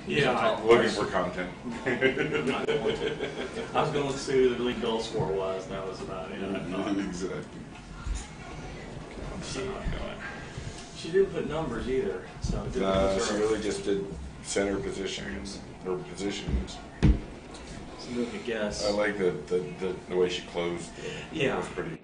Yeah, looking for content. I was going to see who the league goal scorer was, and that was about it. Exactly. She didn't put numbers either, so it didn't she really just did center positions or positions. So I'm going to guess. I like the way she closed. Yeah. It was pretty.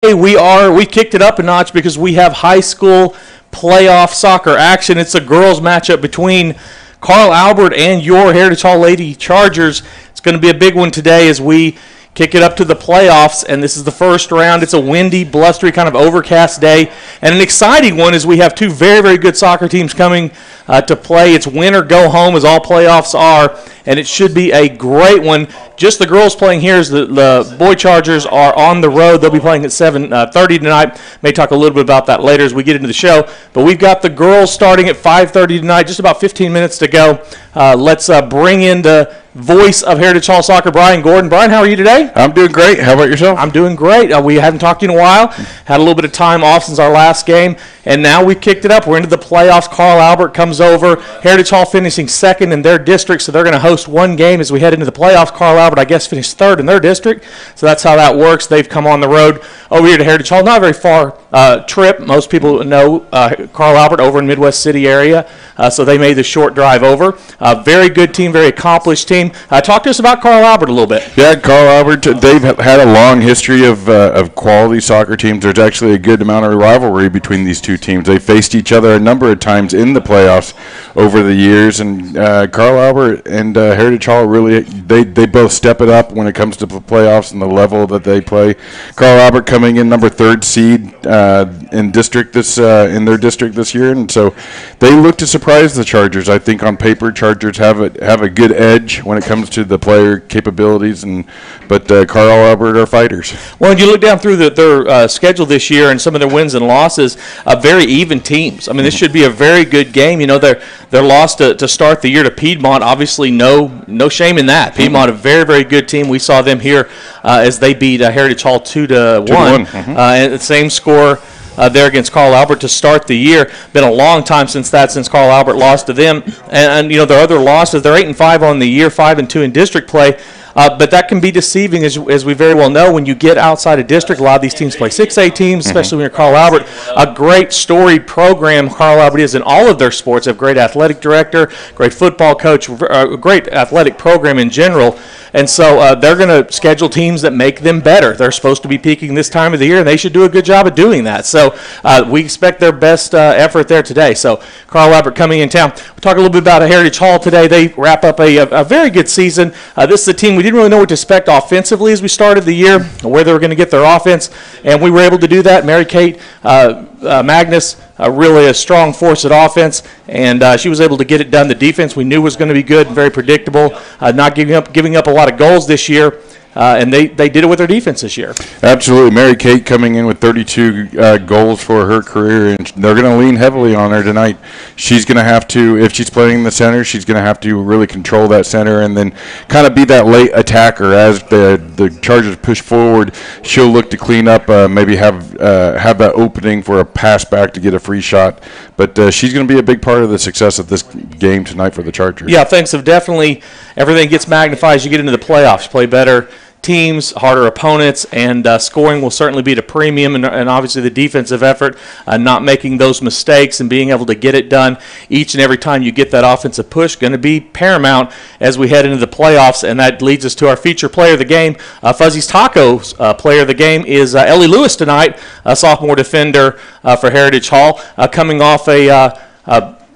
We kicked it up a notch because we have high school playoff soccer action. It's a girls matchup between Carl Albert and your Heritage Hall Lady Chargers. It's going to be a big one today as we kick it up to the playoffs, and this is the first round. It's a windy, blustery, kind of overcast day, and an exciting one as we have two very, very good soccer teams coming to play. It's win or go home, as all playoffs are, and it should be a great one. Just the girls playing here, as the boy Chargers are on the road. They'll be playing at 7:30 tonight. May talk a little bit about that later as we get into the show. But we've got the girls starting at 5:30 tonight, just about 15 minutes to go. Let's bring in the voice of Heritage Hall Soccer, Brian Gordon. Brian, how are you today? I'm doing great. How about yourself? I'm doing great. We haven't talked to you in a while. Had a little bit of time off since our last game, and now we've kicked it up. We're into the playoffs. Carl Albert comes over. Heritage Hall finishing second in their district, so they're going to host one game as we head into the playoffs. Carl Albert, I guess, finished third in their district, so that's how that works. They've come on the road over here to Heritage Hall. Not a very far trip. Most people know Carl Albert over in Midwest City area, so they made the short drive over. Very good team, very accomplished team. Talk to us about Carl Albert a little bit. Yeah, Carl Albert, they've had a long history of quality soccer teams. There's actually a good amount of rivalry between these two teams. They faced each other a number of times in the playoffs over the years, and Carl Albert and Heritage Hall really, they both step it up when it comes to the playoffs and the level that they play. Carl Albert coming in number 3rd seed in their district this year, and so they look to surprise the Chargers. I think on paper, Chargers have a good edge when it comes to the player capabilities, but Carl Albert are fighters. Well, when you look down through their schedule this year and some of their wins and losses, very even teams. I mean, this should be a very good game. You know, their loss to start the year to Piedmont, obviously no shame in that. Piedmont, a very, very good team. We saw them here as they beat Heritage Hall 2-1. And the same score there against Carl Albert to start the year. Been a long time since Carl Albert lost to them. And you know, their other losses, they're 8-5 on the year, 5-2 in district play. But that can be deceiving, as we very well know. When you get outside of district, a lot of these teams play 6A teams, especially when you're Carl Albert. A great storied program Carl Albert is in all of their sports. They have a great athletic director, great football coach, a great athletic program in general. And so they're going to schedule teams that make them better. They're supposed to be peaking this time of the year, and they should do a good job of doing that. So we expect their best effort there today. So Carl Albert coming in town. We'll talk a little bit about Heritage Hall today. They wrap up a very good season. This is a team we didn't really know what to expect offensively as we started the year, where they were going to get their offense, and we were able to do that. Mary Kate Magnus, really a strong force at offense, and she was able to get it done. The defense we knew was going to be good and very predictable, not giving up a lot of goals this year. and they did it with their defense this year. Absolutely. Mary Kate coming in with 32 goals for her career, and they're going to lean heavily on her tonight. She's going to have to, if she's playing in the center, she's going to have to really control that center and then kind of be that late attacker. As the Chargers push forward, she'll look to clean up, maybe have that opening for a pass back to get a free shot. But she's going to be a big part of the success of this game tonight for the Chargers. Yeah, thanks. So definitely everything gets magnified as you get into the playoffs. You play better teams, harder opponents, and scoring will certainly be at a premium, and obviously the defensive effort, not making those mistakes and being able to get it done each and every time you get that offensive push, going to be paramount as we head into the playoffs, and that leads us to our feature player of the game. Fuzzy's Tacos player of the game is Ellie Lewis tonight, a sophomore defender for Heritage Hall, coming off a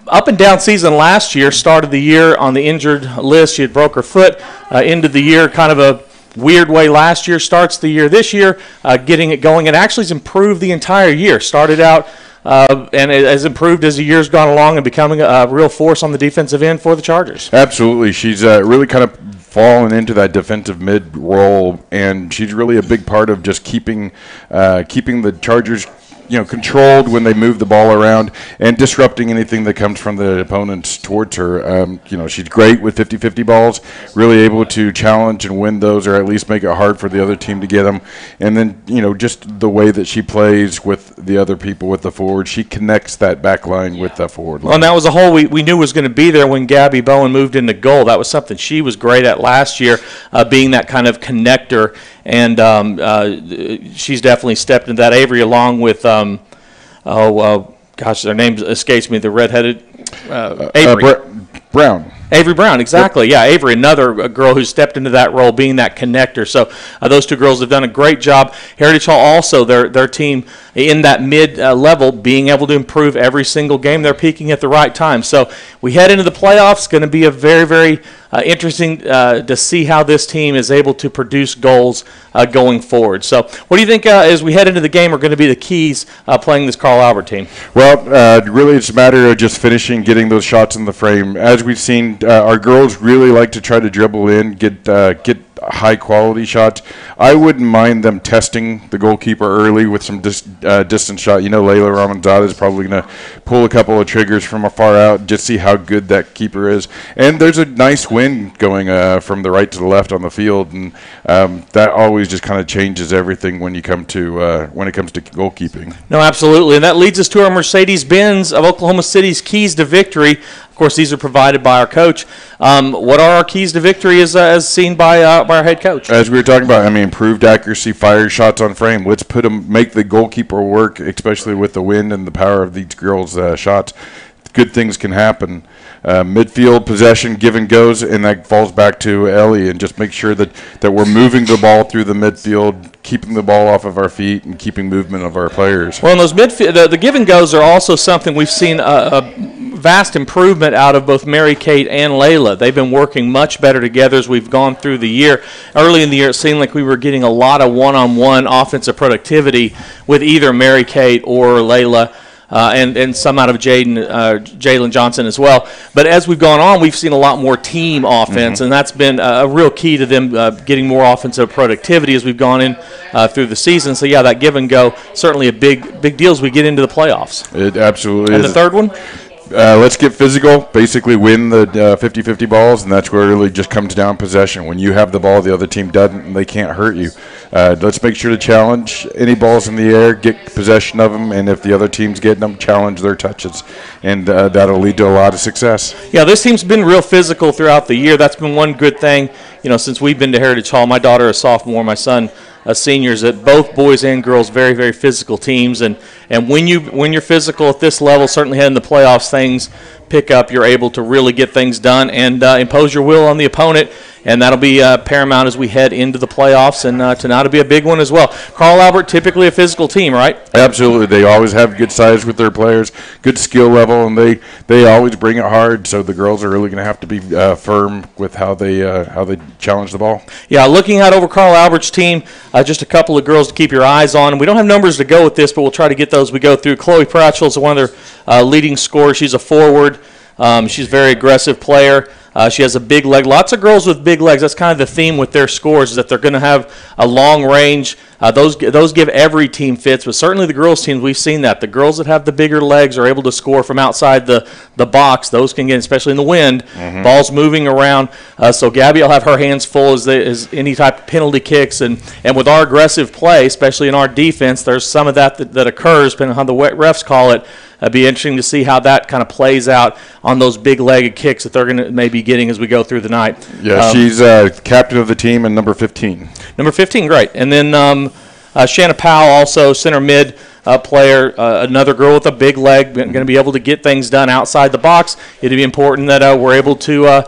up and down season last year. Started the year on the injured list. She had broke her foot. Ended the year kind of a weird way last year, starts the year this year, getting it going, and actually has improved the entire year. Started out and it has improved as the year's gone along and becoming a real force on the defensive end for the Chargers. Absolutely. She's really kind of fallen into that defensive mid role, and she's really a big part of just keeping the Chargers controlled when they move the ball around and disrupting anything that comes from the opponents towards her. She's great with 50-50 balls, really able to challenge and win those, or at least make it hard for the other team to get them. And then, just the way that she plays with the other people, with the forward, she connects that back line with the forward line. Well, and that was a hole we knew was going to be there when Gabby Bowen moved into goal. That was something she was great at last year, being that kind of connector. And she's definitely stepped into that. Avery, along with, their name escapes me, the redheaded Avery. Brown. Avery Brown, exactly. Yep. Yeah, Avery, another girl who stepped into that role, being that connector. So those two girls have done a great job. Heritage Hall also, their team in that mid-level, being able to improve every single game. They're peaking at the right time. So we head into the playoffs. Going to be a very, very interesting to see how this team is able to produce goals going forward. So what do you think as we head into the game are going to be the keys playing this Carl Albert team? Well, really it's a matter of just finishing, getting those shots in the frame. As we've seen, our girls really like to try to dribble in, get high-quality shots. I wouldn't mind them testing the goalkeeper early with some distance shot. Layla Ramanzada is probably going to pull a couple of triggers from afar out, just see how good that keeper is. And there's a nice wind going from the right to the left on the field, and that always just kind of changes everything when it comes to goalkeeping. No, absolutely, and that leads us to our Mercedes-Benz of Oklahoma City's keys to victory. Of course, these are provided by our coach. What are our keys to victory as seen by our head coach? As we were talking about, improved accuracy, fire shots on frame. Let's make the goalkeeper work, especially with the wind and the power of these girls' shots. Good things can happen. Midfield possession, give and goes, and that falls back to Ellie, and just make sure that we're moving the ball through the midfield, keeping the ball off of our feet, and keeping movement of our players. Well, and those midfield, the give and goes are also something we've seen a vast improvement out of both Mary Kate and Layla. They've been working much better together as we've gone through the year. Early in the year, it seemed like we were getting a lot of one-on-one offensive productivity with either Mary Kate or Layla. And some out of Jalen Johnson as well. But as we've gone on, we've seen a lot more team offense, and that's been a real key to them getting more offensive productivity as we've gone in through the season. So, yeah, that give and go, certainly a big deal as we get into the playoffs. It absolutely is. And the third one? Let's get physical, basically win the 50-50 balls, and that's where it really just comes down possession. When you have the ball, the other team doesn't, and they can't hurt you. Let's make sure to challenge any balls in the air, get possession of them, and if the other team's getting them, challenge their touches, and that'll lead to a lot of success. Yeah, this team's been real physical throughout the year. That's been one good thing, since we've been to Heritage Hall. My daughter is a sophomore, my son seniors, that both boys and girls very, very physical teams, and when you're physical at this level, certainly heading the playoffs, things pick up. You're able to really get things done and impose your will on the opponent, and that'll be paramount as we head into the playoffs, and tonight will be a big one as well. Carl Albert, typically a physical team, right? Absolutely. They always have good size with their players, good skill level, and they always bring it hard, so the girls are really going to have to be firm with how they challenge the ball. Yeah, looking out over Carl Albert's team, just a couple of girls to keep your eyes on. We don't have numbers to go with this, but we'll try to get those as we go through. Chloe Pratchell is one of their leading scorers. She's a forward. She's a very aggressive player. She has a big leg. Lots of girls with big legs. That's kind of the theme with their scores, is that they're going to have a long range. Those give every team fits, but certainly the girls' teams, we've seen that. The girls that have the bigger legs are able to score from outside the box. Those can get, especially in the wind, balls moving around. So Gabby will have her hands full as any type of penalty kicks. And with our aggressive play, especially in our defense, there's some of that occurs, depending on how the refs call it. It'd be interesting to see how that kind of plays out on those big-legged kicks that they're going to maybe getting as we go through the night. Yeah, she's captain of the team and number 15. Number 15, great. And then Shanna Powell, also center mid player, another girl with a big leg, going to be able to get things done outside the box. It'd be important that we're able to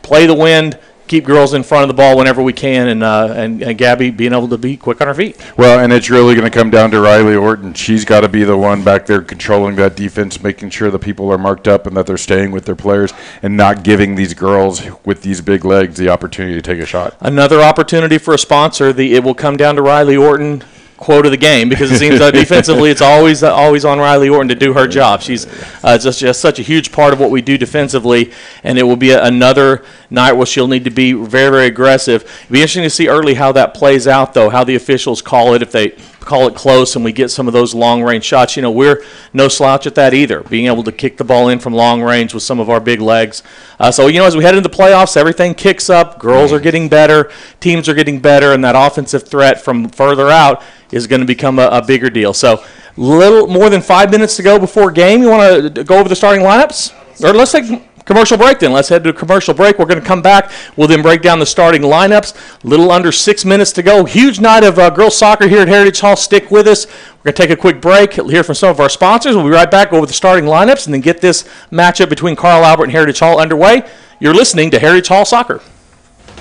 play the wind, keep girls in front of the ball whenever we can, and Gabby being able to be quick on her feet. Well, and it's really going to come down to Riley Orton. She's got to be the one back there controlling that defense, making sure the people are marked up and that they're staying with their players and not giving these girls with these big legs the opportunity to take a shot. Another opportunity for a sponsor. It will come down to Riley Orton. Quote of the game, because it seems that defensively it's always on Riley Orton to do her job. She's just such a huge part of what we do defensively, and it will be another night where she'll need to be very, very aggressive. It'll be interesting to see early how that plays out, though, how the officials call it, if they call it close and we get some of those long-range shots. We're no slouch at that either, being able to kick the ball in from long range with some of our big legs. So, as we head into the playoffs, everything kicks up. Girls are getting better. Teams are getting better, and that offensive threat from further out is going to become a bigger deal. So, little more than 5 minutes to go before game. You want to go over the starting lineups? Or let's take commercial break then. Let's head to a commercial break. We're going to come back. We'll then break down the starting lineups. Little under 6 minutes to go. Huge night of girls soccer here at Heritage Hall. Stick with us. We're going to take a quick break, hear from some of our sponsors. We'll be right back over the starting lineups and then get this matchup between Carl Albert and Heritage Hall underway. You're listening to Heritage Hall Soccer.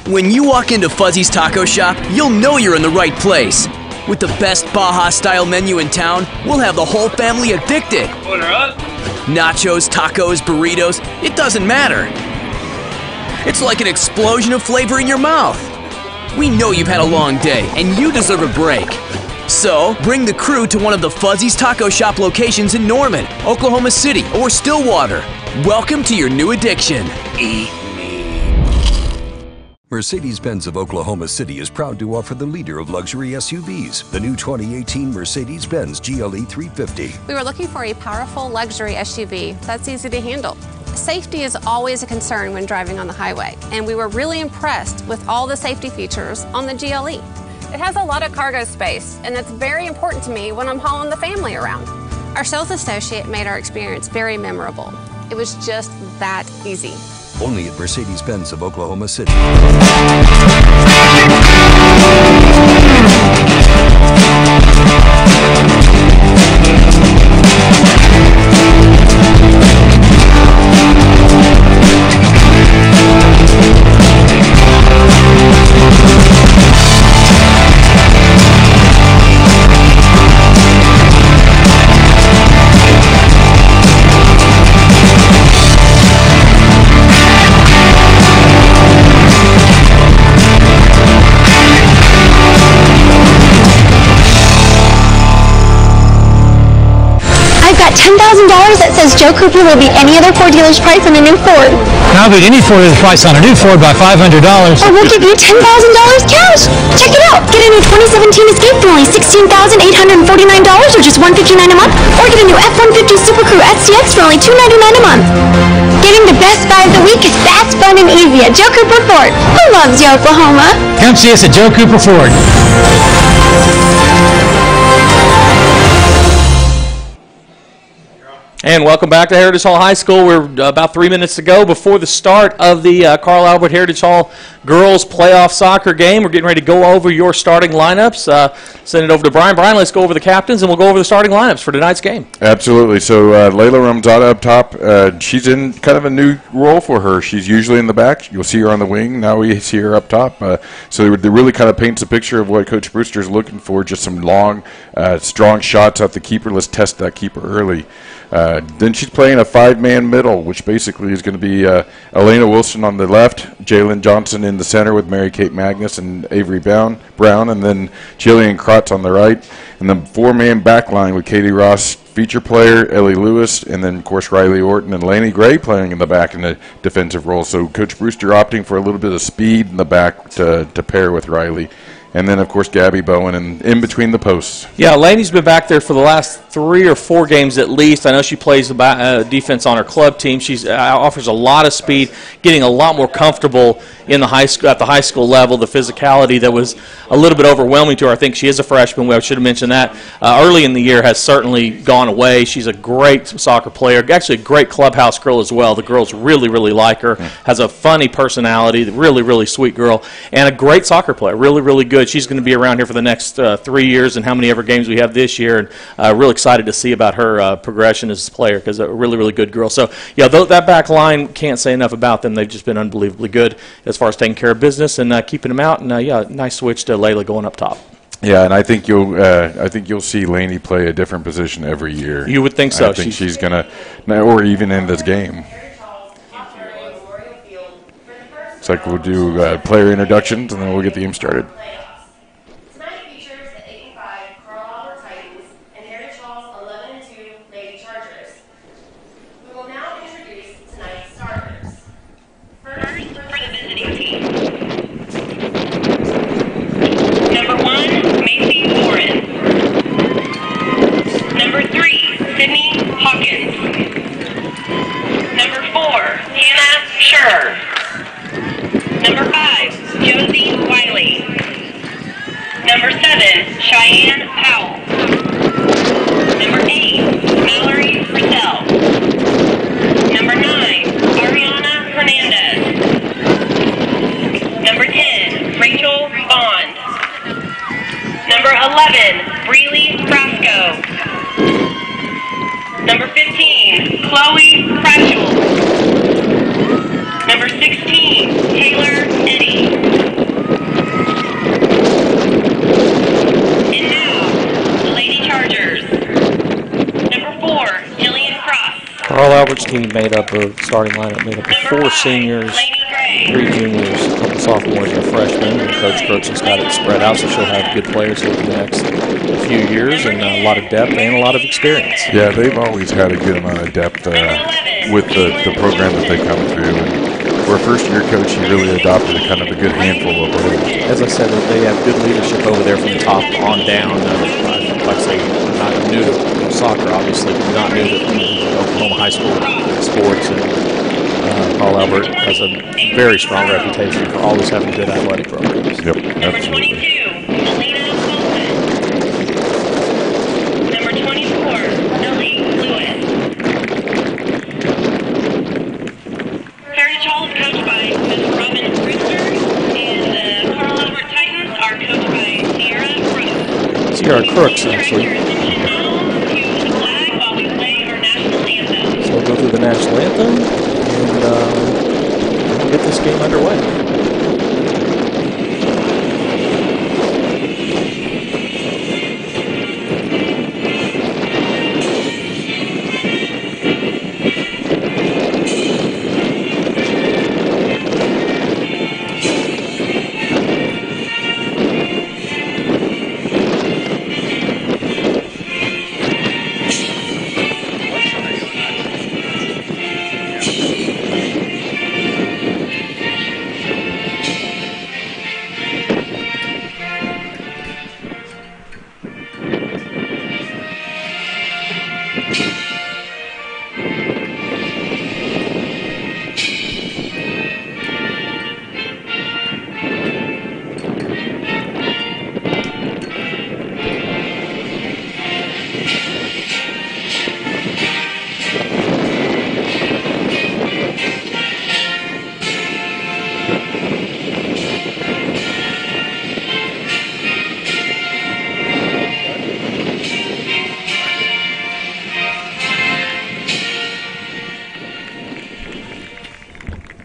When you walk into Fuzzy's Taco Shop, you'll know you're in the right place. With the best Baja-style menu in town, we'll have the whole family addicted. Order up. Nachos, tacos, burritos, it doesn't matter. It's like an explosion of flavor in your mouth. We know you've had a long day, and you deserve a break. So, bring the crew to one of the Fuzzy's Taco Shop locations in Norman, Oklahoma City, or Stillwater. Welcome to your new addiction. Eat me. Mercedes-Benz of Oklahoma City is proud to offer the leader of luxury SUVs, the new 2018 Mercedes-Benz GLE 350. We were looking for a powerful luxury SUV that's easy to handle. Safety is always a concern when driving on the highway, and we were really impressed with all the safety features on the GLE. It has a lot of cargo space, and that's very important to me when I'm hauling the family around. Our sales associate made our experience very memorable. It was just that easy. Only at Mercedes-Benz of Oklahoma City. $10,000 that says Joe Cooper will beat any other Ford dealer's price on a new Ford. I'll beat any Ford dealer's price on a new Ford by $500. Or we'll give you $10,000 cash. Check it out. Get a new 2017 Escape for only $16,849 or just $159 a month. Or get a new F-150 Super Crew STX for only $299 a month. Getting the best buy of the week is fast, fun, and easy at Joe Cooper Ford. Who loves you, Oklahoma? Come see us at Joe Cooper Ford. And welcome back to Heritage Hall High School. We're about 3 minutes to go before the start of the Carl Albert Heritage Hall girls playoff soccer game. We're getting ready to go over your starting lineups. Send it over to Brian. Brian, let's go over the captains, and we'll go over the starting lineups for tonight's game. Absolutely. So Layla Ramzada up top. She's in kind of a new role for her. She's usually in the back. You'll see her on the wing. Now we see her up top. So it really kind of paints a picture of what Coach Brewster's looking for, just some long, strong shots at the keeper. Let's test that keeper early. Then she's playing a 5-man middle, which basically is going to be Elena Wilson on the left, Jalen Johnson in the center with Mary Kate Magnus and Avery Brown, and then Jillian Krotz on the right. And then 4-man back line with Katie Ross, feature player, Ellie Lewis, and then, of course, Riley Orton and Laney Gray playing in the back in the defensive role. So Coach Brewster opting for a little bit of speed in the back to pair with Riley. And then, of course, Gabby Bowen and in between the posts. Yeah, Laney's been back there for the last 3 or 4 games at least. I know she plays the defense on her club team. She offers a lot of speed, getting a lot more comfortable in the at the high school level. The physicality that was a little bit overwhelming to her. I think she is a freshman. I should have mentioned that. Early in the year has certainly gone away. She's a great soccer player, actually a great clubhouse girl as well. The girls really, really like her. Has a funny personality, really, really sweet girl, and a great soccer player, really, really good. She's going to be around here for the next 3 years and how many ever games we have this year, and real excited to see about her progression as a player because a really, really good girl. So, yeah, that back line, can't say enough about them. They've just been unbelievably good as far as taking care of business and keeping them out. And, yeah, nice switch to Layla going up top. Yeah, and I think you'll see Laney play a different position every year. You would think so. I think she's going to, or even in this game. It's like we'll do player introductions and then we'll get the game started. Number 5, Josie Wiley. Number 7, Cheyenne Powell. Number 8, Mallory Purcell. Number 9, Ariana Hernandez. Number 10, Rachel Bond. Number 11, Breely Frasco. Number 15, Chloe Pratchell. Number 16, Taylor Eddy. And now, the Lady Chargers. Number 4, Jillian Cross. Carl Albert's team made up of starting lineup made up of 4 seniors, 3 juniors, a couple sophomores, and a freshman. And Coach Crookson's got it spread out, so she'll have good players here for the next few years and a lot of depth and a lot of experience. Yeah, they've always had a good amount of depth with the program that they come through. And for a first-year coach, he really adopted a kind of a good handful of roles. As I said, they have good leadership over there from the top on down. Like I say, not new to soccer, obviously, but not new to Oklahoma high school sports. And Carl Albert has a very strong reputation for always having good athletic programs. Yep, absolutely. Number 24, Ellie Lewis. Heritage Hall is coached by Ms. Robin Brewster, and the Carl Albert Titans are coached by Sierra Crooks. Sierra Crooks, actually. So we'll go through the national anthem and get this game underway.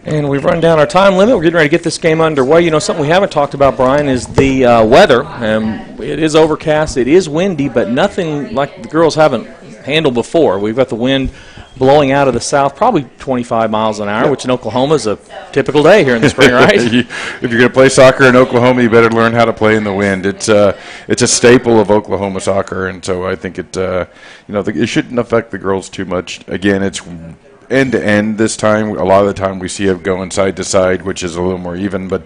And we've run down our time limit. We're getting ready to get this game underway. You know, something we haven't talked about, Brian, is the weather. It is overcast. It is windy, but nothing like the girls haven't handled before. We've got the wind blowing out of the south, probably 25 miles an hour, which in Oklahoma is a typical day here in the spring, right? If you're going to play soccer in Oklahoma, you better learn how to play in the wind. It's a staple of Oklahoma soccer, and so I think it shouldn't affect the girls too much. Again, it's end to end this time. A lot of the time we see it going side to side, which is a little more even, but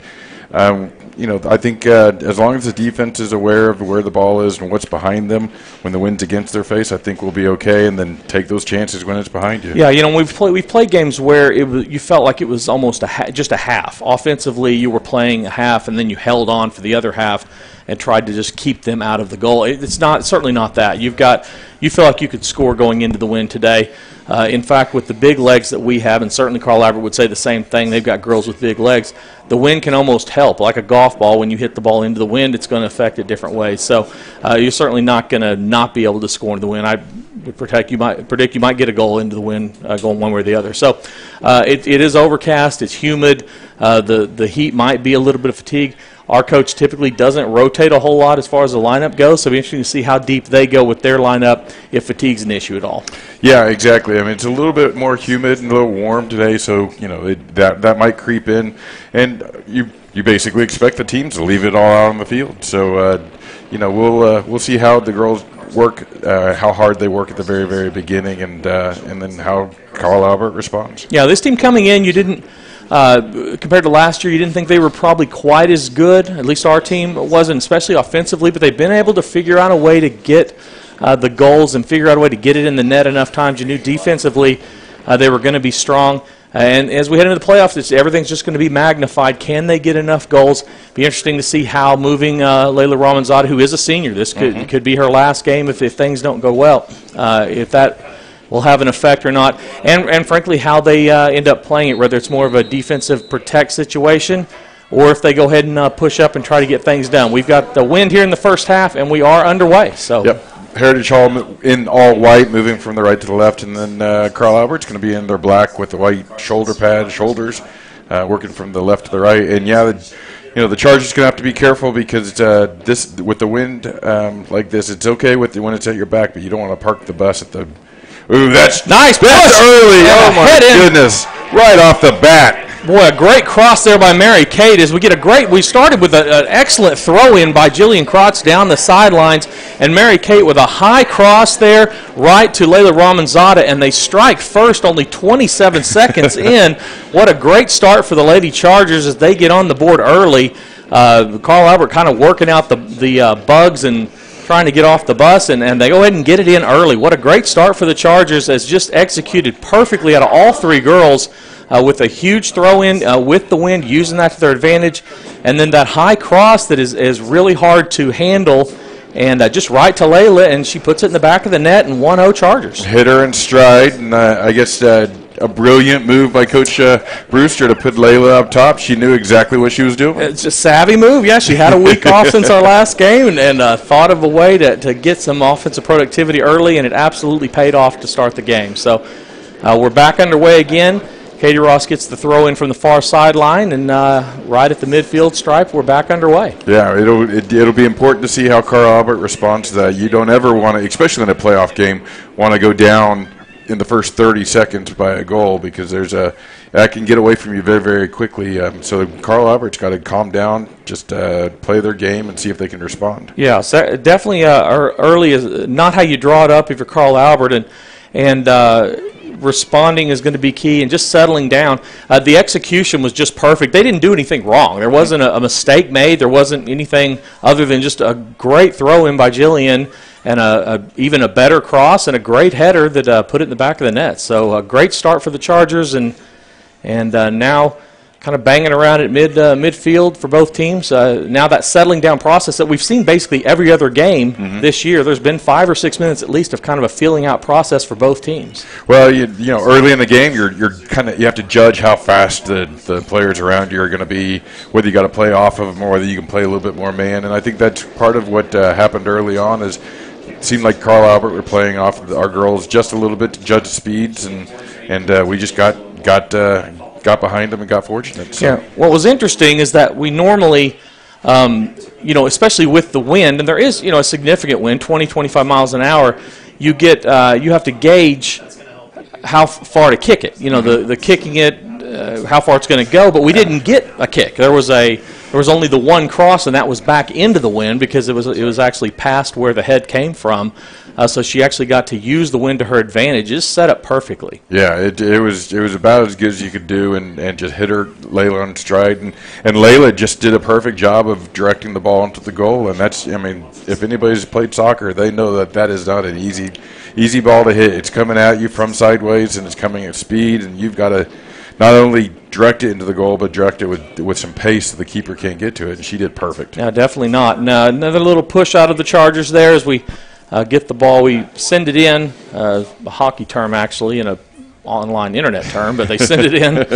I think as long as the defense is aware of where the ball is and what's behind them when the wind's against their face, I think we'll be okay, and then take those chances when it's behind you. Yeah, we've played games where you felt like it was almost just a half. Offensively, you were playing a half, and then you held on for the other half and tried to just keep them out of the goal. It's certainly not that. You feel like you could score going into the wind today. In fact, with the big legs that we have, and certainly Carl Albert would say the same thing, they've got girls with big legs, the wind can almost help. Like a golf ball, when you hit the ball into the wind, it's going to affect it different ways. So you're certainly not going to not be able to score into the wind. I would predict you might get a goal into the wind going one way or the other. So it is overcast. It's humid. The heat might be a little bit of fatigue. Our coach typically doesn't rotate a whole lot as far as the lineup goes, so it'll be interesting to see how deep they go with their lineup if fatigue's an issue at all. Yeah, exactly. I mean, it's a little bit more humid and a little warm today, so that might creep in, and you basically expect the teams to leave it all out on the field. So we'll see how the girls work, how hard they work at the very, very beginning, and then how Carl Albert responds. Yeah, this team coming in, you didn't. Compared to last year, you didn't think they were probably quite as good. At least our team wasn't, especially offensively, but they've been able to figure out a way to get the goals and figure out a way to get it in the net enough times. You knew defensively they were going to be strong. And as we head into the playoffs, everything's just going to be magnified. Can they get enough goals? Be interesting to see how moving Layla Ramanzada, who is a senior, this could be her last game if things don't go well. If that will have an effect or not, and frankly how they end up playing it, whether it's more of a defensive protect situation or if they go ahead and push up and try to get things done. We've got the wind here in the first half, and we are underway. So. Yep. Heritage Hall in all white, moving from the right to the left, and then Carl Albert's going to be in their black with the white shoulders, working from the left to the right. And the Chargers going to have to be careful because this with the wind like this, it's okay when it's at your back, but you don't want to park the bus at the. Ooh, that's nice. That's early. Oh, my goodness. Right off the bat. Boy, a great cross there by Mary Kate. We started with an excellent throw-in by Jillian Krotz down the sidelines, and Mary Kate with a high cross there right to Layla Ramanzada, and they strike first only 27 seconds in. What a great start for the Lady Chargers as they get on the board early. Carl Albert kind of working out the bugs and trying to get off the bus, and they go ahead and get it in early. What a great start for the Chargers, as just executed perfectly out of all three girls with a huge throw-in with the wind, using that to their advantage. And then that high cross that is really hard to handle, and just right to Layla, and she puts it in the back of the net, and 1-0 Chargers. Hit her in stride, and I guess a brilliant move by Coach Brewster to put Layla up top. She knew exactly what she was doing. It's a savvy move. Yeah, she had a week off since our last game and thought of a way to get some offensive productivity early, and it absolutely paid off to start the game. So we're back underway again. Katie Ross gets the throw in from the far sideline, and right at the midfield stripe, we're back underway. Yeah, it'll be important to see how Carl Albert responds to that. You don't ever want to, especially in a playoff game, want to go down in the first 30 seconds by a goal, because that can get away from you very, very quickly. So Carl Albert's got to calm down, just play their game and see if they can respond. Yeah, so definitely early is not how you draw it up if you're Carl Albert, and responding is going to be key, and just settling down. The execution was just perfect. They didn't do anything wrong. There wasn't a mistake made. There wasn't anything other than just a great throw-in by Jillian, and even a better cross and a great header that put it in the back of the net. So a great start for the Chargers, and now kind of banging around at midfield for both teams. Now that settling down process that we've seen basically every other game this year, there's been 5 or 6 minutes at least of kind of a feeling out process for both teams. Well, you know, early in the game, you have to judge how fast the players around you are going to be, whether you got to play off of them or whether you can play a little bit more man. And I think that's part of what happened early on. Is it seemed like Carl Albert were playing off of our girls just a little bit to judge speeds, and we just got behind them and got fortunate. So. Yeah. What was interesting is that we normally, especially with the wind, and there is, a significant wind, 20, 25 miles an hour, you have to gauge how far to kick it. You know, the kicking it, how far it's going to go. But we didn't get a kick. There was only the one cross, and that was back into the wind because it was actually past where the head came from. So she actually got to use the wind to her advantage. It's set up perfectly. Yeah, it was about as good as you could do, and just hit her Layla on stride, and Layla just did a perfect job of directing the ball into the goal. And that's, I mean, if anybody's played soccer, they know that is not an easy ball to hit. It's coming at you from sideways, and it's coming at speed, and you've got to not only direct it into the goal, but direct it with some pace so the keeper can't get to it, and she did perfect. Yeah, definitely not. Now, another little push out of the Chargers there as we get the ball. We send it in, a hockey term actually, in an online internet term, but they send it in,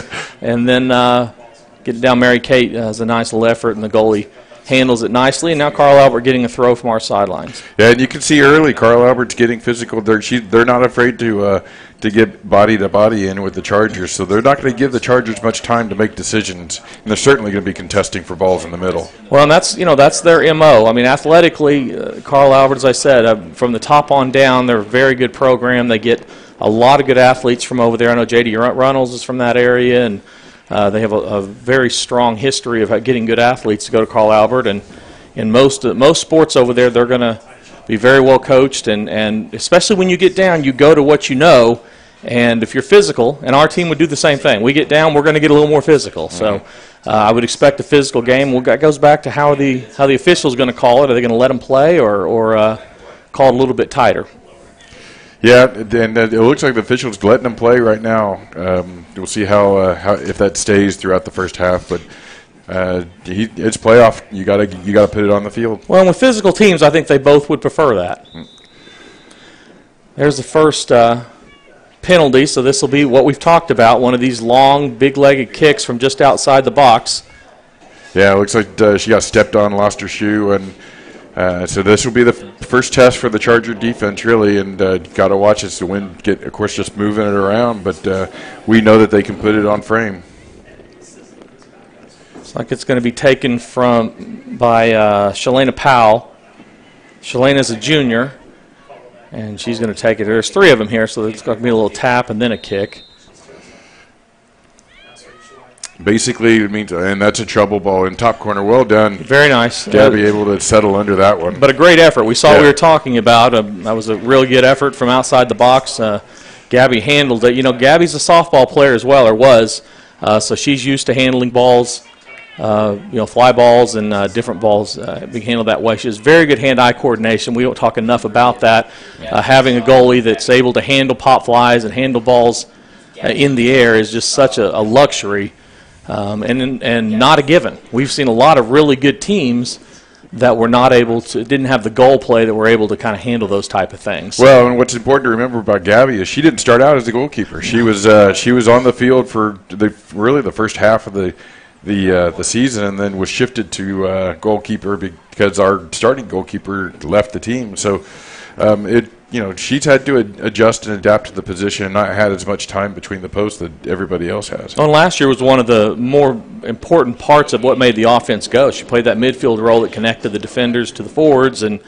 and then get it down. Mary Kate has a nice little effort, and the goalie handles it nicely. And now Carl Albert getting a throw from our sidelines. Yeah, and you can see early Carl Albert's getting physical. They're not afraid to get body to body in with the Chargers, so they're not going to give the Chargers much time to make decisions, and they're certainly going to be contesting for balls in the middle. Well, and that's their MO. I mean, athletically, Carl Albert, as I said, from the top on down, they're a very good program. They get a lot of good athletes from over there. I know J.D. Runnels is from that area, and they have a very strong history of getting good athletes to go to Carl Albert. And in most sports over there, they're going to be very well coached, and especially when you get down, you go to what you know. And if you're physical, and our team would do the same thing, we get down, we're going to get a little more physical. So I would expect a physical game. Well, that goes back to how the official's going to call it. Are they going to let them play or call it a little bit tighter? Yeah, and it looks like the official's letting them play right now. We'll see how if that stays throughout the first half, but. It's playoff. You gotta put it on the field. Well, and with physical teams, I think they both would prefer that. There's the first penalty, so this will be what we've talked about, one of these long, big-legged kicks from just outside the box. Yeah, it looks like she got stepped on, lost her shoe, and so this will be the first test for the Charger defense, really, and got to watch as the wind get, of course, just moving it around, but we know that they can put it on frame. Looks like it's going to be taken by Shalana Powell. Shalana's a junior, and she's going to take it. There's three of them here, so it's going to be a little tap and then a kick. Basically, it means, and that's a trouble ball in top corner. Well done. Very nice. Gabby able to settle under that one. But a great effort. We saw what we were talking about. That was a really good effort from outside the box. Gabby handled it. You know, Gabby's a softball player as well, or was, so she's used to handling balls. Fly balls and different balls being handled that way. She has very good hand-eye coordination. We don't talk enough about that. Having a goalie that's able to handle pop flies and handle balls in the air is just such a luxury and not a given. We've seen a lot of really good teams that were not able to, didn't have the goal play that were able to kind of handle those type of things. Well, and what's important to remember about Gabby is she didn't start out as a goalkeeper. She was on the field for the first half of the season, and then was shifted to goalkeeper because our starting goalkeeper left the team. So she's had to adjust and adapt to the position and not had as much time between the posts that everybody else has. Well, last year was one of the more important parts of what made the offense go. She played that midfield role that connected the defenders to the forwards and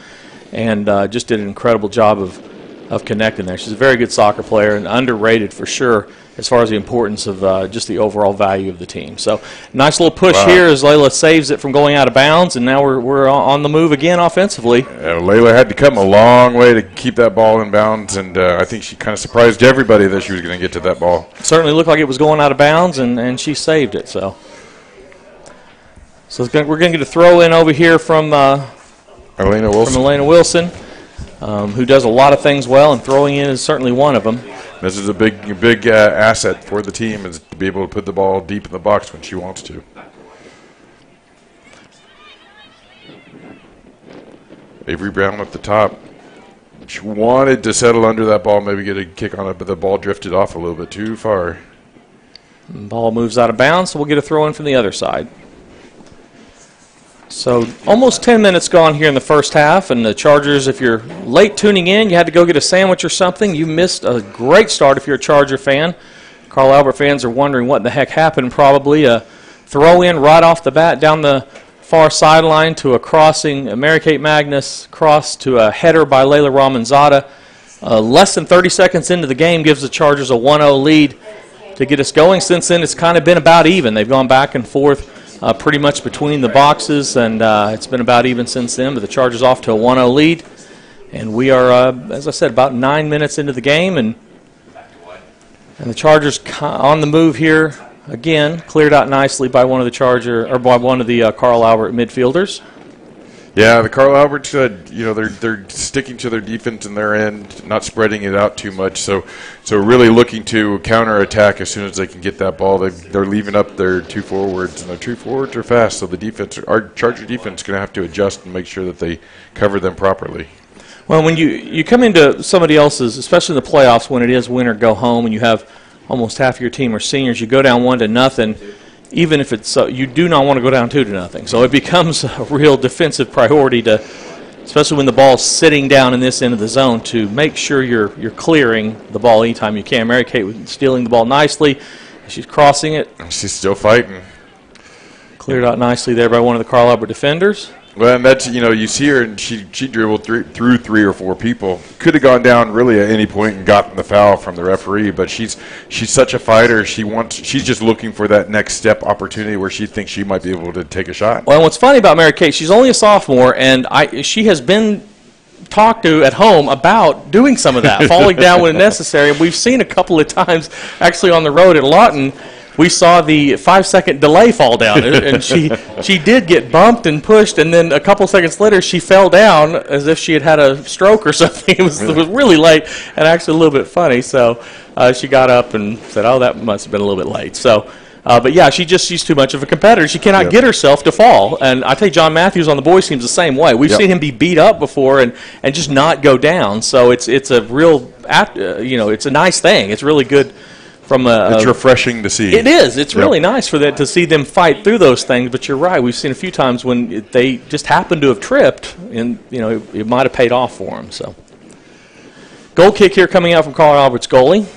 just did an incredible job of connecting there. She's a very good soccer player and underrated for sure as far as the importance of just the overall value of the team. So nice little push here as Layla saves it from going out of bounds, and now we're on the move again offensively. Layla had to come a long way to keep that ball in bounds, and I think she kind of surprised everybody that she was going to get to that ball. It certainly looked like it was going out of bounds, and she saved it. So we're going to get a throw in over here from Elena Wilson. Who does a lot of things well, and throwing in is certainly one of them. This is a big asset for the team, is to be able to put the ball deep in the box when she wants to. Avery Brown at the top. She wanted to settle under that ball, maybe get a kick on it, but the ball drifted off a little bit too far. Ball moves out of bounds, so we'll get a throw in from the other side. So almost 10 minutes gone here in the first half, and the Chargers, if you're late tuning in, you had to go get a sandwich or something, you missed a great start if you're a Charger fan. Carl Albert fans are wondering what the heck happened. Probably a throw in right off the bat down the far sideline to a crossing, Mary Kate Magnus cross to a header by Layla Ramanzada. less than 30 seconds into the game gives the Chargers a 1-0 lead to get us going. Since then, it's kind of been about even. They've gone back and forth pretty much between the boxes, and it's been about even since then. But the Chargers off to a 1-0 lead, and we are, as I said, about 9 minutes into the game, and the Chargers on the move here again, cleared out nicely by one of the Carl Albert midfielders. Yeah, the Carl Alberts, they're sticking to their defense in their end, not spreading it out too much. So really looking to counterattack as soon as they can get that ball. They're leaving up their two forwards, and their two forwards are fast. So our Charger defense is going to have to adjust and make sure that they cover them properly. Well, when you come into somebody else's, especially in the playoffs, when it is win or go home, and you have almost half of your team are seniors, you go down 1-0. Even if it's you do not want to go down 2-0. So it becomes a real defensive priority to, especially when the ball's sitting down in this end of the zone, to make sure you're clearing the ball anytime you can. Mary Kate was stealing the ball nicely. She's crossing it. She's still fighting. Cleared out nicely there by one of the Carl Albert defenders. Well, and that's, you see her, and she dribbled through 3 or 4 people. Could have gone down really at any point and gotten the foul from the referee, but she's such a fighter. She's just looking for that next step opportunity where she thinks she might be able to take a shot. Well, and what's funny about Mary Kate, she's only a sophomore, and she has been talked to at home about doing some of that, falling down when necessary. And we've seen a couple of times actually on the road at Lawton. We saw the 5-second delay fall down, and she did get bumped and pushed, and then a couple seconds later she fell down as if she had a stroke or something. It was really late and actually a little bit funny. So she got up and said, "Oh, that must have been a little bit late." So, but yeah, she's too much of a competitor. She cannot get herself to fall. And I tell you, John Matthews on the boys team's the same way. We've seen him be beat up before and just not go down. So it's a real it's a nice thing. It's really good. It's refreshing to see. It is. It's really nice to see them fight through those things. But you're right. We've seen a few times when they just happen to have tripped, and it might have paid off for them. So, goal kick here coming out from Carl Albert's goalie.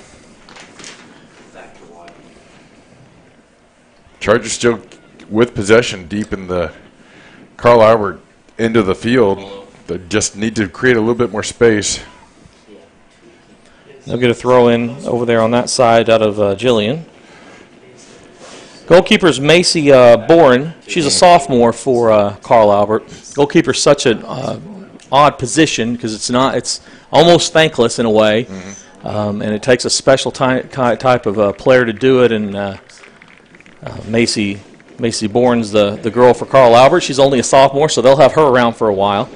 Chargers still with possession deep in the Carl Albert end of the field. They just need to create a little bit more space. They'll get a throw in over there on that side out of Jillian. Goalkeeper's Macy Boren. She's a sophomore for Carl Albert. Goalkeeper's such an odd position because it's almost thankless in a way, and it takes a special type of player to do it. And Macy Boren's the girl for Carl Albert. She's only a sophomore, so they'll have her around for a while.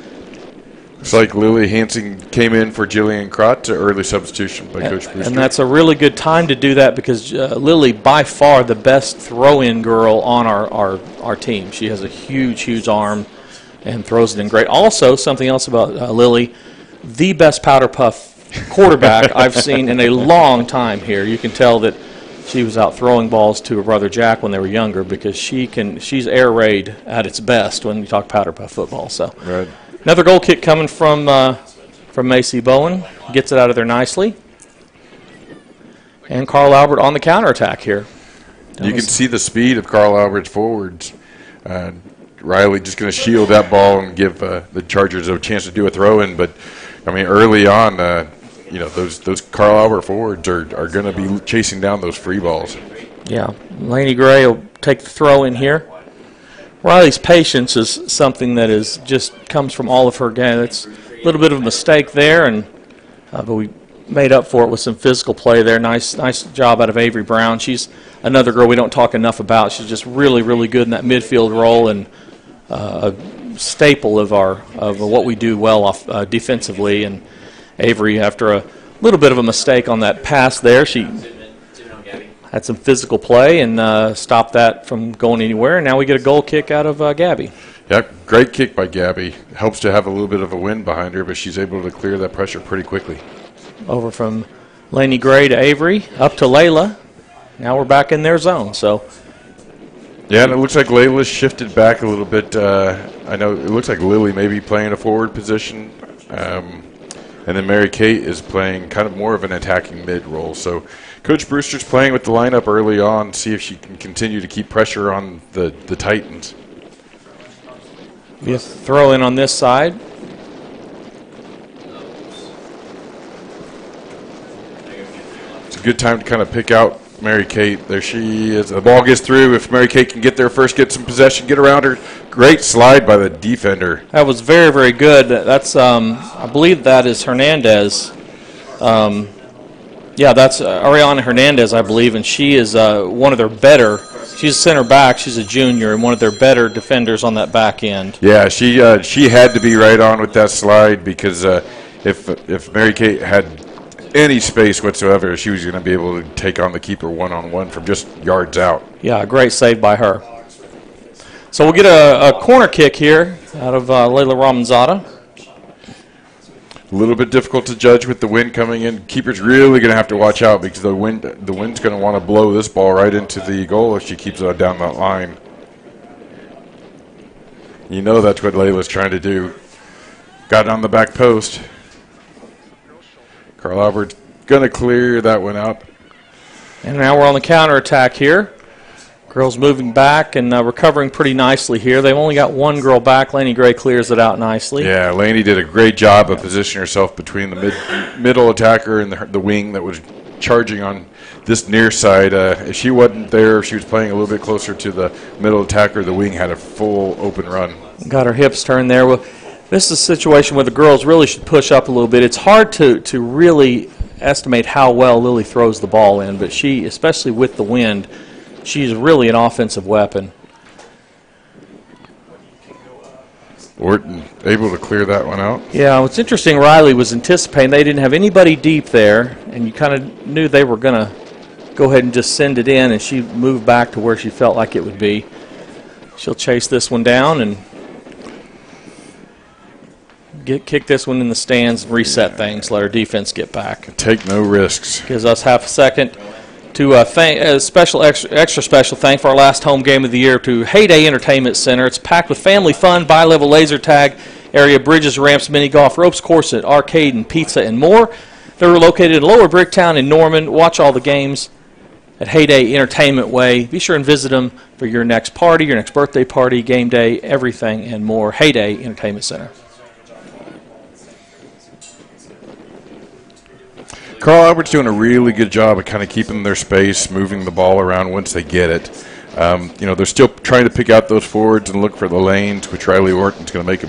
Looks like Lily Hansen came in for Jillian Crott to early substitution by Coach Brewster. And that's a really good time to do that because Lily, by far, the best throw-in girl on our team. She has a huge arm and throws it in great. Also, something else about Lily, the best powder puff quarterback I've seen in a long time here. You can tell that she was out throwing balls to her brother Jack when they were younger because she's air raid at its best when you talk powder puff football. So. Right. Another goal kick coming from Macy Bowen. Gets it out of there nicely. And Carl Albert on the counterattack here. You can see the speed of Carl Albert's forwards. Riley just going to shield that ball and give the Chargers a chance to do a throw-in. But, I mean, early on, those Carl Albert forwards are going to be chasing down those free balls. Yeah. Laney Gray will take the throw-in here. Riley's patience is something that is just comes from all of her game. It's a little bit of a mistake there, but we made up for it with some physical play there. Nice job out of Avery Brown. She's another girl we don't talk enough about. She's just really good in that midfield role and a staple of what we do well off defensively. And Avery, after a little bit of a mistake on that pass there, she had some physical play and stopped that from going anywhere. And now we get a goal kick out of Gabby. Yeah, great kick by Gabby. Helps to have a little bit of a wind behind her, but she's able to clear that pressure pretty quickly. Over from Laney Gray to Avery, up to Layla. Now we're back in their zone. So. Yeah, and it looks like Layla's shifted back a little bit. I know it looks like Lily may be playing a forward position. And then Mary Kate is playing kind of more of an attacking mid role. So Coach Brewster's playing with the lineup early on, see if she can continue to keep pressure on the Titans. Be a throw in on this side. It's a good time to kind of pick out Mary Kate. There she is. The ball gets through. If Mary Kate can get there first, get some possession, get around her. Great slide by the defender. That was very, very good. That's I believe that is Hernandez. Yeah, that's Ariana Hernandez, I believe, and she is one of their better. She's a center back. She's a junior and one of their better defenders on that back end. Yeah, she had to be right on with that slide because if Mary Kate had any space whatsoever, she was going to be able to take on the keeper one-on-one from just yards out. Yeah, a great save by her. So we'll get a corner kick here out of Layla Ramanzada. A little bit difficult to judge with the wind coming in. Keeper's really going to have to watch out because the wind's going to want to blow this ball right into the goal if she keeps it down that line. You know that's what Layla's trying to do. Got it on the back post. Carl Albert's going to clear that one out. And now we're on the counterattack here. Girls moving back and recovering pretty nicely here. They've only got one girl back. Lainey Gray clears it out nicely. Yeah, Lainey did a great job of positioning herself between the middle attacker and the wing that was charging on this near side. If she wasn't there, if she was playing a little bit closer to the middle attacker, the wing had a full open run. Got her hips turned there. Well, this is a situation where the girls really should push up a little bit. It's hard to really estimate how well Lily throws the ball in, but she, especially with the wind, she's really an offensive weapon. Orton able to clear that one out. Yeah, what's interesting, Riley was anticipating they didn't have anybody deep there, and you kind of knew they were going to go ahead and just send it in, and she moved back to where she felt like it would be. She'll chase this one down and kick this one in the stands, reset things, let our defense get back. Take no risks. Gives us half a second to thank a extra special thank for our last home game of the year to Heyday Entertainment Center. It's packed with family fun, bi-level laser tag area, bridges, ramps, mini golf, ropes course, arcade, and pizza, and more. They're located in Lower Bricktown in Norman. Watch all the games at Heyday Entertainment Way. Be sure and visit them for your next party, your next birthday party, game day, everything and more. Heyday Entertainment Center. Carl Albert's doing a really good job of kind of keeping their space, moving the ball around once they get it. They're still trying to pick out those forwards and look for the lanes, which Riley Orton's going to make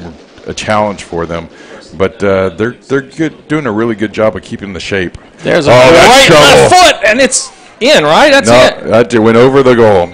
a challenge for them. But they're good, doing a really good job of keeping the shape. There's a right left foot, and it's in, right? That's it. That went over the goal.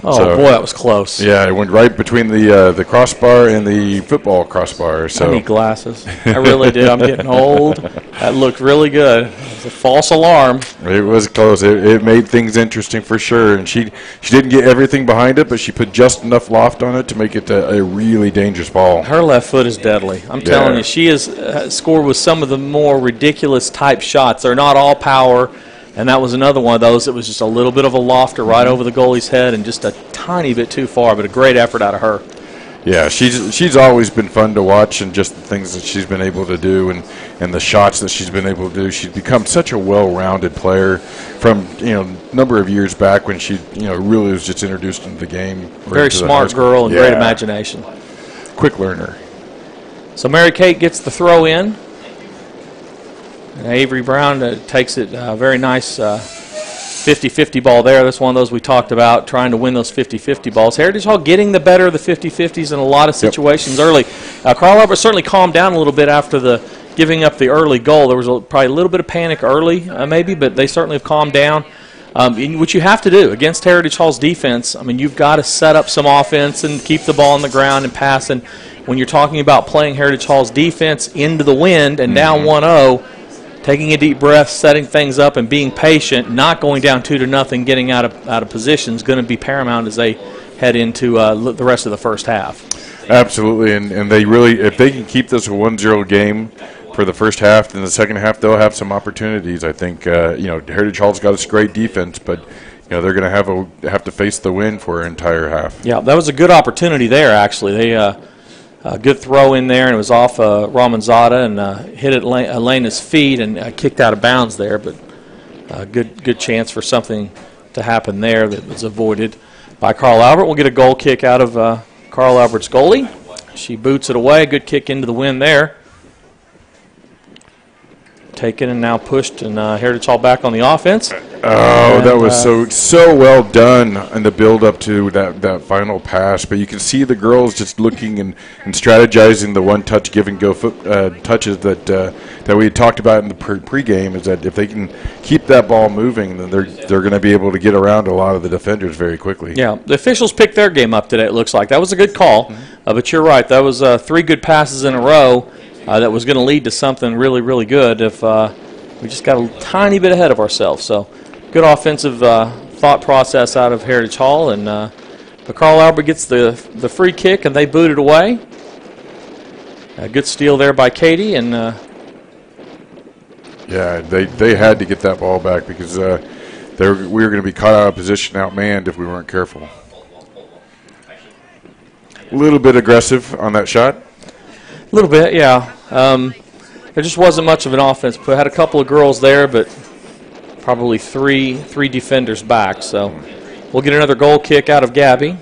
Oh, boy, that was close. Yeah, it went right between the crossbar and the football crossbar. So I need glasses. I really do. I'm getting old. That looked really good. It was a false alarm. It was close. It made things interesting for sure. And she didn't get everything behind it, but she put just enough loft on it to make it a really dangerous ball. Her left foot is deadly. I'm telling you, she has scored with some of the more ridiculous type shots. They're not all power. And that was another one of those. It was just a little bit of a lofter right over the goalie's head and just a tiny bit too far, but a great effort out of her. Yeah, she's always been fun to watch, and just the things that she's been able to do and the shots that she's been able to do. She's become such a well-rounded player from a number of years back when she really was just introduced into the game. Very smart girl and great imagination. Quick learner. So Mary Kate gets the throw in. And Avery Brown takes it very nice 50-50 ball there. That's one of those we talked about, trying to win those 50-50 balls. Heritage Hall getting the better of the 50-50s in a lot of situations early. Carl Albert certainly calmed down a little bit after the giving up the early goal. There was probably a little bit of panic early maybe, but they certainly have calmed down. What you have to do against Heritage Hall's defense, you've got to set up some offense and keep the ball on the ground and pass. And when you're talking about playing Heritage Hall's defense into the wind and down 1-0, taking a deep breath, setting things up, and being patient, not going down 2-0, getting out of position is going to be paramount as they head into the rest of the first half. Absolutely, and they really, if they can keep this a 1-0 game for the first half, then the second half they'll have some opportunities. I think Heritage Hall's got a great defense, but they're going to have to face the wind for an entire half. Yeah, that was a good opportunity there. Actually, they. A good throw in there, and it was off Ramanzada and hit Elena's feet and kicked out of bounds there. But good chance for something to happen there that was avoided by Carl Albert. We'll get a goal kick out of Carl Albert's goalie. She boots it away. Good kick into the wind there. taken and now pushed, and Heritage Hall back on the offense. Oh, that was so well done in the build-up to that final pass. But you can see the girls just looking and strategizing the one-touch give-and-go touches that we had talked about in the pregame. Is that if they can keep that ball moving, then they're going to be able to get around a lot of the defenders very quickly. Yeah, the officials picked their game up today. It looks like that was a good call, but you're right. That was 3 good passes in a row that was going to lead to something really, really good. If we just got a tiny bit ahead of ourselves, so. Good offensive thought process out of Heritage Hall, and Carl Albert gets the free kick, and they boot it away. A good steal there by Katie, and yeah, they had to get that ball back because we were going to be caught out of position, outmanned if we weren't careful. A little bit aggressive on that shot. A little bit, yeah. There just wasn't much of an offense. Had a couple of girls there, but probably three defenders back. So we'll get another goal kick out of Gabby.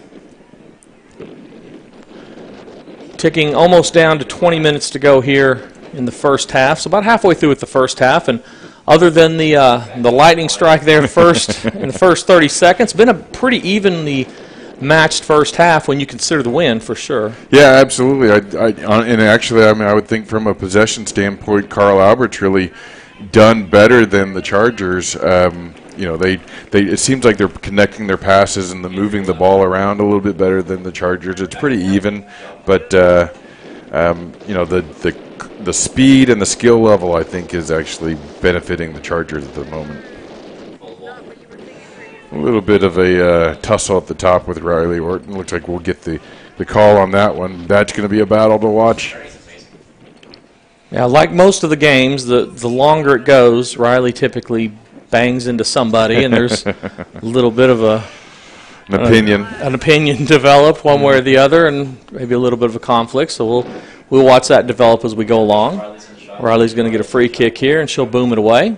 Ticking almost down to 20 minutes to go here in the first half. So about halfway through with the first half. And other than the lightning strike there first in the first 30 seconds, been a pretty evenly matched first half when you consider the win, for sure. Yeah, absolutely. And actually, I would think from a possession standpoint, Carl Albert's really done better than the Chargers. It seems like they're connecting their passes and moving the ball around a little bit better than the Chargers. It's pretty even, but the speed and the skill level, I think, is actually benefiting the Chargers at the moment. A little bit of a tussle at the top with Riley Orton. Looks like we'll get the call on that one. That's going to be a battle to watch. Yeah, like most of the games, the longer it goes, Riley typically bangs into somebody, and there's a little bit of an opinion develop one way or the other, and maybe a little bit of a conflict. So we'll watch that develop as we go along. Riley's going to get a free kick here, and she'll boom it away.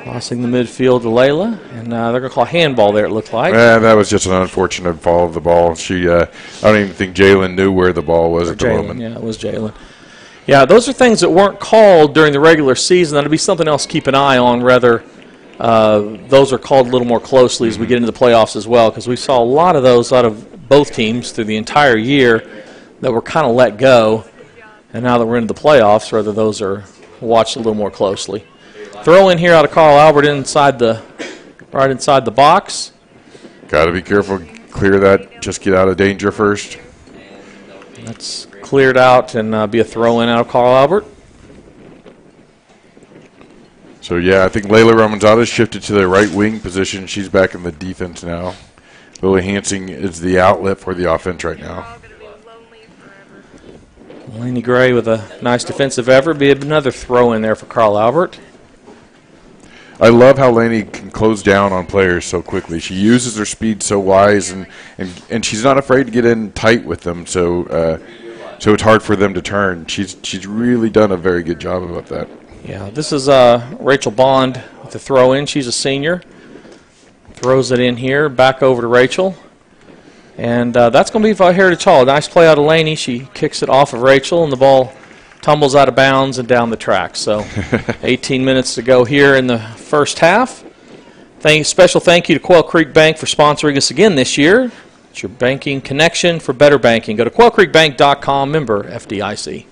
Crossing the midfield to Layla, and they're going to call handball there, it looked like. Yeah, that was just an unfortunate fall of the ball. I don't even think Jalen knew where the ball was at the moment. Yeah, it was Jalen. Yeah, those are things that weren't called during the regular season. That'll be something else to keep an eye on, whether those are called a little more closely as we get into the playoffs as well, because we saw a lot of those out of both teams through the entire year that were kind of let go, and now that we're into the playoffs, whether those are watched a little more closely. Throw in here out of Carl Albert right inside the box. Got to be careful. Clear that. Just get out of danger first. That's cleared out and be a throw in out of Carl Albert. So, yeah, I think Layla Ramonzada shifted to the right wing position. She's back in the defense now. Lily Hansing is the outlet for the offense right now. Lainey Gray with a nice defensive effort. Be another throw in there for Carl Albert. I love how Lainey can close down on players so quickly. She uses her speed so wise, and she's not afraid to get in tight with them. So it's hard for them to turn. She's really done a very good job about that. Yeah, this is Rachel Bond with the throw in. She's a senior. Throws it in here, back over to Rachel, and that's going to be for Heritage Hall. Nice play out of Lainey. She kicks it off of Rachel, and the ball tumbles out of bounds and down the track. So 18 minutes to go here in the first half. Special thank you to Quail Creek Bank for sponsoring us again this year. It's your banking connection for better banking. Go to quailcreekbank.com, member FDIC.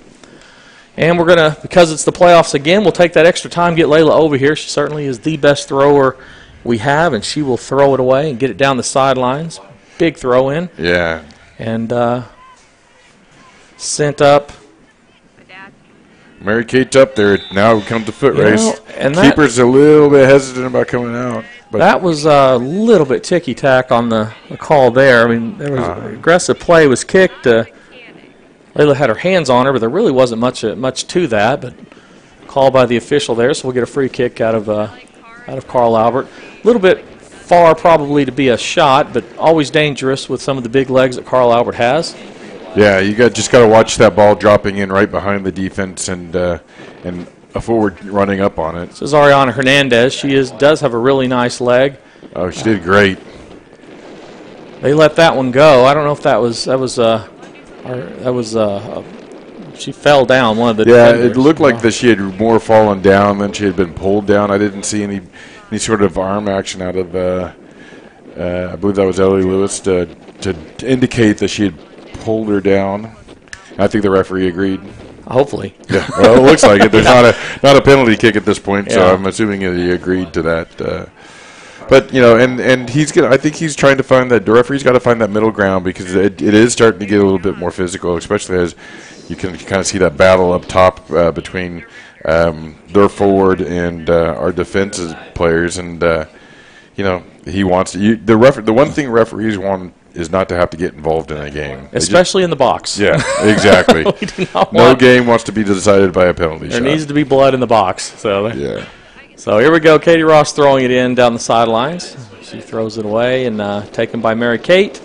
And we're going to, because it's the playoffs again, we'll take that extra time, get Layla over here. She certainly is the best thrower we have, and she will throw it away and get it down the sidelines. Big throw in. Yeah. And sent up. Mary Kate's up there. Now comes the foot race. And Keeper's a little bit hesitant about coming out. But that was a little bit ticky-tack on the call there. I mean, there was aggressive play was kicked. Layla had her hands on her, but there really wasn't much to that. But call by the official there, so we'll get a free kick out of Carl Albert. A little bit far probably to be a shot, but always dangerous with some of the big legs that Carl Albert has. Yeah, you just got to watch that ball dropping in right behind the defense and a forward running up on it. This is Ariana Hernandez. She does have a really nice leg. Oh, she did great. They let that one go. I don't know if that was She fell down, one of the Yeah, defenders. it looked like that she had more fallen down than she had been pulled down. I didn't see any sort of arm action out of, I believe that was Ellie Lewis, to indicate that she had pulled her down. I think the referee agreed. Hopefully. Yeah, well, it looks like it. There's not a penalty kick at this point, so Yeah. I'm assuming that he agreed to that. But and he's gonna. I think he's trying to find that. The referee's got to find that middle ground because it is starting to get a little bit more physical, especially as you can kind of see that battle up top between their forward and our defensive players, and he wants to. The one thing referees want is not to have to get involved in a game, especially in the box. Yeah, exactly. No game wants to be decided by a penalty there shot. There needs to be blood in the box. So yeah. So here we go. Katie Ross throwing it in down the sidelines. She throws it away and taken by Mary Kate.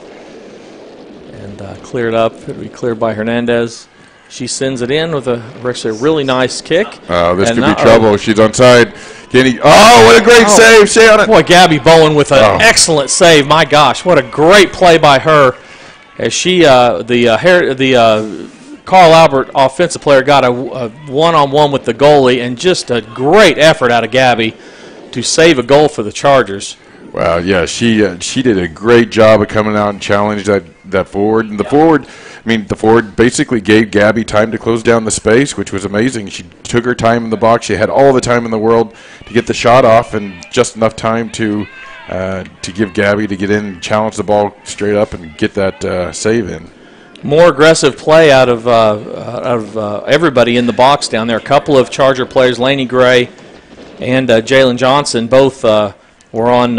And cleared up. It'll be cleared by Hernandez. She sends it in with a really nice kick. Oh, this could be trouble. She's onside. What a great save. Stay on it. Boy, Gabby Bowen with an excellent save. My gosh, what a great play by her. As she, Carl Albert offensive player got a one-on-one with the goalie, and just a great effort out of Gabby to save a goal for the Chargers. Wow, yeah, she did a great job of coming out and challenged that forward. And the forward basically gave Gabby time to close down the space, which was amazing. She took her time in the box. She had all the time in the world to get the shot off, and just enough time to give Gabby to get in and challenge the ball straight up and get that save in. More aggressive play out of everybody in the box down there. A couple of Charger players, Lainey Gray and Jalen Johnson, both were on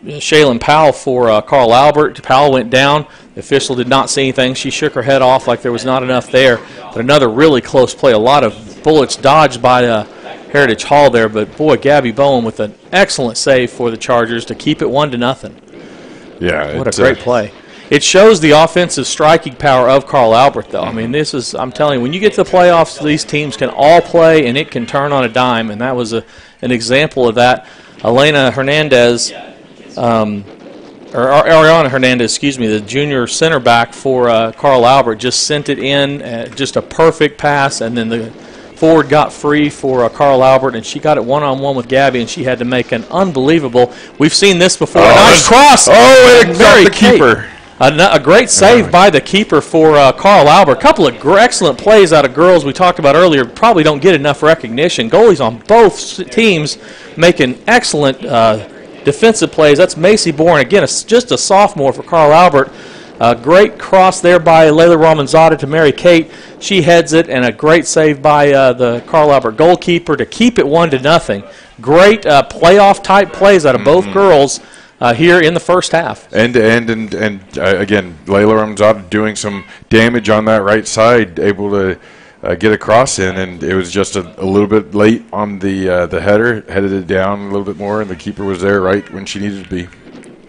Shaylin Powell for Carl Albert. Powell went down. The official did not see anything. She shook her head off like there was not enough there. But another really close play. A lot of bullets dodged by Heritage Hall there. But, boy, Gabby Bowen with an excellent save for the Chargers to keep it 1-0. Yeah. What a great play. It shows the offensive striking power of Carl Albert, though. I mean, I'm telling you, when you get to the playoffs, these teams can all play, and it can turn on a dime, and that was an example of that. Elaine Hernandez, Ariana Hernandez, the junior center back for Carl Albert, just sent it in, just a perfect pass, and then the forward got free for Carl Albert, and she got it one-on-one with Gabby, and she had to make an unbelievable. We've seen this before. Nice cross. Oh, and Mary the keeper. A great save by the keeper for Carl Albert. A couple of excellent plays out of girls we talked about earlier. Probably don't get enough recognition. Goalies on both teams making excellent defensive plays. That's Macy Bourne. Again, just a sophomore for Carl Albert. A great cross there by Layla Romanzada to Mary Kate. She heads it, and a great save by the Carl Albert goalkeeper to keep it 1-0. Great playoff-type plays out of both girls here in the first half. And again, Layla Ramzad doing some damage on that right side, able to get a cross in, and it was just a little bit late on the header, headed it down a little bit more, and the keeper was there right when she needed to be.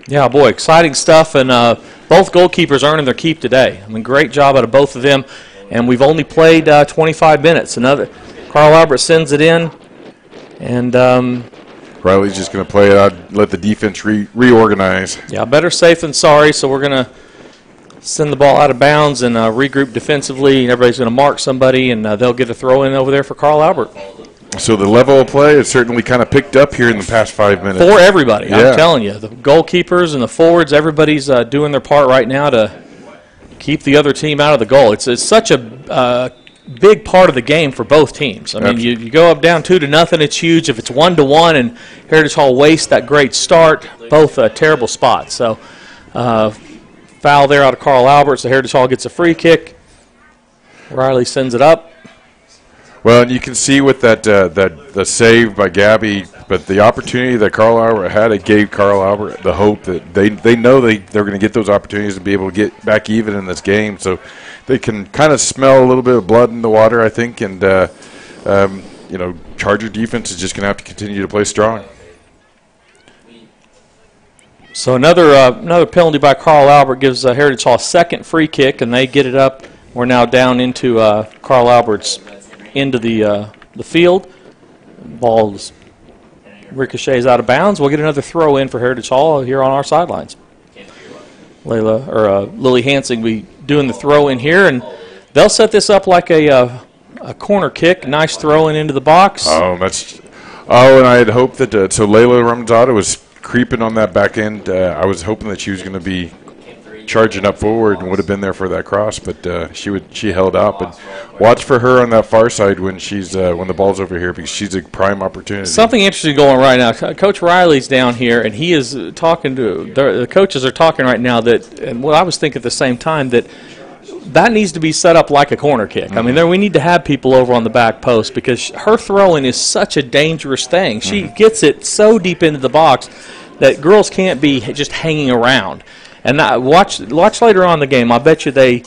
Yeah, boy, exciting stuff, and both goalkeepers earning their keep today. I mean, great job out of both of them, and we've only played 25 minutes. Carl Albert sends it in, and Riley's just going to play it out, let the defense reorganize. Yeah, better safe than sorry, so we're going to send the ball out of bounds and regroup defensively, and everybody's going to mark somebody, and they'll get a throw in over there for Carl Albert. So the level of play has certainly kind of picked up here in the past 5 minutes. For everybody, yeah. I'm telling you. The goalkeepers and the forwards, everybody's doing their part right now to keep the other team out of the goal. It's such a big part of the game for both teams. I mean, you go up down 2-0, it's huge. If it's 1-1 and Heritage Hall wastes that great start, both terrible spots. So foul there out of Carl Albert, so Heritage Hall gets a free kick. Riley sends it up. Well, and you can see with the save by Gabby, but the opportunity that Carl Albert had, it gave Carl Albert the hope that they know they're going to get those opportunities to be able to get back even in this game. So they can kind of smell a little bit of blood in the water, I think, and Charger defense is just going to have to continue to play strong. So another penalty by Carl Albert gives Heritage Hall a second free kick, and they get it up. We're now down into Carl Albert's into the field. Ball ricochets out of bounds. We'll get another throw in for Heritage Hall here on our sidelines. Lily Hansing will be doing the throw in here, and they'll set this up like a corner kick, nice throwing into the box. And I had hoped that so Layla Ramzada was creeping on that back end. I was hoping that she was going to be charging up forward and would have been there for that cross, but she held out. But watch for her on that far side when the ball's over here, because she's a prime opportunity. Something interesting going right now. Coach Riley's down here, and he is talking to the coaches are talking right now and what I was thinking at the same time that needs to be set up like a corner kick. I mean, we need to have people over on the back post, because her throwing is such a dangerous thing. She gets it so deep into the box that girls can't be just hanging around. And watch later on in the game. I bet you they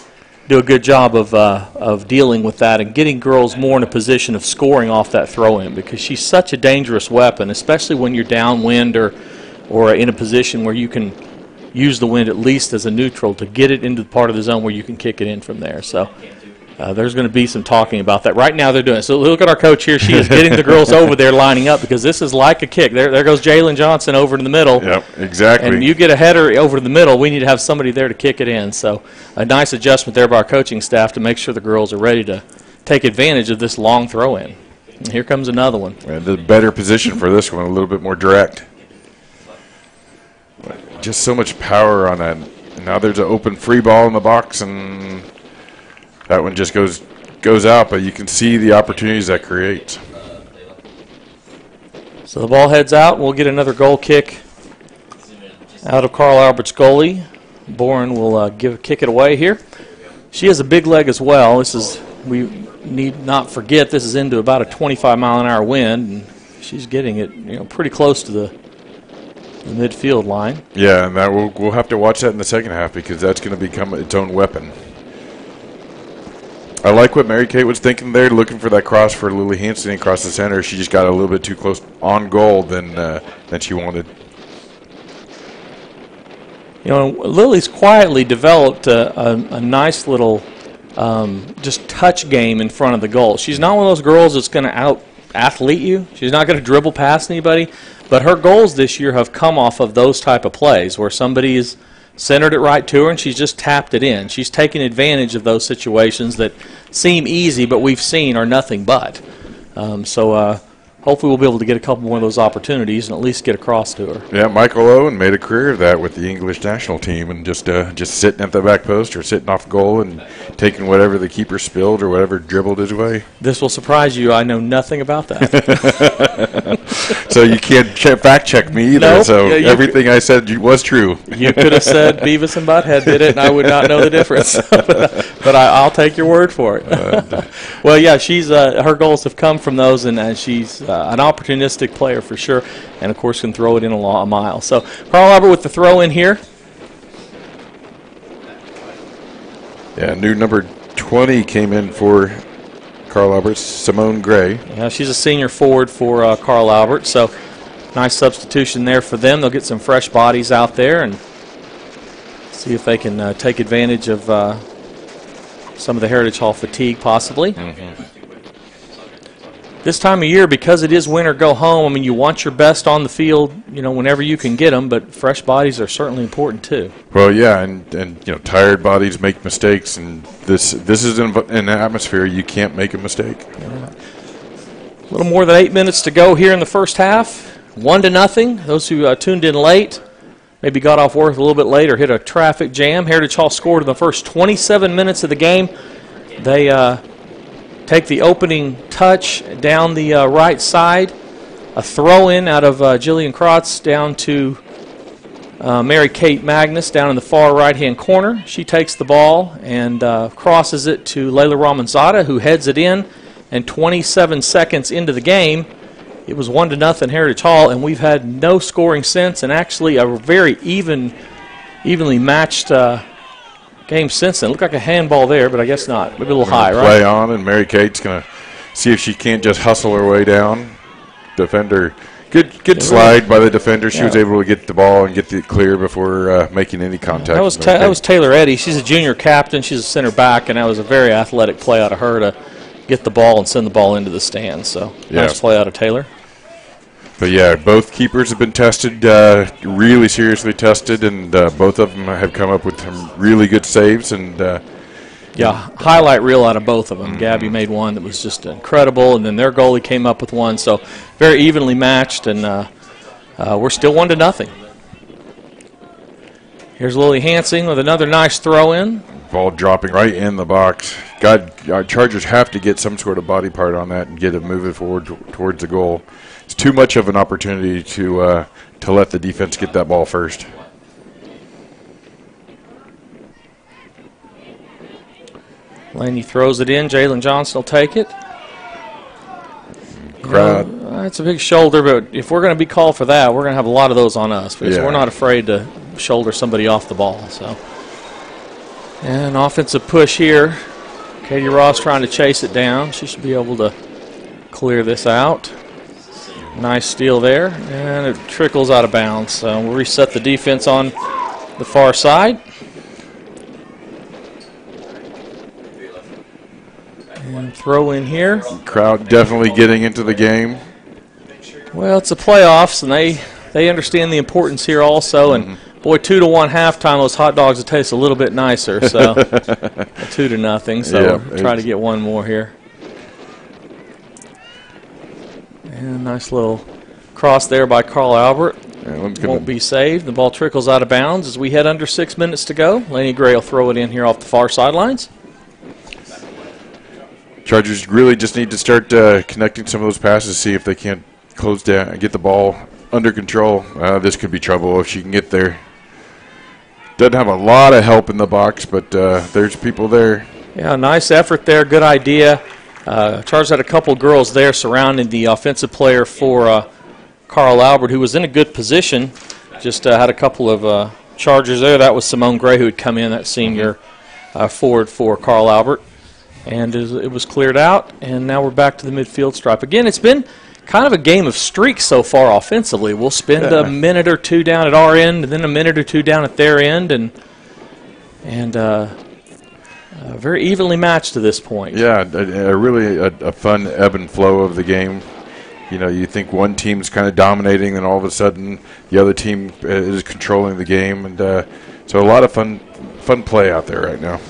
do a good job of dealing with that and getting girls more in a position of scoring off that throw-in, because she's such a dangerous weapon, especially when you're downwind or in a position where you can use the wind at least as a neutral to get it into the part of the zone where you can kick it in from there. So there's going to be some talking about that. Right now they're doing it. So look at our coach here. She is getting the girls over there lining up, because this is like a kick. There goes Jalen Johnson over to the middle. Yep, exactly. And you get a header over to the middle, we need to have somebody there to kick it in. So a nice adjustment there by our coaching staff to make sure the girls are ready to take advantage of this long throw-in. And here comes another one. And the better position for this one, a little bit more direct. Just so much power on that. Now there's an open free ball in the box, and that one just goes out, but you can see the opportunities that creates. So the ball heads out. We'll get another goal kick out of Carl Albert's goalie. Boren will kick it away here. She has a big leg as well. We need not forget, this is into about a 25-mile-an-hour wind, and she's getting it pretty close to the midfield line. Yeah, and that we'll have to watch that in the second half, because that's going to become its own weapon. I like what Mary Kate was thinking there, looking for that cross for Lily Hansen across the center. She just got a little bit too close on goal than she wanted. Lily's quietly developed a nice little just touch game in front of the goal. She's not one of those girls that's going to out-athlete you. She's not going to dribble past anybody. But her goals this year have come off of those type of plays where somebody is centered it right to her and she's just tapped it in. She's taken advantage of those situations that seem easy but we've seen are nothing but. So hopefully we'll be able to get a couple more of those opportunities and at least get across to her. Yeah, Michael Owen made a career of that with the English national team, and just sitting at the back post or sitting off goal and taking whatever the keeper spilled or whatever dribbled his way. This will surprise you. I know nothing about that. So you can't fact check me either. Nope. So everything I said was true. You could have said Beavis and Butthead did it, and I would not know the difference. but I'll take your word for it. Well, yeah, she's her goals have come from those, and she's an opportunistic player for sure, and of course can throw it in a mile. So Carl Albert with the throw in here. Yeah, new number 20 came in for Carl Albert, Simone Gray. Yeah, she's a senior forward for Carl Albert, so nice substitution there for them. They'll get some fresh bodies out there and see if they can take advantage of some of the Heritage Hall fatigue possibly. Mm-hmm. This time of year, because it is winter, go home. I mean, you want your best on the field, whenever you can get them, but fresh bodies are certainly important too. Well, yeah, and tired bodies make mistakes, and this is an atmosphere you can't make a mistake. Yeah. A little more than 8 minutes to go here in the first half. 1-0. Those who tuned in late, maybe got off work a little bit late or hit a traffic jam. Heritage Hall scored in the first 27 minutes of the game. They take the opening touch down the right side. A throw-in out of Jillian Krotz down to Mary Kate Magnus down in the far right-hand corner. She takes the ball and crosses it to Layla Ramanzada, who heads it in. And 27 seconds into the game, it was 1-0 Heritage Hall, and we've had no scoring since, and actually a very evenly matched game since then. Looked like a handball there, but I guess not. Maybe a little high, right? Play on, and Mary Kate's going to see if she can't just hustle her way down. Defender, good slide by the defender. She was able to get the ball and get it clear before making any contact. That was Taylor Eddy. She's a junior captain. She's a center back, and that was a very athletic play out of her to get the ball and send the ball into the stands. So nice play out of Taylor. But yeah, both keepers have been tested, really seriously tested, and both of them have come up with some really good saves. And Yeah, highlight reel out of both of them. Gabby made one that was just incredible, and then their goalie came up with one. So very evenly matched, and we're still 1-0. Here's Lily Hansing with another nice throw-in. Ball dropping right in the box. Our Chargers have to get some sort of body part on that and get it moving forward towards the goal. It's too much of an opportunity to let the defense get that ball first. Laney throws it in. Jalen Johnson will take it. Crowd. That's a big shoulder, but if we're going to be called for that, we're going to have a lot of those on us because we're not afraid to shoulder somebody off the ball. So, and offensive push here. Katie Ross trying to chase it down. She should be able to clear this out. Nice steal there, and it trickles out of bounds. So we'll reset the defense on the far side. And throw in here. Crowd definitely getting into the game. Well, it's the playoffs, and they understand the importance here also. And boy, 2-1 halftime, those hot dogs will taste a little bit nicer. So 2-0. So we'll try to get one more here. And nice little cross there by Carl Albert. Won't be saved. The ball trickles out of bounds as we head under 6 minutes to go. Laney Gray will throw it in here off the far sidelines. Chargers really just need to start connecting some of those passes, see if they can't close down and get the ball under control. This could be trouble if she can get there. Doesn't have a lot of help in the box, but there's people there. Yeah, nice effort there. Good idea. Chargers had a couple girls there surrounding the offensive player for Carl Albert, who was in a good position. Just had a couple of Chargers there. That was Simone Gray, who had come in, that senior forward for Carl Albert. And it was cleared out, and now we're back to the midfield stripe. Again, it's been kind of a game of streaks so far offensively. We'll spend a minute or two down at our end, and then a minute or two down at their end, and very evenly matched to this point. Yeah, really a fun ebb and flow of the game. You know, you think one team's kind of dominating, and all of a sudden the other team is controlling the game, and so a lot of fun play out there right now.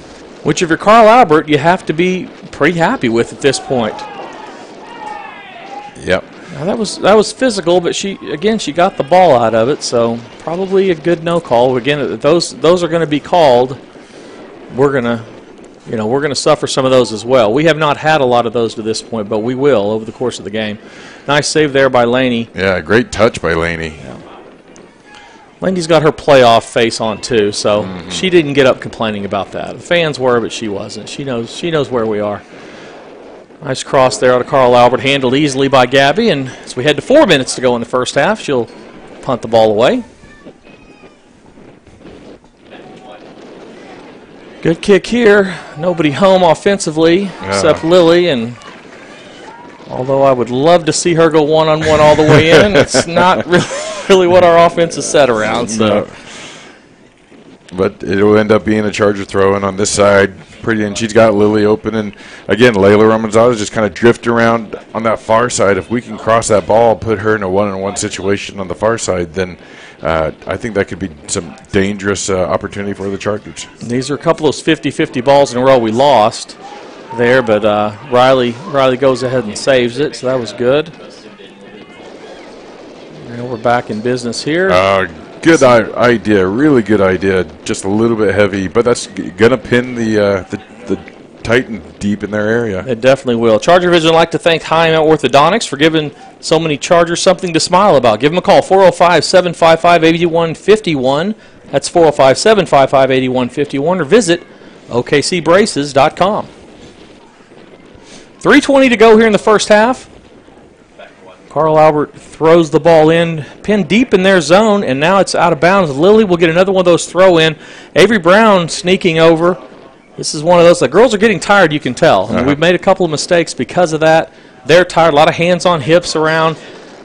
Which, if you're Carl Albert, you have to be pretty happy with at this point. Yep. Now that was physical, but she got the ball out of it, so probably a good no call. Again, those are going to be called. We're gonna suffer some of those as well. We have not had a lot of those to this point, but we will over the course of the game. Nice save there by Laney. Yeah, great touch by Laney. Yeah. Laney's got her playoff face on too, so she didn't get up complaining about that. The fans were, but she wasn't. She knows where we are. Nice cross there out of Carl Albert, handled easily by Gabby, and as we head to 4 minutes to go in the first half, she'll punt the ball away. Good kick here. Nobody home offensively except Lily, and although I would love to see her go one-on-one all the way in, it's not really what our offense is set around. So, no. But it will end up being a Charger throw-in on this side. And she's got Lily open, and again, Layla Ramonzada just kind of drift around on that far side. If we can cross that ball, put her in a one-on-one situation on the far side, then I think that could be some dangerous opportunity for the Chargers. These are a couple of those 50-50 balls in a row we lost there, but Riley goes ahead and saves it, so that was good. And we're back in business here. Good idea, really good idea. Just a little bit heavy, but that's gonna pin the Titan deep in their area. It definitely will. ChargerVision would like to thank Heim Orthodontics for giving so many Chargers something to smile about. Give them a call, 405-755-8151. That's 405-755-8151, or visit OKCbraces.com. 3:20 to go here in the first half. Carl Albert throws the ball in, pinned deep in their zone, and now it's out of bounds. Lily will get another one of those throw-in. Avery Brown sneaking over. This is one of those. The girls are getting tired, you can tell. I mean, we've made a couple of mistakes because of that. They're tired. A lot of hands on hips around.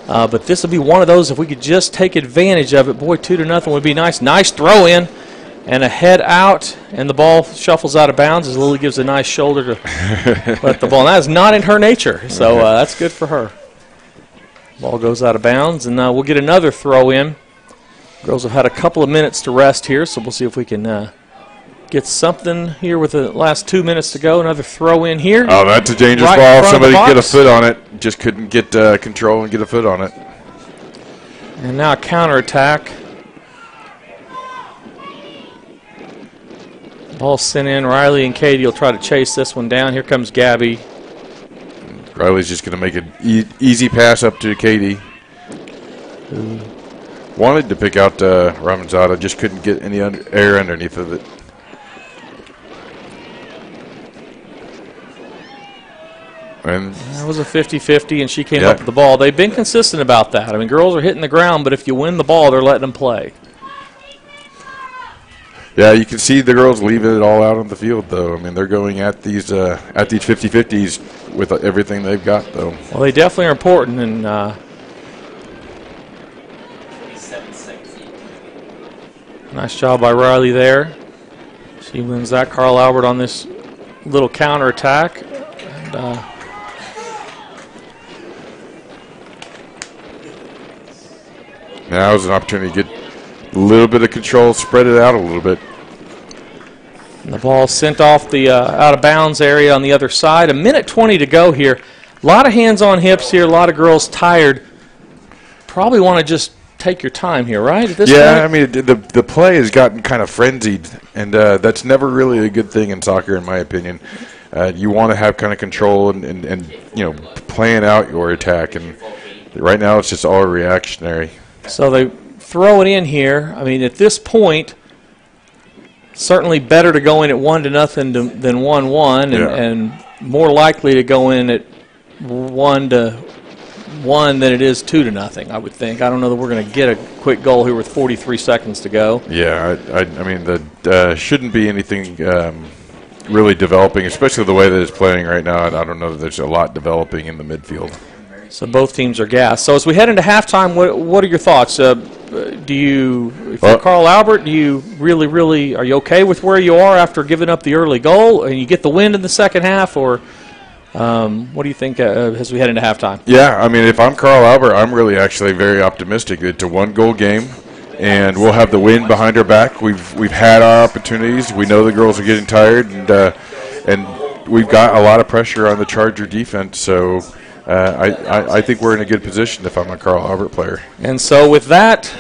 But this will be one of those. If we could just take advantage of it, boy, 2-0 would be nice. Nice throw-in and a head out, and the ball shuffles out of bounds as Lily gives a nice shoulder to let the ball. And that is not in her nature, so that's good for her. Ball goes out of bounds, and we'll get another throw in. Girls have had a couple of minutes to rest here, so we'll see if we can gets something here with the last 2 minutes to go. Another throw in here. Oh, that's a dangerous ball. Somebody get a foot on it. Just couldn't get control and get a foot on it. And now a counterattack. Ball sent in. Riley and Katie will try to chase this one down. Here comes Gabby. Riley's just going to make an easy pass up to Katie. Who wanted to pick out Ramanzada, just couldn't get any air underneath of it. And that was a 50-50, and she came up with the ball. They've been consistent about that. I mean, girls are hitting the ground, but if you win the ball, they're letting them play. Yeah, you can see the girls leaving it all out on the field, though. I mean, they're going at these 50-50s with everything they've got, though. Well, they definitely are important, and nice job by Riley there. She wins that. Carl Albert on this little counterattack. And now is an opportunity to get a little bit of control, spread it out a little bit. And the ball sent off the out-of-bounds area on the other side. 1:20 to go here. A lot of hands on hips here. A lot of girls tired. Probably want to just take your time here, right? At this point? I mean, the play has gotten kind of frenzied, and that's never really a good thing in soccer, in my opinion. You want to have kind of control and you know, plan out your attack, and right now it's just all reactionary. So they throw it in here. I mean, at this point, certainly better to go in at 1-0 than 1-1, and more likely to go in at 1-1 than it is 2-0. I would think. I don't know that we're going to get a quick goal here with 43 seconds to go. Yeah, I mean, that shouldn't be anything really developing, especially the way that it's playing right now. I don't know that there's a lot developing in the midfield. So both teams are gassed. So as we head into halftime, what are your thoughts? If you're Carl Albert, do you really, are you okay with where you are after giving up the early goal and you get the win in the second half, or what do you think as we head into halftime? Yeah, I mean, if I'm Carl Albert, I'm really actually very optimistic. It's a one-goal game, and we'll have the win behind our back. We've had our opportunities. We know the girls are getting tired, and we've got a lot of pressure on the Charger defense, so I think we're in a good position if I'm a Carl Albert player. And so with that,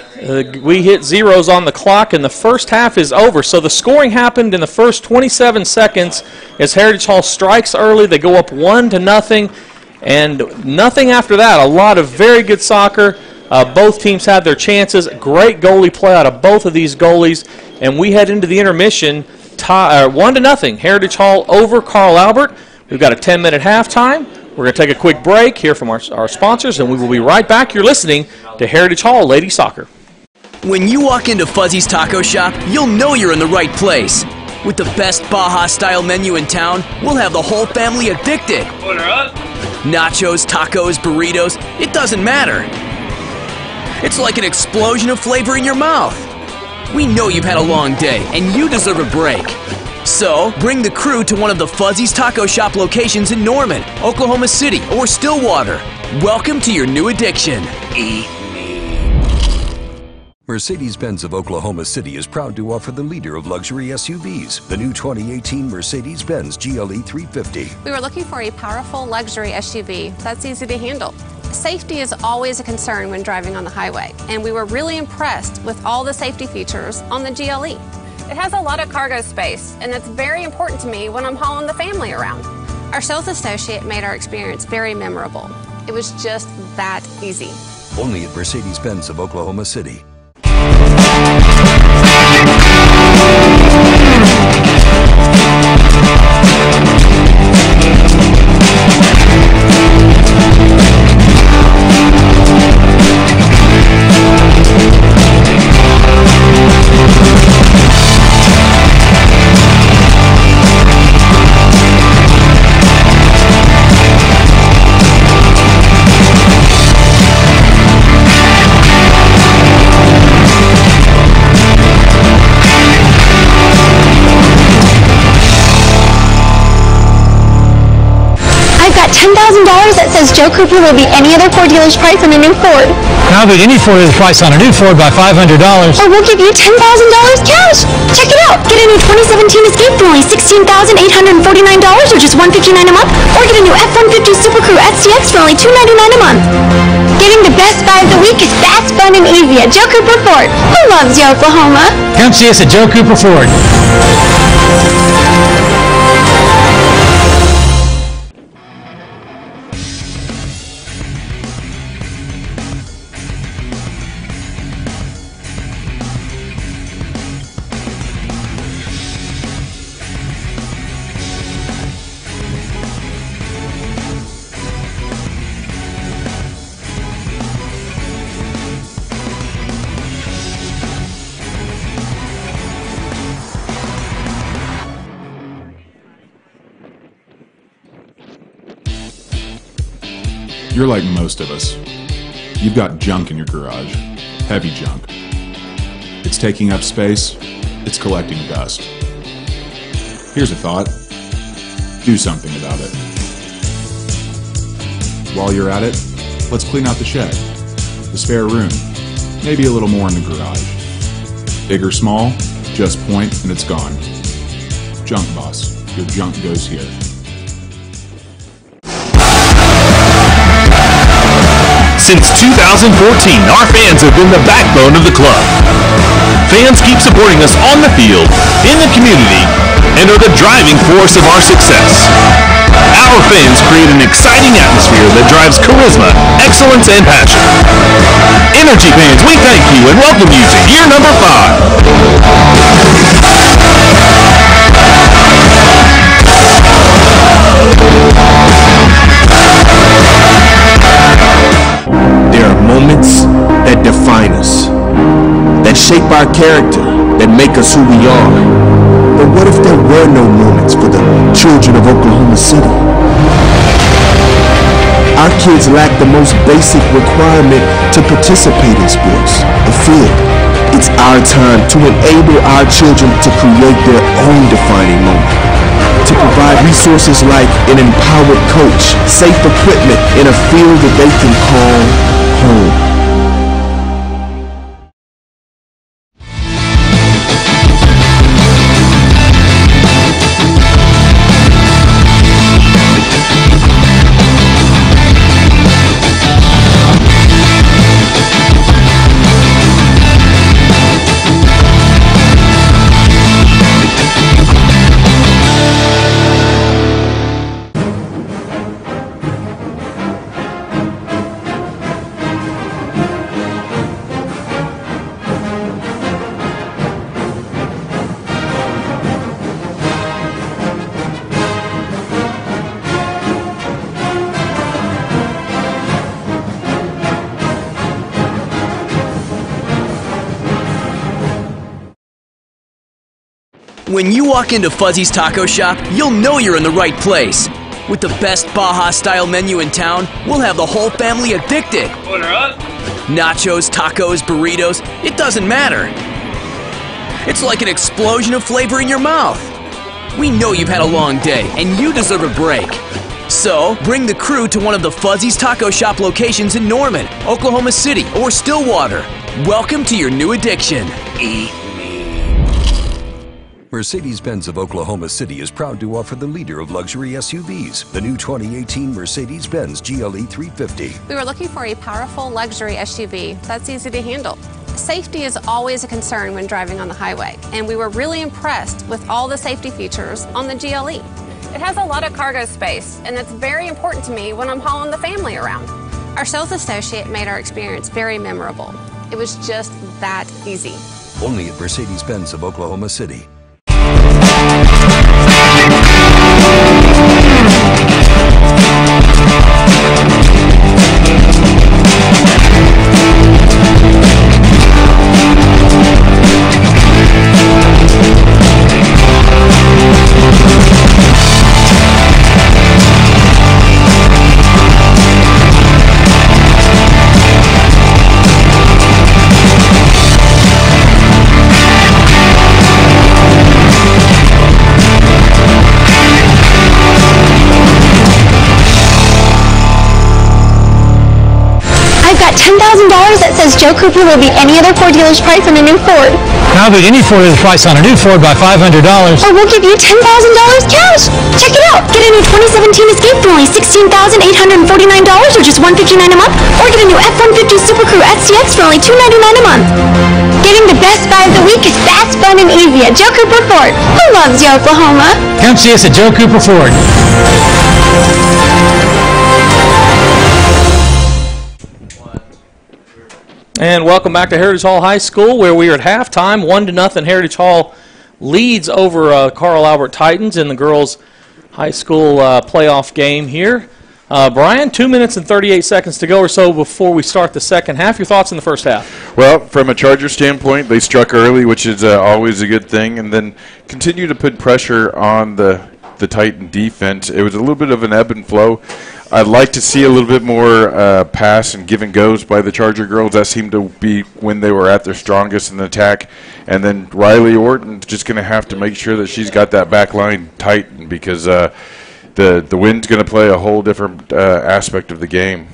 we hit zeros on the clock, and the first half is over. So the scoring happened in the first 27 seconds as Heritage Hall strikes early. They go up 1-0, and nothing after that. A lot of very good soccer. Both teams had their chances. Great goalie play out of both of these goalies, and we head into the intermission 1-0. Heritage Hall over Carl Albert. We've got a 10-minute halftime. We're going to take a quick break, hear from our sponsors, and we will be right back. You're listening to Heritage Hall Lady Soccer. When you walk into Fuzzy's Taco Shop, you'll know you're in the right place. With the best Baja-style menu in town, we'll have the whole family addicted. Order up. Nachos, tacos, burritos, it doesn't matter. It's like an explosion of flavor in your mouth. We know you've had a long day, and you deserve a break. So, bring the crew to one of the Fuzzy's Taco Shop locations in Norman, Oklahoma City, or Stillwater. Welcome to your new addiction. Eat me. Mercedes-Benz of Oklahoma City is proud to offer the leader of luxury SUVs, the new 2018 Mercedes-Benz GLE 350. We were looking for a powerful luxury SUV that's easy to handle. Safety is always a concern when driving on the highway, and we were really impressed with all the safety features on the GLE. It has a lot of cargo space, and that's very important to me when I'm hauling the family around. Our sales associate made our experience very memorable. It was just that easy. Only at Mercedes-Benz of Oklahoma City. $10,000 that says Joe Cooper will beat any other Ford dealer's price on a new Ford. I'll beat any Ford dealer's price on a new Ford by $500. Or we'll give you $10,000 cash. Check it out. Get a new 2017 Escape for only $16,849 or just $159 a month. Or get a new F-150 Super Crew STX for only $299 a month. Getting the best buy of the week is fast, fun, and easy at Joe Cooper Ford. Who loves you, Oklahoma? Come see us at Joe Cooper Ford. You're like most of us. You've got junk in your garage. Heavy junk. It's taking up space. It's collecting dust. Here's a thought. Do something about it. While you're at it, let's clean out the shed, the spare room, maybe a little more in the garage. Big or small, just point and it's gone. Junk Boss. Your junk goes here. Since 2014, our fans have been the backbone of the club. Fans keep supporting us on the field, in the community, and are the driving force of our success. Our fans create an exciting atmosphere that drives charisma, excellence, and passion. Energy fans, we thank you and welcome you to year number 5. There are moments that define us, that shape our character, that make us who we are. But what if there were no moments for the children of Oklahoma City? Our kids lack the most basic requirement to participate in sports, a field. It's our time to enable our children to create their own defining moment. To provide resources like an empowered coach, safe equipment, in a field that they can call home. When you walk into Fuzzy's Taco Shop, you'll know you're in the right place. With the best Baja-style menu in town, we'll have the whole family addicted. Order up. Nachos, tacos, burritos, it doesn't matter. It's like an explosion of flavor in your mouth. We know you've had a long day, and you deserve a break. So, bring the crew to one of the Fuzzy's Taco Shop locations in Norman, Oklahoma City, or Stillwater. Welcome to your new addiction. Eat. Mercedes-Benz of Oklahoma City is proud to offer the leader of luxury SUVs, the new 2018 Mercedes-Benz GLE 350. We were looking for a powerful luxury SUV that's easy to handle. Safety is always a concern when driving on the highway, and we were really impressed with all the safety features on the GLE. It has a lot of cargo space, and that's very important to me when I'm hauling the family around. Our sales associate made our experience very memorable. It was just that easy. Only at Mercedes-Benz of Oklahoma City. $10,000 that says Joe Cooper will beat any other Ford dealer's price on a new Ford. And I'll beat any Ford dealer's price on a new Ford by $500. Or we'll give you $10,000 cash. Check it out. Get a new 2017 Escape for only $16,849 or just $159 a month. Or get a new F-150 Super Crew SCX for only $299 a month. Getting the best buy of the week is fast, fun, and easy at Joe Cooper Ford. Who loves you, Oklahoma? Come see us at Joe Cooper Ford. And welcome back to Heritage Hall High School, where we are at halftime. 1-0. Heritage Hall leads over Carl Albert Titans in the girls' high school playoff game here. Brian, 2 minutes and 38 seconds to go or so before we start the second half. Your thoughts in the first half? Well, from a Charger standpoint, they struck early, which is always a good thing, and then continue to put pressure on the Titan defense. It was a little bit of an ebb and flow. I'd like to see a little bit more pass and give and goes by the Charger girls. That seemed to be when they were at their strongest in the attack. And then Riley Orton's just going to have to make sure that she's got that back line tight, because the wind's going to play a whole different aspect of the game.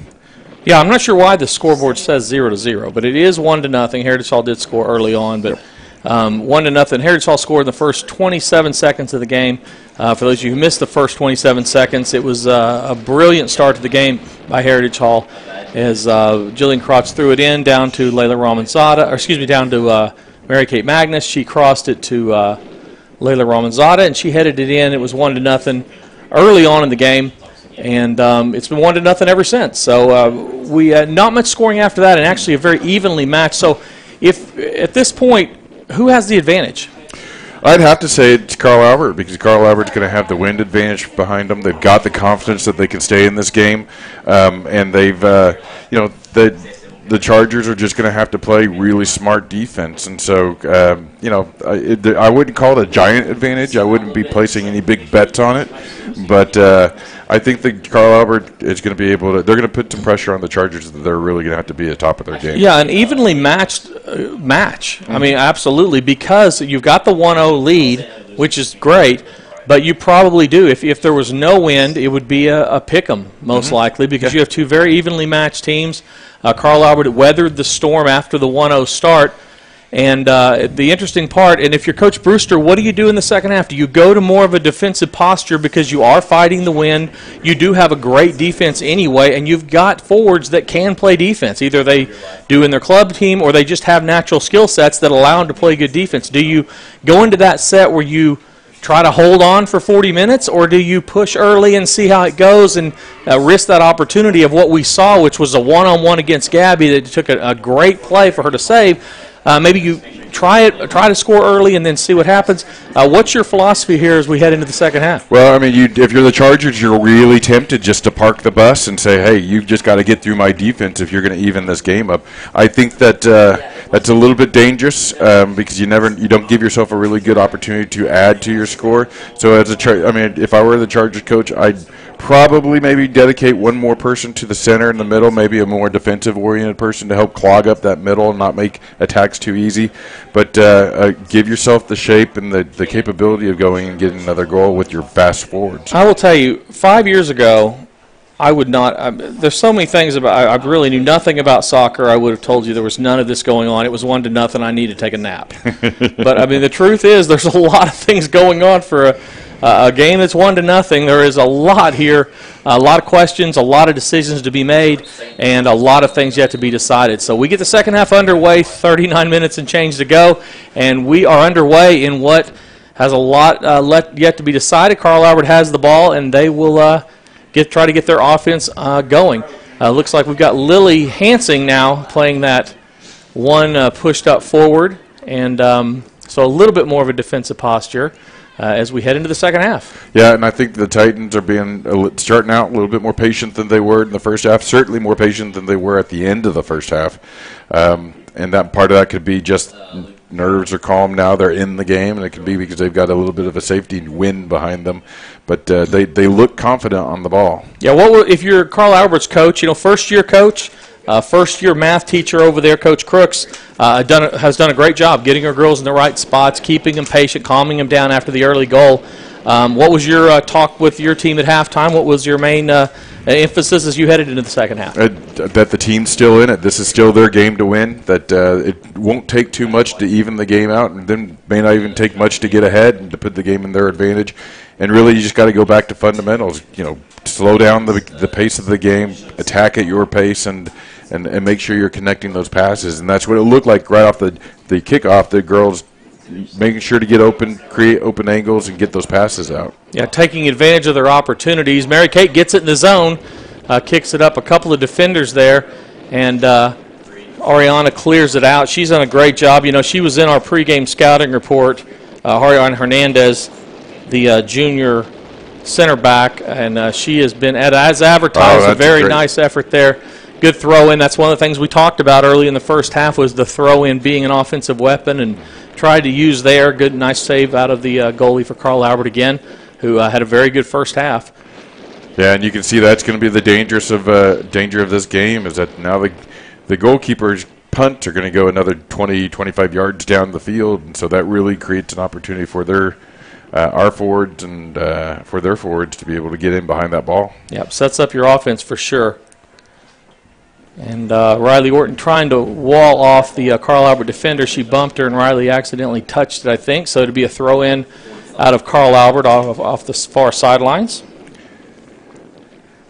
Yeah, I'm not sure why the scoreboard says 0-0, but it is 1-0. Heritage Hall did score early on, but 1-0. Heritage Hall scored in the first 27 seconds of the game. For those of you who missed the first 27 seconds, it was a brilliant start to the game by Heritage Hall as Jillian Crotch threw it in down to Layla Ramanzada, or excuse me, down to Mary Kate Magnus. She crossed it to Layla Ramanzada, and she headed it in. It was 1-0 early on in the game, and it's been 1-0 ever since. So we not much scoring after that, and actually a very evenly matched. So if at this point, who has the advantage? I'd have to say it's Carl Albert, because Carl Albert's going to have the wind advantage behind them. They've got the confidence that they can stay in this game, and they've, the Chargers are just going to have to play really smart defense. And so, I wouldn't call it a giant advantage. I wouldn't be placing any big bets on it, but I think that Carl Albert is going to be able to. They're going to put some pressure on the Chargers that they're really going to have to be at top of their game. Yeah, an evenly matched match. I mean, absolutely, because you've got the 1-0 lead, which is great. But you probably do. If there was no wind, it would be a pick-em, most likely, because you have two very evenly matched teams. Carl Albert weathered the storm after the 1-0 start. And the interesting part, and if you're Coach Brewster, what do you do in the second half? Do you go to more of a defensive posture because you are fighting the wind? You do have a great defense anyway, and you've got forwards that can play defense. Either they do in their club team or they just have natural skill sets that allow them to play good defense. Do you go into that set where you try to hold on for 40 minutes, or do you push early and see how it goes and risk that opportunity of what we saw, which was a one-on-one against Gabby that took a great play for her to save? Maybe you try to score early and then see what happens. What's your philosophy here as we head into the second half? Well, I mean, if you're the Chargers, you're really tempted just to park the bus and say, hey, you've just got to get through my defense if you're going to even this game up. I think that that's a little bit dangerous because you don't give yourself a really good opportunity to add to your score. So if I were the Chargers coach, I'd probably maybe dedicate one more person to the center in the middle, maybe a more defensive-oriented person to help clog up that middle and not make attacks too easy. But give yourself the shape and the capability of going and getting another goal with your fast forwards. I will tell you, 5 years ago, I would not. There's so many things about. I really knew nothing about soccer. I would have told you there was none of this going on. It was 1-0. I need to take a nap. But I mean, the truth is, there's a lot of things going on for a game that's 1-0. There is a lot here, a lot of questions, a lot of decisions to be made, and a lot of things yet to be decided. So we get the second half underway. 39 minutes and change to go, and we are underway in what has a lot yet to be decided. Carl Albert has the ball, and they will. Try to get their offense going. Looks like we've got Lily Hansing now playing that one pushed up forward, and so a little bit more of a defensive posture as we head into the second half. Yeah, and I think the Titans are starting out a little bit more patient than they were in the first half, certainly more patient than they were at the end of the first half. And that part of that could be just nerves are calm now. They're in the game, and it could be because they've got a little bit of a safety win behind them. But they look confident on the ball. Yeah, if you're Carl Albert's coach, first-year coach, first-year math teacher over there, Coach Crooks, has done a great job getting her girls in the right spots, keeping them patient, calming them down after the early goal. What was your talk with your team at halftime? What was your main emphasis as you headed into the second half? That the team's still in it. This is still their game to win. That it won't take too much to even the game out, and then may not even take much to get ahead and to put the game in their advantage. And really, you just got to go back to fundamentals. Slow down the pace of the game, attack at your pace, and make sure you're connecting those passes. And that's what it looked like right off the kickoff. The girls making sure to get open, create open angles, and get those passes out. Yeah, taking advantage of their opportunities. Mary Kate gets it in the zone, kicks it up a couple of defenders there, and Ariana clears it out. She's done a great job. She was in our pregame scouting report, Elaine Hernandez, the junior center back, and she has been, as advertised, a very nice effort there. Good throw-in. That's one of the things we talked about early in the first half was the throw-in being an offensive weapon, and tried to use there. Good, nice save out of the goalie for Carl Albert again, who had a very good first half. Yeah, and you can see that's going to be the danger of this game is that now the goalkeeper's punt are going to go another 20, 25 yards down the field, and so that really creates an opportunity for our forwards and for their forwards to be able to get in behind that ball. Yep, sets up your offense for sure. And Riley Orton trying to wall off the Carl Albert defender. She bumped her, and Riley accidentally touched it, I think. So it'll be a throw-in out of Carl Albert off the far sidelines.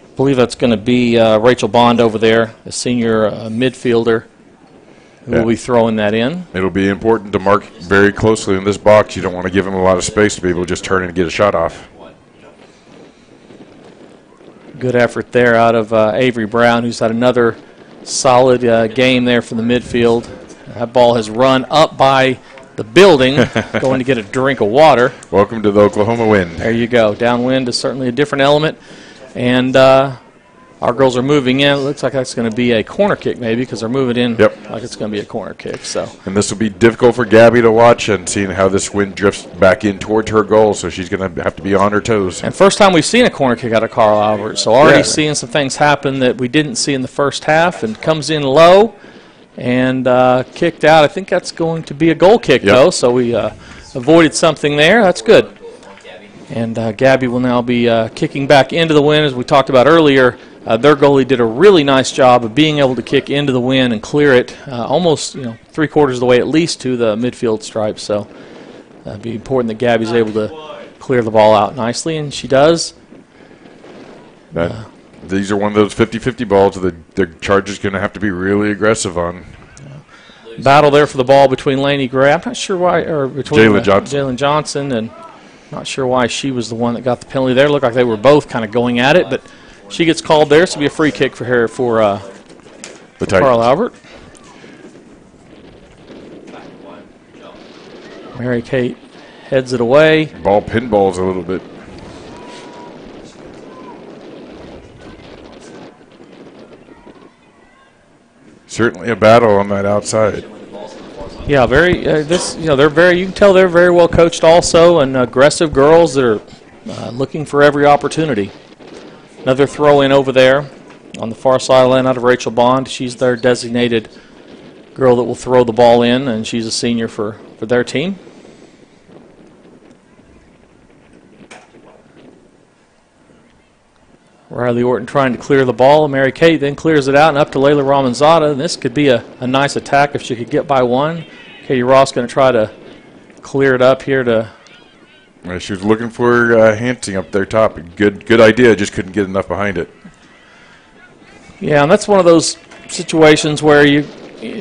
I believe that's going to be Rachel Bond over there, a senior midfielder, who will be throwing that in. It'll be important to mark very closely in this box. You don't want to give them a lot of space to be able to just turn and get a shot off. Good effort there out of Avery Brown, who's had another solid game there from the midfield. That ball has run up by the building, going to get a drink of water. Welcome to the Oklahoma wind. There you go. Downwind is certainly a different element. And our girls are moving in. It looks like that's going to be a corner kick maybe because they're moving in like it's going to be a corner kick. And this will be difficult for Gabby to watch and seeing how this wind drifts back in towards her goal, so she's going to have to be on her toes. And first time we've seen a corner kick out of Carl Albert, so already seeing some things happen that we didn't see in the first half, and comes in low and kicked out. I think that's going to be a goal kick, though, so we avoided something there. That's good. And Gabby will now be kicking back into the wind, as we talked about earlier. Their goalie did a really nice job of being able to kick into the wind and clear it almost, 3/4 of the way at least to the midfield stripe. So it'd be important that Gabby's able to clear the ball out nicely, and she does. These are one of those 50-50 balls that the Chargers going to have to be really aggressive on. Battle there for the ball between Lainey Gray. I'm not sure why, or between Jalen Johnson, and not sure why she was the one that got the penalty there. It looked like they were both kind of going at it, but she gets called there, so it'll be a free kick for her for Carl Albert. Mary Kate heads it away. Ball pinballs a little bit. Certainly a battle on that outside. Yeah, very. They're very. You can tell they're very well coached, also, and aggressive girls that are looking for every opportunity. Another throw in over there on the far sideline out of Rachel Bond. She's their designated girl that will throw the ball in, and she's a senior for their team. Riley Orton trying to clear the ball. Mary Kate then clears it out and up to Layla Ramanzada. And this could be a nice attack if she could get by one. Katie Ross going to try to clear it up here to... She was looking for Hansing up there top. Good idea, just couldn't get enough behind it. Yeah, and that's one of those situations where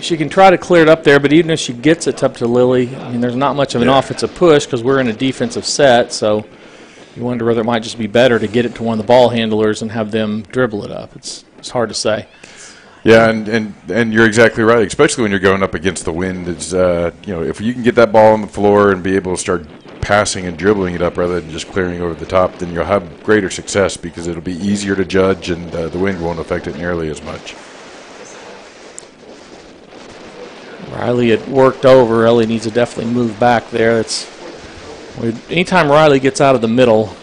she can try to clear it up there, but even if she gets it up to Lily, I mean, there's not much of an offensive push because we're in a defensive set, so you wonder whether it might just be better to get it to one of the ball handlers and have them dribble it up. It's hard to say. Yeah, and you're exactly right, especially when you're going up against the wind. It's if you can get that ball on the floor and be able to start passing and dribbling it up rather than just clearing over the top, then you'll have greater success because it'll be easier to judge and the wind won't affect it nearly as much. Riley had worked over. Ellie needs to definitely move back there. Anytime Riley gets out of the middle,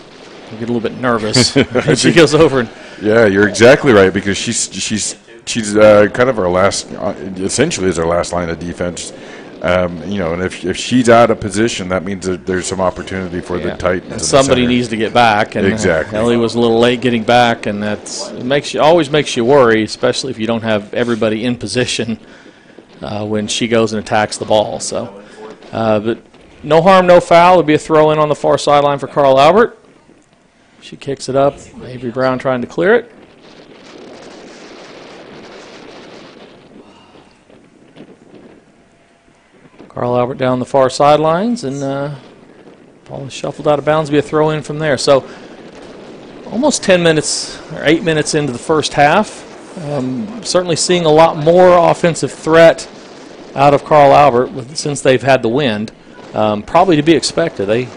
I get a little bit nervous. She goes over. Yeah, you're exactly right because she's kind of our last, essentially is our last line of defense. And if she's out of position, that means that there's some opportunity for the Titans. And somebody needs to get back. And exactly. Ellie was a little late getting back, and always makes you worry, especially if you don't have everybody in position when she goes and attacks the ball. So, but no harm, no foul. It'll be a throw in on the far sideline for Carl Albert. She kicks it up. Avery Brown trying to clear it. Carl Albert down the far sidelines, and ball is shuffled out of bounds. Be a throw in from there. So almost 10 minutes or 8 minutes into the first half. Certainly seeing a lot more offensive threat out of Carl Albert since they've had the wind. Probably to be expected. They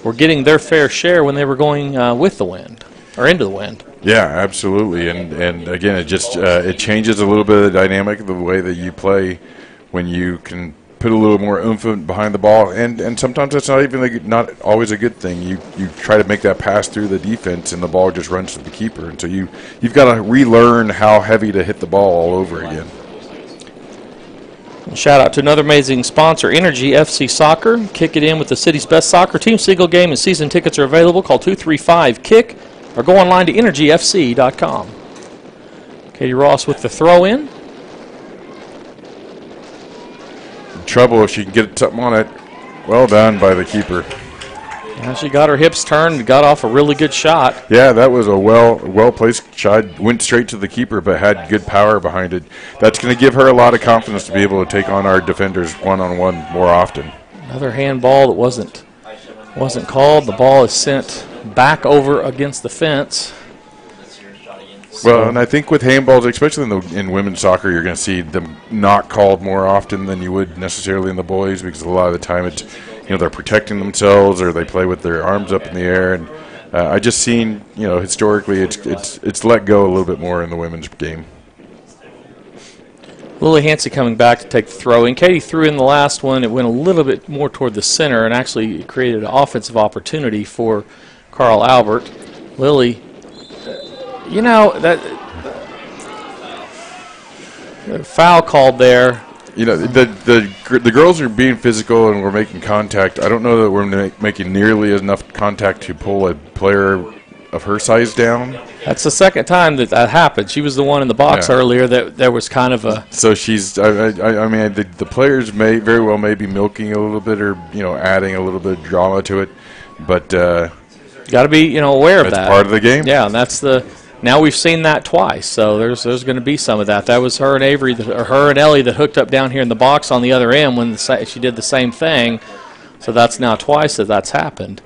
were getting their fair share when they were going with the wind or into the wind. Yeah, absolutely. And again, it changes a little bit of the dynamic of the way that you play when you can put a little more oomph behind the ball, and sometimes that's not always a good thing. You try to make that pass through the defense, and the ball just runs to the keeper, and so you've got to relearn how heavy to hit the ball all over again. Shout out to another amazing sponsor, Energy FC Soccer. Kick it in with the city's best soccer team. Single game and season tickets are available. Call 235-KICK or go online to energyfc.com. Katie Ross with the throw in. Trouble if she can get something on it. Well done by the keeper. Yeah, she got her hips turned and got off a really good shot. Yeah, that was a well placed shot. Went straight to the keeper, but had good power behind it. That's going to give her a lot of confidence to be able to take on our defenders one-on-one more often. Another handball that wasn't called. The ball is sent back over against the fence. Well, and I think with handballs, especially in women's soccer, you're going to see them not called more often than you would necessarily in the boys, because a lot of the time it's they're protecting themselves or they play with their arms up in the air. And I just seen historically it's let go a little bit more in the women's game. Lily Hansey coming back to take the throw in. Katie threw in the last one. It went a little bit more toward the center and actually created an offensive opportunity for Carl Albert. Lily. That foul called there. The girls are being physical and we're making contact. I don't know that we're making nearly enough contact to pull a player of her size down. That's the second time that happened. She was the one in the box earlier that there was kind of a. So she's. I mean, the players may very well be milking a little bit or adding a little bit of drama to it, but got to be aware of that. That's part of the game. Yeah, and that's the. Now we've seen that twice, so there's going to be some of that. That was her and Avery, or her and Ellie that hooked up down here in the box on the other end when she did the same thing. So that's now twice that's happened.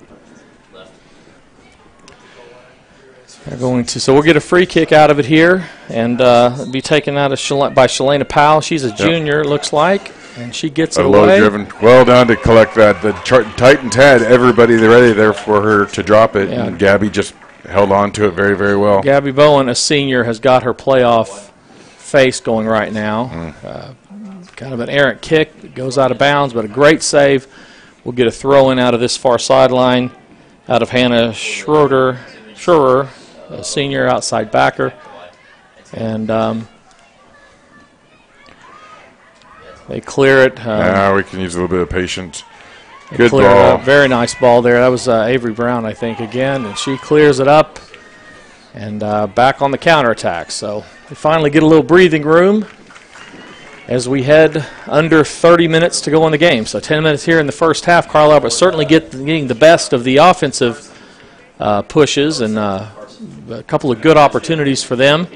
They're going to, so we'll get a free kick out of it here, and be taken out by Shalana Powell. She's a junior, it looks like, and she gets it away. Low-driven, well done to collect that. The Titans had everybody ready there for her to drop it, and Gabby just held on to it very, very well. Gabby Bowen, a senior, has got her playoff face going right now. Kind of an errant kick that goes out of bounds, but a great save. We'll get a throw-in out of this far sideline out of Hannah Schroeder, a senior outside backer. And they clear it. Now we can use a little bit of patience. Good ball. Up. Very nice ball there. That was Avery Brown, I think, again. And she clears it up and back on the counterattack. So we finally get a little breathing room as we head under 30 minutes to go in the game. So 10 minutes here in the first half. Carl Albert certainly getting the best of the offensive pushes and a couple of good opportunities for them.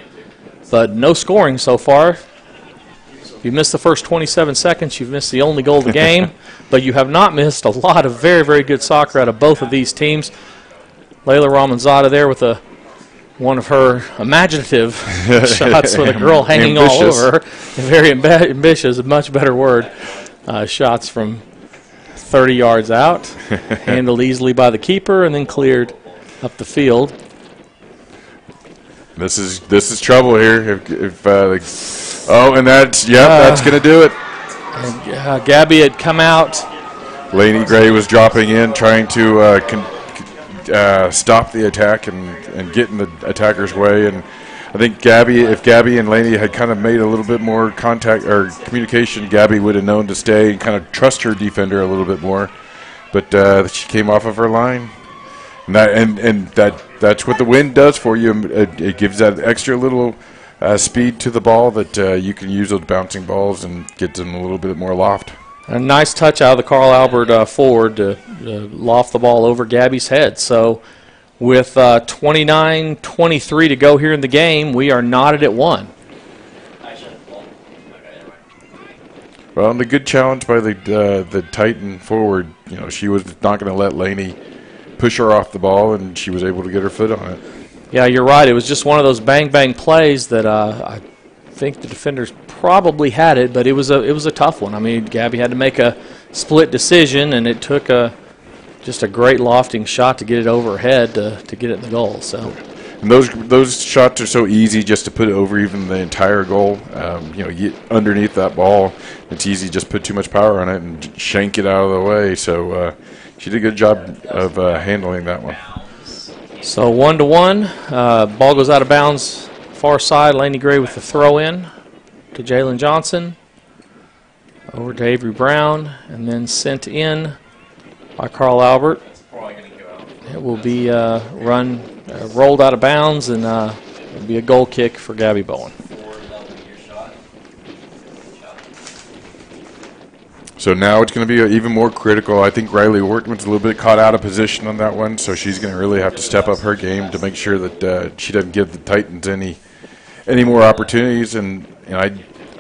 But no scoring so far. If you missed the first 27 seconds, you've missed the only goal of the game. But you have not missed a lot of very, very good soccer out of both of these teams. Layla Ramanzada there with one of her imaginative shots with a girl hanging all over her. Very ambitious, a much better word. Shots from 30 yards out, handled easily by the keeper, and then cleared up the field. This is trouble here. And that's going to do it. Gabby had come out. Lainey Gray was dropping in, trying to stop the attack and get in the attacker's way. And I think if Gabby and Laney had kind of made a little bit more contact or communication, Gabby would have known to stay and kind of trust her defender a little bit more. But she came off of her line, and that's what the wind does for you. It gives that extra little speed to the ball that you can use those bouncing balls and get them a little bit more loft. A nice touch out of the Carl Albert forward to loft the ball over Gabby's head. So with 29-23 to go here in the game, we are knotted at 1. Well, and a good challenge by the Titan forward. You know, she was not going to let Laney push her off the ball, and she was able to get her foot on it. Yeah, you're right. It was just one of those bang-bang plays that I think the defenders probably had it, but it was a tough one. I mean, Gabby had to make a split decision, and it took just a great lofting shot to get it over her head to get it in the goal. So, and those shots are so easy just to put it over even the entire goal. You know, you get underneath that ball, it's easy just put too much power on it and shank it out of the way. So she did a good job of handling that one. So 1-1, ball goes out of bounds, far side. Laney Gray with the throw in to Jalen Johnson, over to Avery Brown, and then sent in by Carl Albert. It will be rolled out of bounds, and it'll be a goal kick for Gabby Bowen. So now it's going to be even more critical. I think Riley Workman's a little bit caught out of position on that one, so she's going to really have to step up her game to make sure that she doesn't give the Titans any more opportunities. And I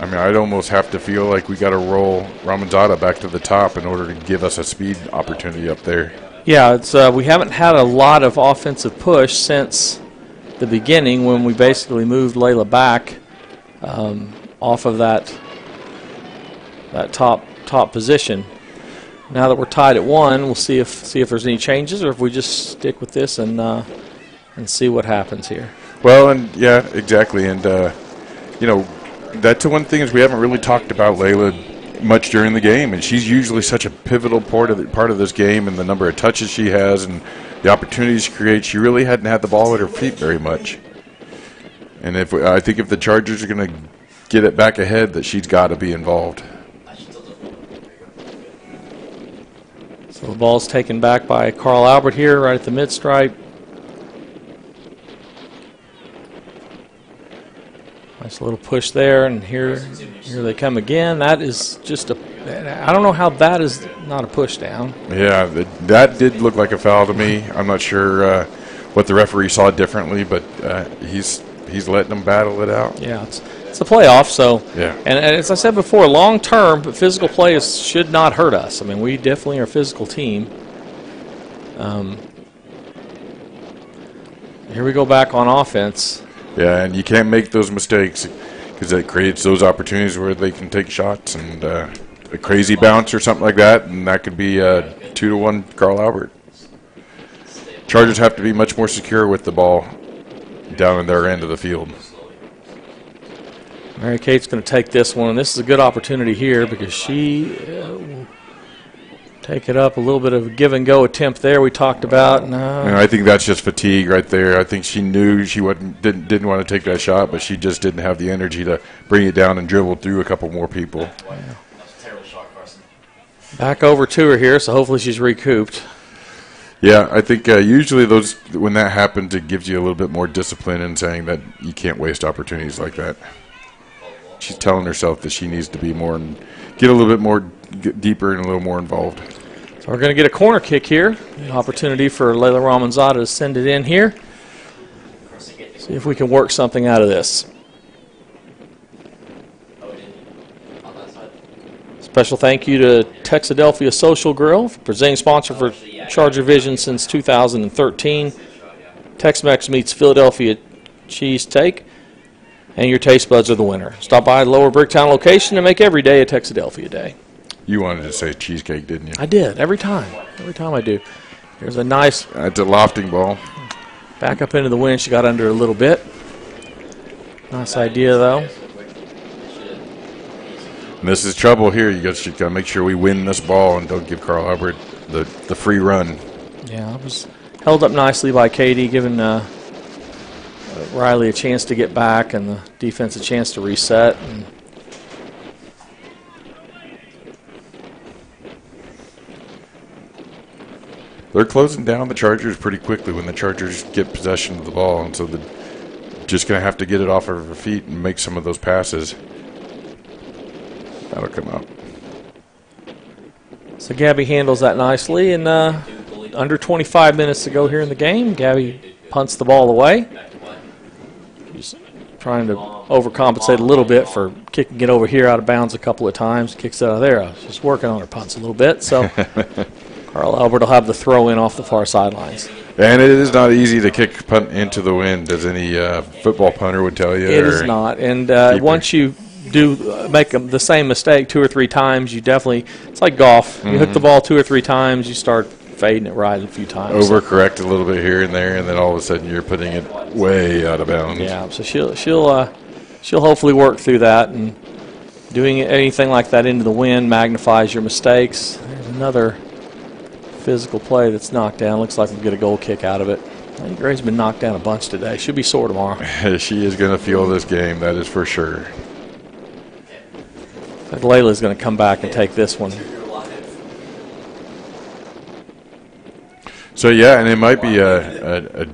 mean, I'd almost have to feel like we got to roll Ramanzada back to the top in order to give us a speed opportunity up there. Yeah, it's we haven't had a lot of offensive push since the beginning when we basically moved Layla back off of that top position. Now that we're tied at 1, we'll see if there's any changes or if we just stick with this and see what happens here. Well, and yeah, exactly, and you know, that's the one thing is we haven't really talked about Layla much during the game, and she's usually such a pivotal part of this game, and the number of touches she has and the opportunities she creates. She really hadn't had the ball at her feet very much, and I think if the Chargers are going to get it back ahead, that she's got to be involved. So the ball's taken back by Carl Albert here, right at the mid-stripe. Nice little push there, and here they come again. That is just I don't know how that is not a push down. Yeah, that did look like a foul to me. I'm not sure what the referee saw differently, but he's letting them battle it out. Yeah, it's a playoff, so yeah. And as I said before, long term, but physical play should not hurt us. I mean, we definitely are a physical team. Here we go back on offense. Yeah, and you can't make those mistakes because it creates those opportunities where they can take shots and a crazy bounce or something like that, and that could be 2-1 Carl Albert. Chargers have to be much more secure with the ball down in their end of the field. Mary Kate's going to take this one, and this is a good opportunity here because she will take it up. A little bit of a give-and-go attempt there we talked about. And I think that's just fatigue right there. I think she knew she didn't want to take that shot, but she just didn't have the energy to bring it down and dribble through a couple more people. Yeah. Back over to her here, so hopefully she's recouped. Yeah, I think usually when that happens, it gives you a little bit more discipline in saying that you can't waste opportunities like that. She's telling herself that she needs to be more and get a little bit more deeper and a little more involved. So we're going to get a corner kick here. An opportunity for Layla Ramanzada to send it in here. See if we can work something out of this. Special thank you to Texadelphia Social Grill, presenting sponsor for ChargerVision since 2013. Tex-Mex meets Philadelphia cheesesteak, and your taste buds are the winner. Stop by the Lower Bricktown location and make every day a Texadelphia day. You wanted to say cheesecake, didn't you? I did, every time. Every time I do. There's a nice... It's a lofting ball. Back up into the wind. She got under a little bit. Nice idea, though. And this is trouble here. You got to make sure we win this ball and don't give Carl Albert the free run. Yeah, it was held up nicely by Katie, giving Riley a chance to get back and the defense a chance to reset. And they're closing down the Chargers pretty quickly when the Chargers get possession of the ball, and so they're just going to have to get it off of her feet and make some of those passes. That'll come out. So Gabby handles that nicely, and under 25 minutes to go here in the game, Gabby punts the ball away. She's trying to overcompensate a little bit for kicking it over here out of bounds a couple of times. Kicks it out of there. She's working on her punts a little bit, so Carl Albert will have the throw in off the far sidelines. And it is not easy to kick punt into the wind, as any football punter would tell you. It is not, and once you do make the same mistake 2 or 3 times, you definitely, it's like golf. You hook the ball 2 or 3 times, you start fading it right a few times. Overcorrect a little bit here and there, and then all of a sudden you're putting it way out of bounds. Yeah, so she'll hopefully work through that, and doing anything like that into the wind magnifies your mistakes. There's another physical play that's knocked down. Looks like we'll get a goal kick out of it. I think Gray's been knocked down a bunch today. Should be sore tomorrow. She is going to feel this game, that is for sure. I think Layla's going to come back and take this one. So, yeah, and it might be a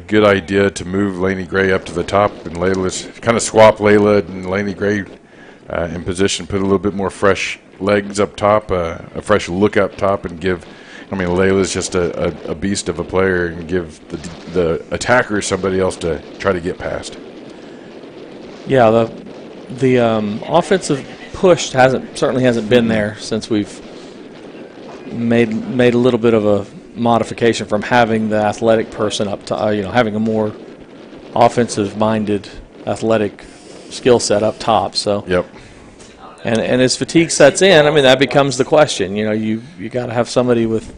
good idea to move Lainey Gray up to the top and Layla's kind of swap Layla and Lainey Gray in position, put a little bit more fresh legs up top, a fresh look up top, and give, I mean, Layla's just a beast of a player, and give the attacker somebody else to try to get past. Yeah, the offensive push certainly hasn't been there since we've made a little bit of a modification from having the athletic person up to having a more offensive-minded athletic skill set up top. So yep. And as fatigue sets in, I mean, that becomes the question. You got to have somebody with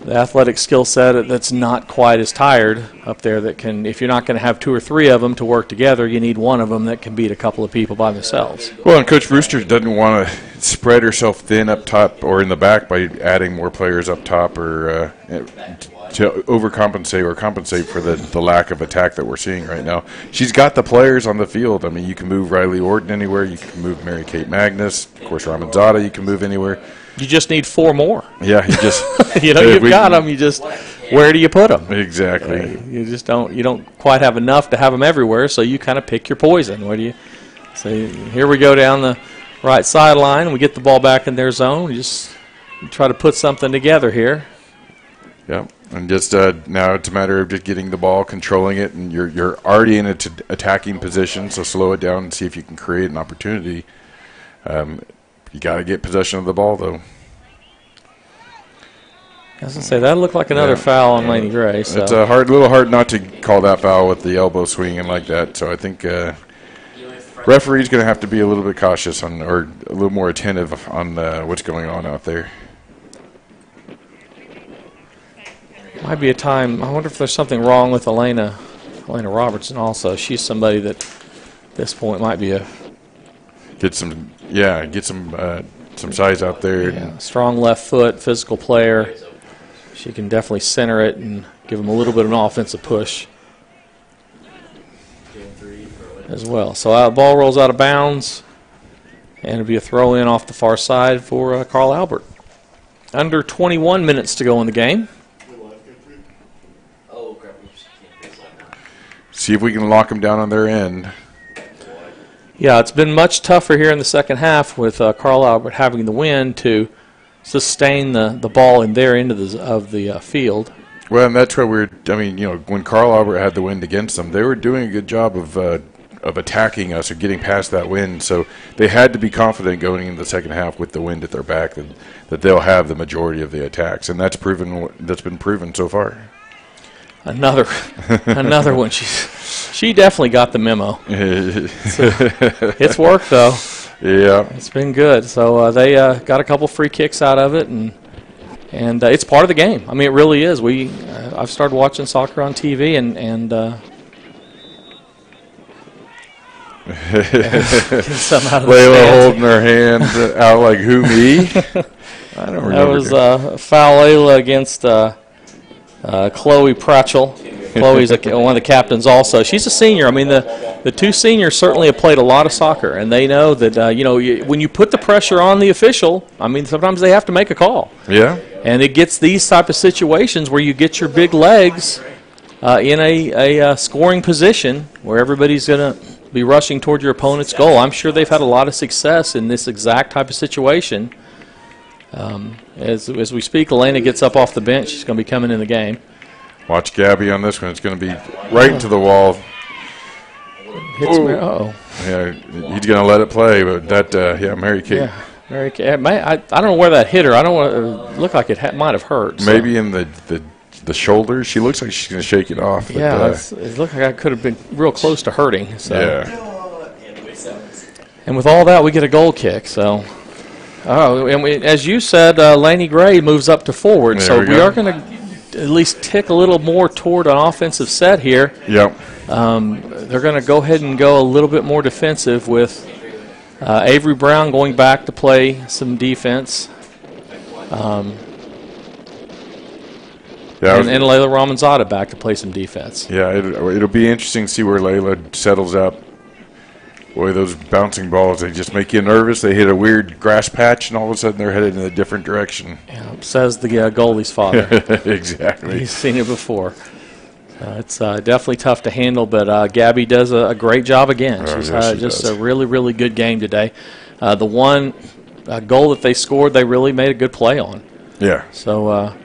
the athletic skill set that's not quite as tired up there that can, if you're not going to have 2 or 3 of them to work together, you need one of them that can beat a couple of people by themselves. Well, and Coach Brewster doesn't want to spread herself thin up top or in the back by adding more players up top or to overcompensate or compensate for the lack of attack that we're seeing right now. She's got the players on the field. I mean, you can move Riley Orton anywhere. You can move Mary Kate Magnus. Of course, Ramanzada you can move anywhere. You just need 4 more. Yeah, you just you've got them. You just, where do you put them? Exactly. You don't quite have enough to have them everywhere, so you kind of pick your poison. What do you say? Here we go down the right sideline. We get the ball back in their zone. You try to put something together here. Yep. And just now it's a matter of just getting the ball, controlling it, and you're already in an attacking position, so slow it down and see if you can create an opportunity. You got to get possession of the ball, though. I was going to say, that looked like another foul on Lainey Gray. So. It's a little hard not to call that foul with the elbow swinging like that. So I think referee's going to have to be a little bit cautious or a little more attentive on what's going on out there. Might be a time. I wonder if there's something wrong with Elena Robertson also. She's somebody that at this point might be get some size out there. Yeah, strong left foot, physical player. She can definitely center it and give them a little bit of an offensive push as well. So ball rolls out of bounds, and it'll be a throw in off the far side for Carl Albert. Under 21 minutes to go in the game. See if we can lock them down on their end. Yeah, it's been much tougher here in the second half with Carl Albert having the win to sustain the ball in their end of the field. Well, and that's where when Carl Albert had the wind against them, they were doing a good job of attacking us or getting past that wind. So they had to be confident going into the second half with the wind at their back that they'll have the majority of the attacks, and that's been proven so far. Another one. She definitely got the memo. It's worked, though. Yeah. It's been good. So they got a couple free kicks out of it, and it's part of the game. I mean, it really is. I've started watching soccer on TV, and Layla holding her hand out like, who, me? I don't remember. That was foul Layla against Chloe Pratchell. Chloe's one of the captains also. She's a senior. I mean, the two seniors certainly have played a lot of soccer, and they know that, when you put the pressure on the official, I mean, sometimes they have to make a call. Yeah. And it gets these type of situations where you get your big legs in a scoring position where everybody's going to be rushing toward your opponent's goal. I'm sure they've had a lot of success in this exact type of situation. As we speak, Elena gets up off the bench. She's going to be coming in the game. Watch Gabby on this one. It's going to be right into the wall. Hits Mary. Uh-oh. Yeah, he's going to let it play, but Mary Kate. Yeah, Mary Kate. I don't know where that hit her. I don't want to look like it might have hurt. Maybe in the shoulders. She looks like she's going to shake it off. But, yeah, it looked like I could have been real close to hurting. So. Yeah. And with all that, we get a goal kick. So, and as you said, Laney Gray moves up to forward. So we are going to at least tick a little more toward an offensive set here. Yep. They're going to go ahead and go a little bit more defensive with Avery Brown going back to play some defense. And Layla Ramanzada back to play some defense. Yeah, it'll be interesting to see where Layla settles up. Boy, those bouncing balls, they just make you nervous. They hit a weird grass patch, and all of a sudden they're headed in a different direction. Yeah, says the goalie's father. Exactly. He's seen it before. It's definitely tough to handle, but Gabby does a great job again. She's had just a really, really good game today. The one goal that they scored, they really made a good play on. Yeah. So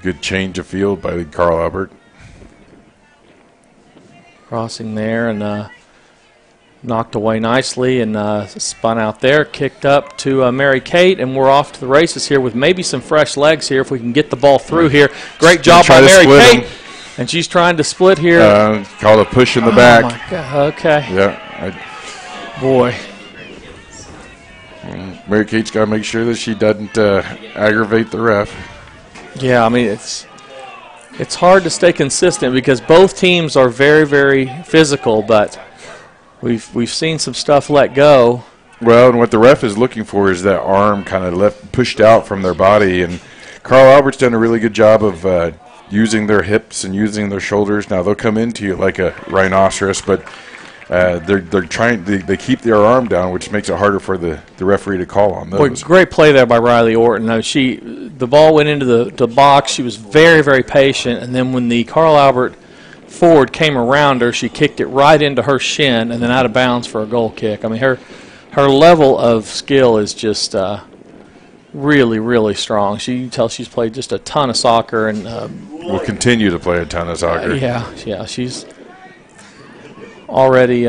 good change of field by Carl Albert. Crossing there and knocked away nicely and spun out there, kicked up to Mary Kate, and we're off to the races here with maybe some fresh legs here if we can get the ball through here. Great job by Mary Kate. And she's trying to split here. Called a push in the back. Oh, my God. Okay. Yeah. Boy. Mary Kate's got to make sure that she doesn't aggravate the ref. Yeah, I mean, it's hard to stay consistent because both teams are very, very physical, but we've seen some stuff let go. Well, and what the ref is looking for is that arm kind of pushed out from their body, and Carl Albert's done a really good job of using their hips and using their shoulders. Now they'll come into you like a rhinoceros, but they keep their arm down, which makes it harder for the referee to call on those. Boy, great play there by Riley Orton. The ball went into the box. She was very, very patient, and then when the Carl Albert forward came around her, she kicked it right into her shin and then out of bounds for a goal kick. I mean, her level of skill is just really, really strong. You can tell she's played just a ton of soccer and will continue to play a ton of soccer. Yeah, she's already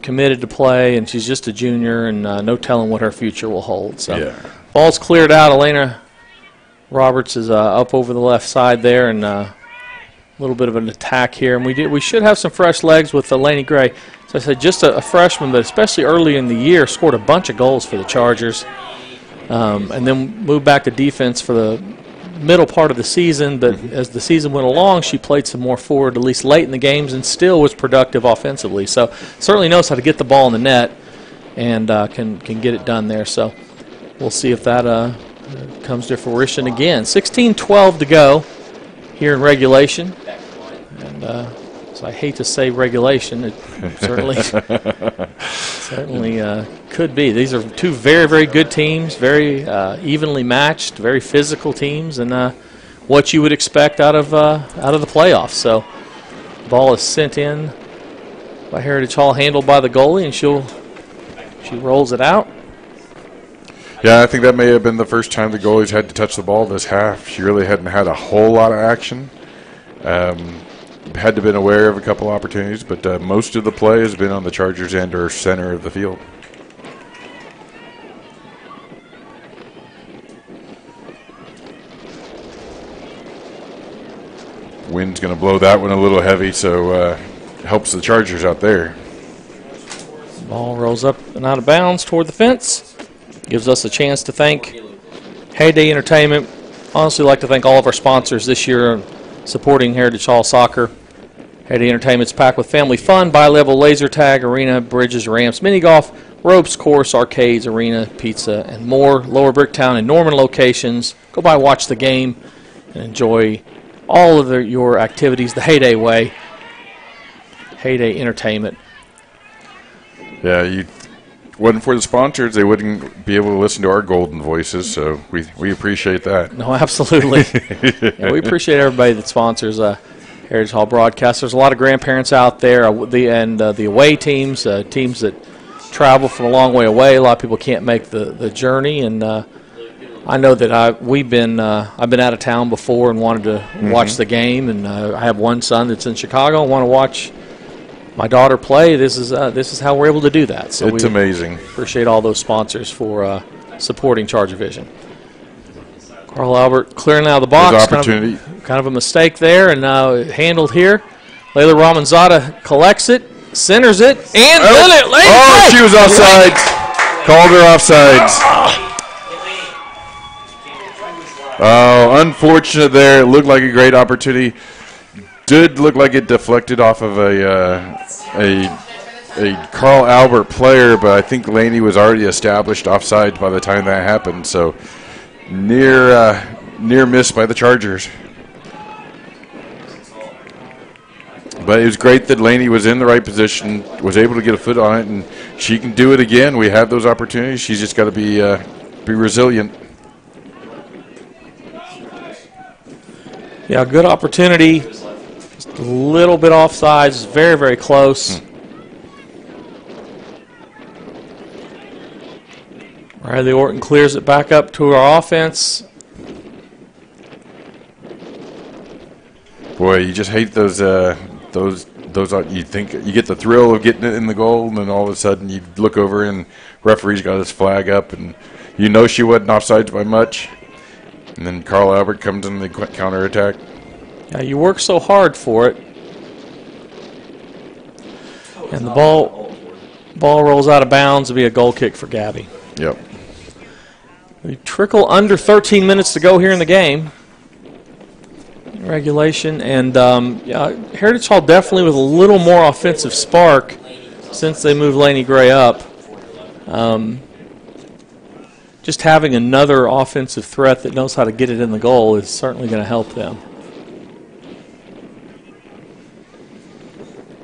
committed to play, and she's just a junior, and no telling what her future will hold. So, ball's cleared out. Elena Roberts is up over the left side there, and a little bit of an attack here. And we should have some fresh legs with Laney Gray. So I said, just a freshman, but especially early in the year, scored a bunch of goals for the Chargers, and then moved back to defense for the middle part of the season, but as the season went along, she played some more forward, at least late in the games, and still was productive offensively. So certainly knows how to get the ball in the net and can get it done there. So we'll see if that comes to fruition again. 16:12 to go here in regulation. And so I hate to say regulation. It certainly could be. These are two very, very good teams, very evenly matched, very physical teams, and what you would expect out of the playoffs. So the ball is sent in by Heritage Hall, handled by the goalie, and she rolls it out. Yeah, I think that may have been the first time the goalies had to touch the ball this half. She really hadn't had a whole lot of action. Had to been aware of a couple opportunities, but most of the play has been on the Chargers end or center of the field. Wind's going to blow that one a little heavy, so helps the Chargers out there. Ball rolls up and out of bounds toward the fence. Gives us a chance to thank Heyday Entertainment. Honestly, like to thank all of our sponsors this year supporting Heritage Hall Soccer. Heyday Entertainment's packed with family fun, bi-level laser tag, arena, bridges, ramps, mini golf, ropes, course, arcades, arena, pizza, and more. Lower Bricktown and Norman locations. Go by, watch the game, and enjoy all of your activities the Heyday way. Heyday Entertainment. Yeah, wasn't for the sponsors, they wouldn't be able to listen to our golden voices, so we appreciate that. No, absolutely. Yeah, we appreciate everybody that sponsors Heritage Hall broadcast. There's a lot of grandparents out there, the away teams, teams that travel from a long way away. A lot of people can't make the journey, and I know that I've been out of town before and wanted to watch the game, and I have one son that's in Chicago and want to watch my daughter play. This is how we're able to do that. So it's amazing. Appreciate all those sponsors for supporting ChargerVision. Carl Albert clearing out of the box. Opportunity. Kind of a mistake there, and now handled here. Layla Ramanzada collects it, centers it, and she was offsides. Called her offsides. Oh, unfortunate there. It looked like a great opportunity. Did look like it deflected off of a Carl Albert player, but I think Laney was already established offside by the time that happened. So near miss by the Chargers. But it was great that Laney was in the right position, was able to get a foot on it, and she can do it again. We have those opportunities. She's just got to be resilient. Yeah, good opportunity. Just a little bit offsides. Very, very close. Riley Orton clears it back up to our offense. Boy, you just hate those. You think you get the thrill of getting it in the goal, and then all of a sudden you look over and referee's got his flag up, and you know she wasn't offsides by much. And then Carl Albert comes in the counterattack. Yeah, you work so hard for it. And the ball rolls out of bounds. It'll be a goal kick for Gabby. Yep. We trickle under 13 minutes to go here in the game. Regulation. And Heritage Hall definitely with a little more offensive spark since they moved Laney Gray up. Just having another offensive threat that knows how to get it in the goal is certainly going to help them.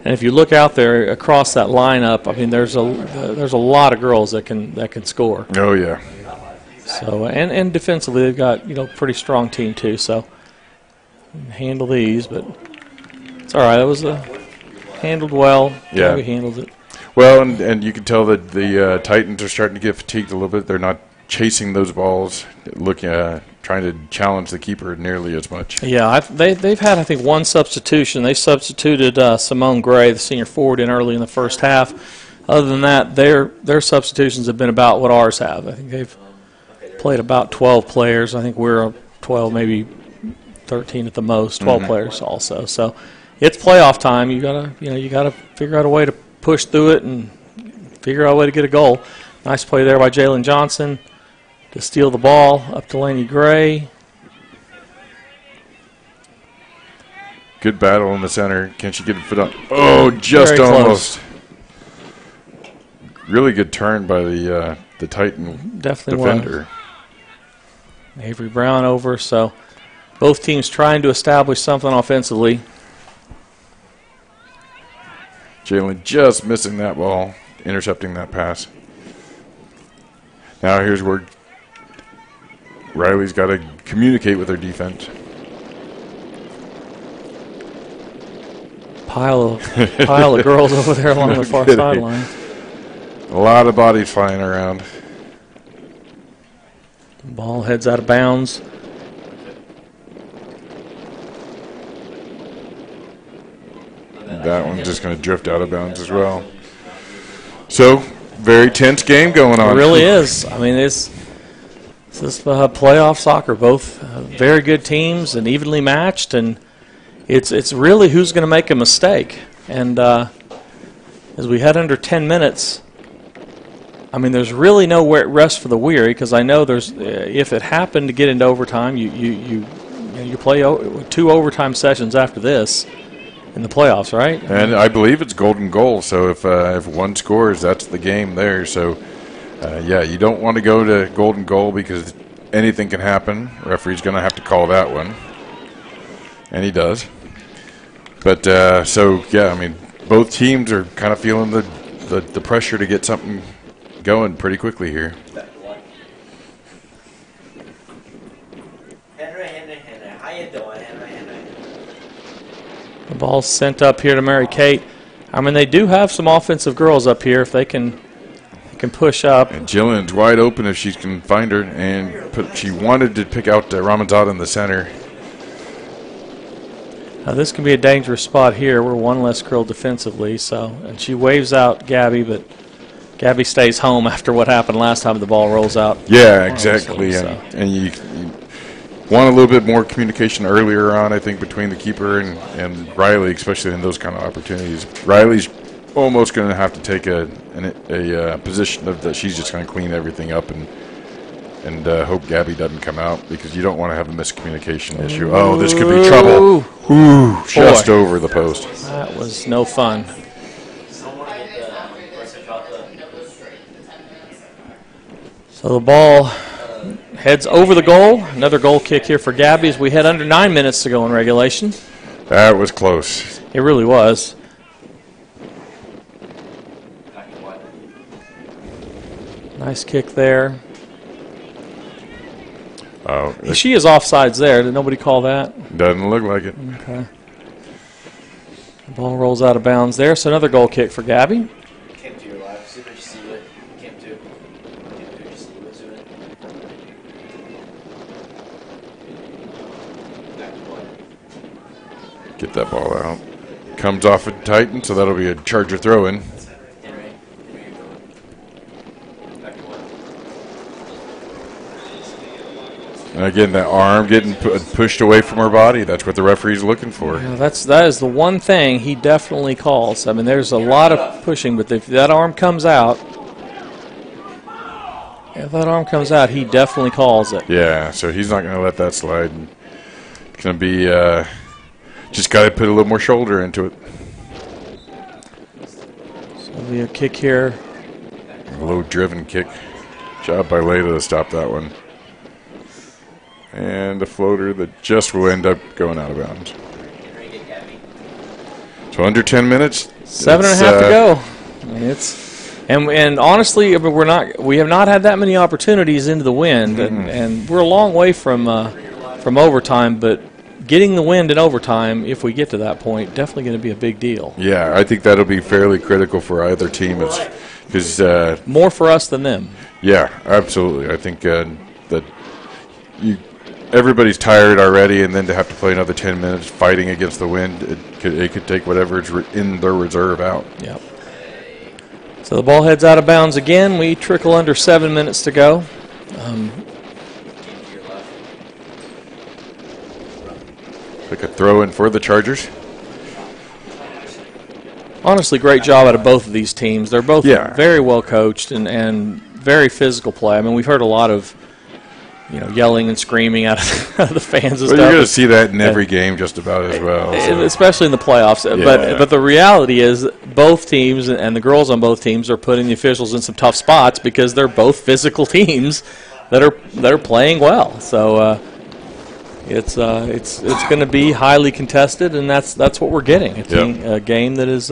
And if you look out there across that lineup, I mean, there's a lot of girls that can score. Oh yeah. So and defensively they've got pretty strong team too. So handle these, but it's all right. That was handled well. Yeah, we handled it well, and you can tell that the Titans are starting to get fatigued a little bit. They're not chasing those balls, trying to challenge the keeper nearly as much. Yeah, they've had, I think, one substitution. They substituted Simone Gray, the senior forward, in early in the first half. Other than that, their substitutions have been about what ours have. I think they've played about 12 players. I think we're 12, maybe 13 at the most, 12 players also. So it's playoff time. You gotta figure out a way to push through it and figure out a way to get a goal. Nice play there by Jalen Johnson to steal the ball up to Laney Gray. Good battle in the center. Can she get a foot on? Oh, just Very almost. Really good turn by the Titan defender. Avery Brown over. So both teams trying to establish something offensively. Jalen just missing that ball, intercepting that pass. Now here's where Riley's got to communicate with her defense. Pile of girls over there along the far sideline. A lot of bodies flying around. Ball heads out of bounds. That one's just going to drift out of bounds as well. So, very tense game going on. It really is. I mean, it's playoff soccer. Both very good teams and evenly matched, and it's really who's going to make a mistake. And as we head under 10 minutes, I mean, there's really no rest for the weary, because I know there's if it happened to get into overtime, you play 2 overtime sessions after this. in the playoffs, right? And I believe it's golden goal. So if one scores, that's the game there. So yeah, you don't want to go to golden goal because anything can happen. Referee's going to have to call that one, and he does. But so yeah, I mean, both teams are kind of feeling the pressure to get something going pretty quickly here. The ball's sent up here to Mary Kate. I mean, they do have some offensive girls up here if they can push up. And Jillian's wide open if she can find her, and she wanted to pick out Ramazad in the center. Now this can be a dangerous spot here. We're one less girl defensively, and she waves out Gabby, but Gabby stays home after what happened last time the ball rolls out. Yeah, exactly. And you want a little bit more communication earlier on, I think, between the keeper and Riley, especially in those kind of opportunities. Riley's almost going to have to take a position of that she's just going to clean everything up and hope Gabby doesn't come out, because you don't want to have a miscommunication issue. Oh, this could be trouble. Ooh, just over the post. That was no fun. So the ball heads over the goal. Another goal kick here for Gabby as we head under 9 minutes to go in regulation. That was close. It really was. Nice kick there. Oh, she is offsides there. Did nobody call that? Doesn't look like it. Okay. The ball rolls out of bounds there, so another goal kick for Gabby. Get that ball out. Comes off a Titan, so that'll be a Charger throw-in. And again, that arm getting pushed away from her body. That's what the referee's looking for. Yeah, that is the one thing he definitely calls. I mean, there's a lot of pushing, but if that arm comes out, he definitely calls it. Yeah, so he's not going to let that slide. It's going to be just got to put a little more shoulder into it. So it'll be a kick here. A low driven kick. Job by Layla to stop that one. And a floater that just will end up going out of bounds. So under 10 minutes. 7.5 to go. And honestly, we have not had that many opportunities into the wind, and we're a long way from overtime. But getting the wind in overtime, if we get to that point, definitely going to be a big deal. Yeah, I think that'll be fairly critical for either team, because more for us than them. Yeah, absolutely. I think that everybody's tired already, and then to have to play another 10 minutes fighting against the wind, it could take whatever's in their reserve out. Yep. So the ball heads out of bounds again. We trickle under 7 minutes to go. Like a throw in for the Chargers. Honestly, great job out of both of these teams. They're both very well coached and very physical play. I mean, we've heard a lot of yelling and screaming out of the fans and stuff. You're going to see that in every game just about as well. So. Especially in the playoffs. Yeah. But the reality is both teams and the girls on both teams are putting the officials in some tough spots because they're both physical teams that are playing well. So it's going to be highly contested, and that's what we're getting. It's a game that is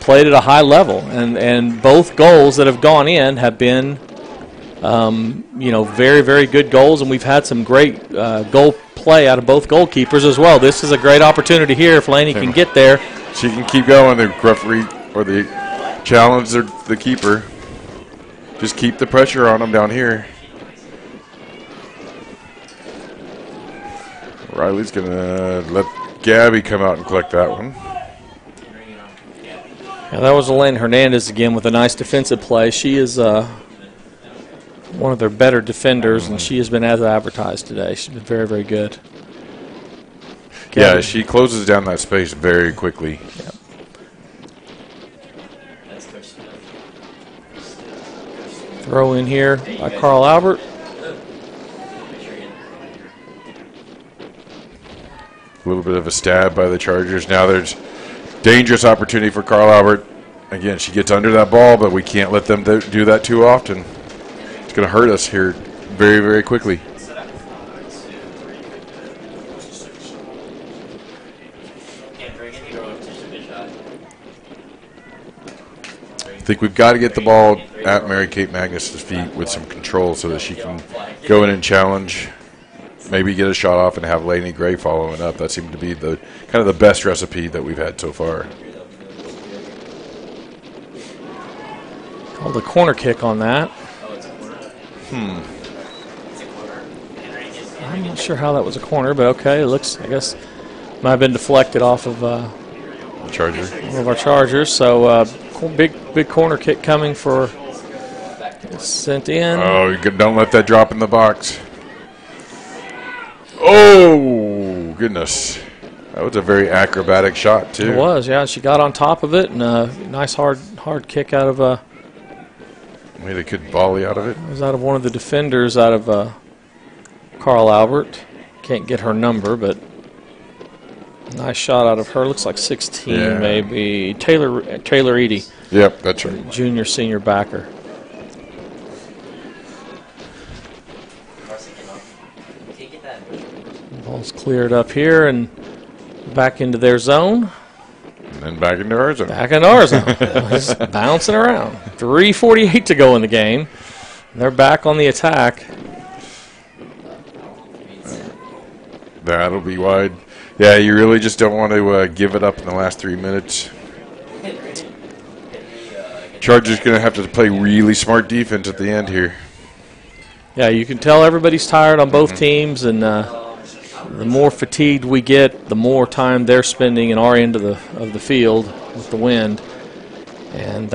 played at a high level, and both goals that have gone in have been very, very good goals, and we've had some great goal play out of both goalkeepers as well. This is a great opportunity here if Laney can get there. She can keep going. The referee or the challenge the keeper. Just keep the pressure on them down here. Riley's going to let Gabby come out and collect that one. Yeah, that was Elaine Hernandez again with a nice defensive play. She is one of their better defenders, and she has been as advertised today. She's been very, very good. Yeah, she closes down that space very quickly. Yep. Throw in here by Carl Albert. A little bit of a stab by the Chargers. Now there's dangerous opportunity for Carl Albert. Again, she gets under that ball, but we can't let them do that too often. It's going to hurt us here very, very quickly. I think we've got to get the ball at Mary Kate Magnus's feet with some control so that she can go in and challenge, maybe get a shot off and have Lainey Gray following up. That seemed to be the kind of the best recipe that we've had so far. Called a corner kick on that. I'm not sure how that was a corner, but okay. It looks, I guess, might have been deflected off of Charger. One of our Chargers. So big corner kick coming for. Sent in. Oh, don't let that drop in the box. Oh, goodness. That was a very acrobatic shot, too. It was, yeah. She got on top of it, and a nice hard kick out of made a good volley out of it. It was out of one of the defenders out of Carl Albert. Can't get her number, but nice shot out of her. Looks like 16, maybe. Taylor Edie. Yep, that's right. Junior, senior backer. Ball's cleared up here and back into their zone. And then back into our zone. Back into our zone. Just bouncing around. 3:48 to go in the game. They're back on the attack. That'll be wide. Yeah, you really just don't want to give it up in the last 3 minutes. Chargers going to have to play really smart defense at the end here. Yeah, you can tell everybody's tired on both teams, and the more fatigued we get, the more time they're spending in our end of the field with the wind. And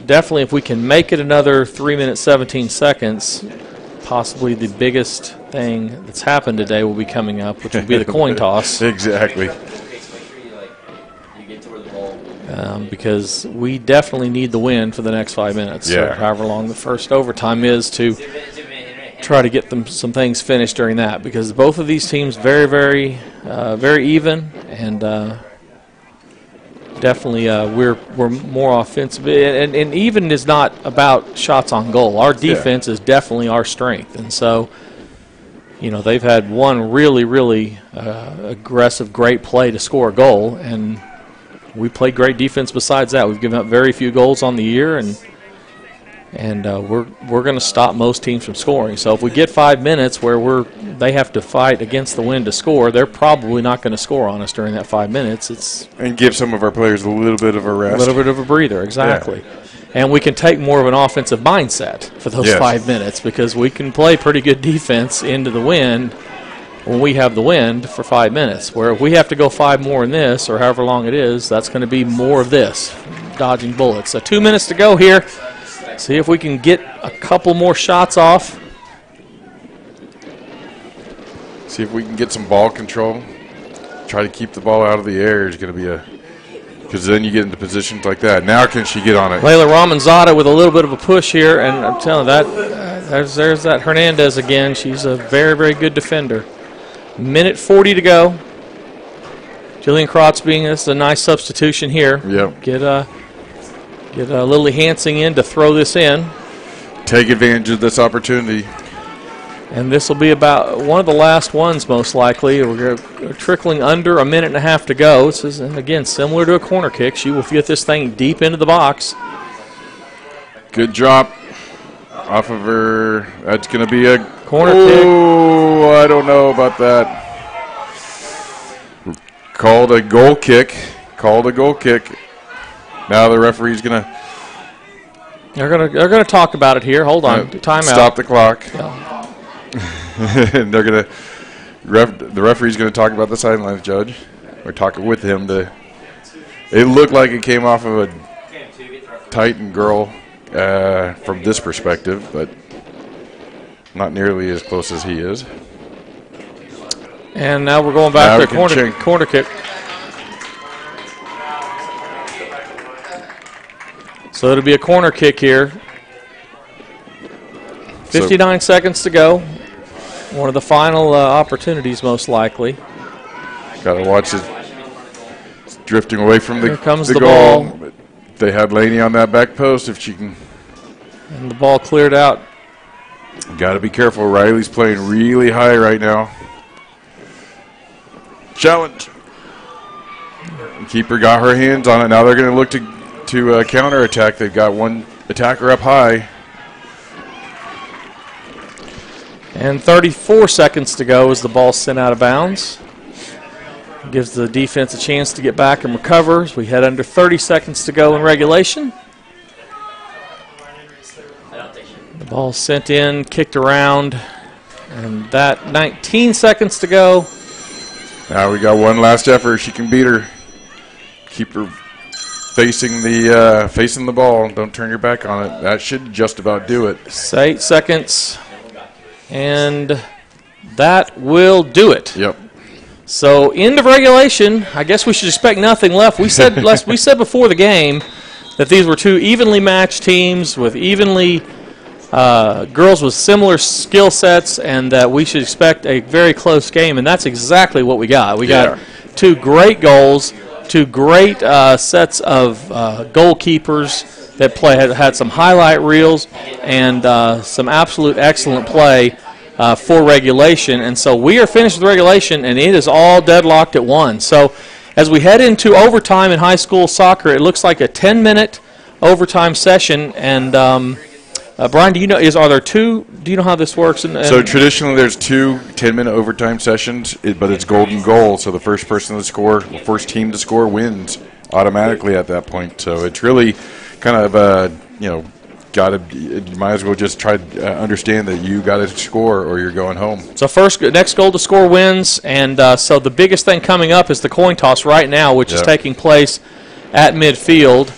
definitely, if we can make it another 3 minutes 17 seconds, possibly the biggest thing that's happened today will be coming up, which will be the coin toss. Exactly. Because we definitely need the win for the next 5 minutes. Yeah. So however long the first overtime is to try to get them some things finished during that, because both of these teams very, very, very even, and definitely we're more offensive. And even is not about shots on goal. Our defense is definitely our strength, and so they've had one really, really aggressive, great play to score a goal, and we played great defense besides that. We've given up very few goals on the year, and we're going to stop most teams from scoring. So if we get 5 minutes where they have to fight against the wind to score, they're probably not going to score on us during that 5 minutes. And give some of our players a little bit of a rest. A little bit of a breather, exactly. Yeah. And we can take more of an offensive mindset for those 5 minutes, because we can play pretty good defense into the wind when we have the wind for 5 minutes. Where if we have to go 5 more in this, or however long it is, that's going to be more of this, dodging bullets. So 2 minutes to go here. See if we can get a couple more shots off. See if we can get some ball control. Try to keep the ball out of the air is going to be because then you get into positions like that. Now can she get on it? Layla Ramanzada with a little bit of a push here, and I'm telling you that there's that Hernandez again. She's a very, very good defender. Minute 40 to go. Jillian Krotz being a nice substitution here. Yep. Get Lily Hansing in to throw this in. Take advantage of this opportunity. And this will be about one of the last ones, most likely. We're trickling under a minute and a half to go. This is, and again, similar to a corner kick. She will get this thing deep into the box. Good drop off of her. That's going to be a corner kick. Oh, I don't know about that. Called a goal kick. Now the referee's going to. They're gonna talk about it here. Hold on. Timeout. Stop the clock. Yeah. And they're going to. The referee's going to talk about the sidelines judge. We're talking with him to. It looked like it came off of a Titan girl from this perspective, but not nearly as close as he is. And now we're going back to corner kick. So it'll be a corner kick here. 59 seconds to go. One of the final opportunities, most likely. Got to watch it. It's drifting away from Here comes the the goal. ball. But they had Laney on that back post if she can. And the ball cleared out. Got to be careful. Riley's playing really high right now. Challenge. Keeper got her hands on it. Now they're going to look to counterattack. They've got one attacker up high. And 34 seconds to go as the ball sent out of bounds. Gives the defense a chance to get back and recover as we head under 30 seconds to go in regulation. The ball sent in, kicked around, and that 19 seconds to go. Now we got one last effort. She can beat her. Keep her facing the ball. Don't turn your back on it. That should just about do it. It's 8 seconds, and that will do it. Yep. So end of regulation. I guess we should expect nothing left. We said before the game that these were two evenly matched teams with evenly girls with similar skill sets, and that we should expect a very close game. And that's exactly what we got. We got two great goals, two great sets of goalkeepers that had some highlight reels, and some absolute excellent play for regulation. And so we are finished with regulation, and it is all deadlocked at 1. So as we head into overtime in high school soccer, it looks like a 10-minute overtime session. And Brian, do you know how this works? So traditionally there's 2 10-minute overtime sessions, but it's golden goal. So the first team to score wins automatically at that point. So it's really kind of, you might as well just try to understand that you got to score or you're going home. So next goal to score wins, and so the biggest thing coming up is the coin toss right now, which is taking place at midfield.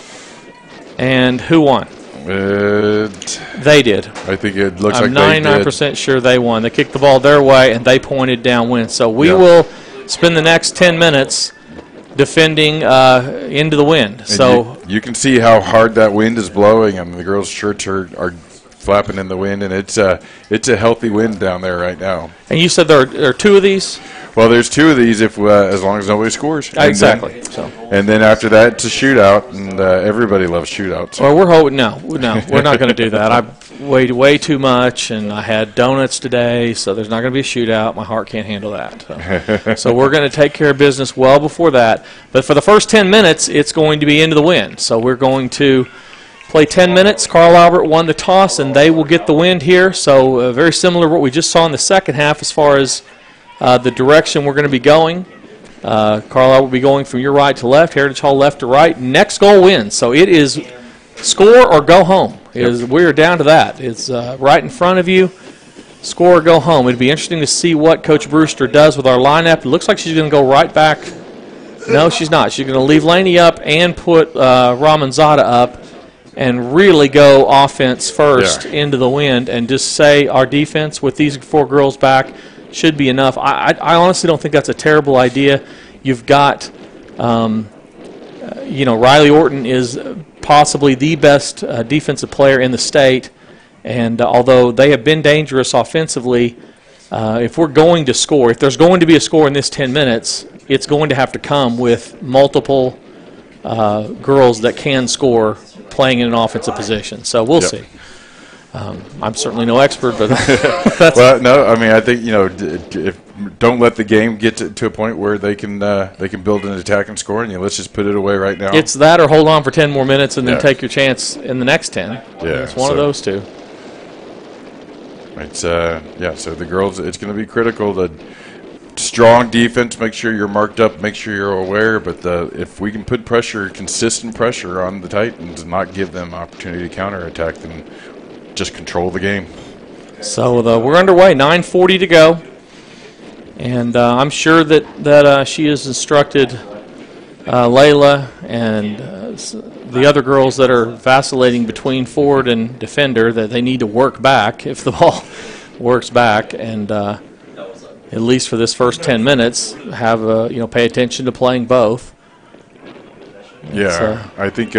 And who won? They did. I think it looks I'm like they did. 99% sure they won. They kicked the ball their way, and they pointed downwind. So we will spend the next 10 minutes defending into the wind. And so you can see how hard that wind is blowing. I mean, the girls' shirts are flapping in the wind, and it's a healthy wind down there right now. And you said there are 2 of these? Well, there's 2 of these if as long as nobody scores. Exactly. And then after that, it's a shootout, and everybody loves shootouts. Well, we're hoping we're not going to do that. I've weighed way too much, and I had donuts today, so there's not going to be a shootout. My heart can't handle that. So we're going to take care of business well before that. But for the first 10 minutes, it's going to be into the wind. So we're going to play 10 minutes. Carl Albert won the toss, and they will get the wind here. So very similar to what we just saw in the second half as far as the direction we're going to be going. Carlisle will be going from your right to left, Heritage Hall left to right. Next goal wins. So it is score or go home. We are down to that. It's right in front of you. Score or go home. It'd be interesting to see what Coach Brewster does with our lineup. It looks like she's going to go right back. No, she's not. She's going to leave Laney up and put Ramanzada up and really go offense first into the wind and just say our defense with these 4 girls back should be enough. I honestly don't think that's a terrible idea. You've got, Riley Orton is possibly the best defensive player in the state, and although they have been dangerous offensively, if we're going to score, if there's going to be a score in this 10 minutes, it's going to have to come with multiple girls that can score playing in an offensive position. So we'll see. I'm certainly no expert, but that's well, no. I mean, I think don't let the game get to a point where they can build an attack and score, and let's just put it away right now. It's that, or hold on for 10 more minutes and then take your chance in the next 10. It's one of those two. It's So the girls, it's going to be critical. The strong defense, make sure you're marked up, make sure you're aware. But if we can put consistent pressure on the Titans, and not give them opportunity to counterattack, then just control the game. So we're underway, 9:40 to go, and I'm sure that she has instructed Layla and the other girls that are vacillating between forward and defender that they need to work back if the ball works back, and at least for this first 10 minutes, have pay attention to playing both. I think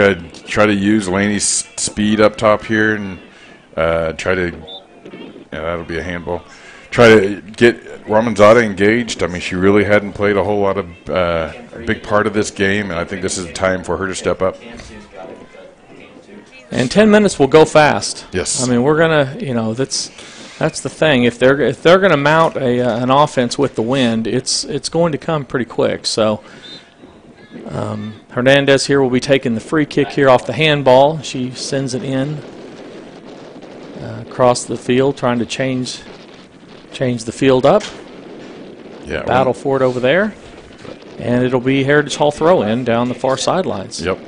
try to use Laney's speed up top here and. That'll be a handball. try to get Ramanzada engaged. I mean, she really hadn't played a whole lot of a big part of this game, and I think this is the time for her to step up. And 10 minutes will go fast. Yes. I mean, we're gonna, that's the thing. If they're gonna mount an offense with the wind, it's going to come pretty quick. So Hernandez here will be taking the free kick here off the handball. She sends it in across the field, trying to change the field up. Yeah. Battle for it over there, and it'll be Heritage Hall throw-in down the far sidelines. Yep.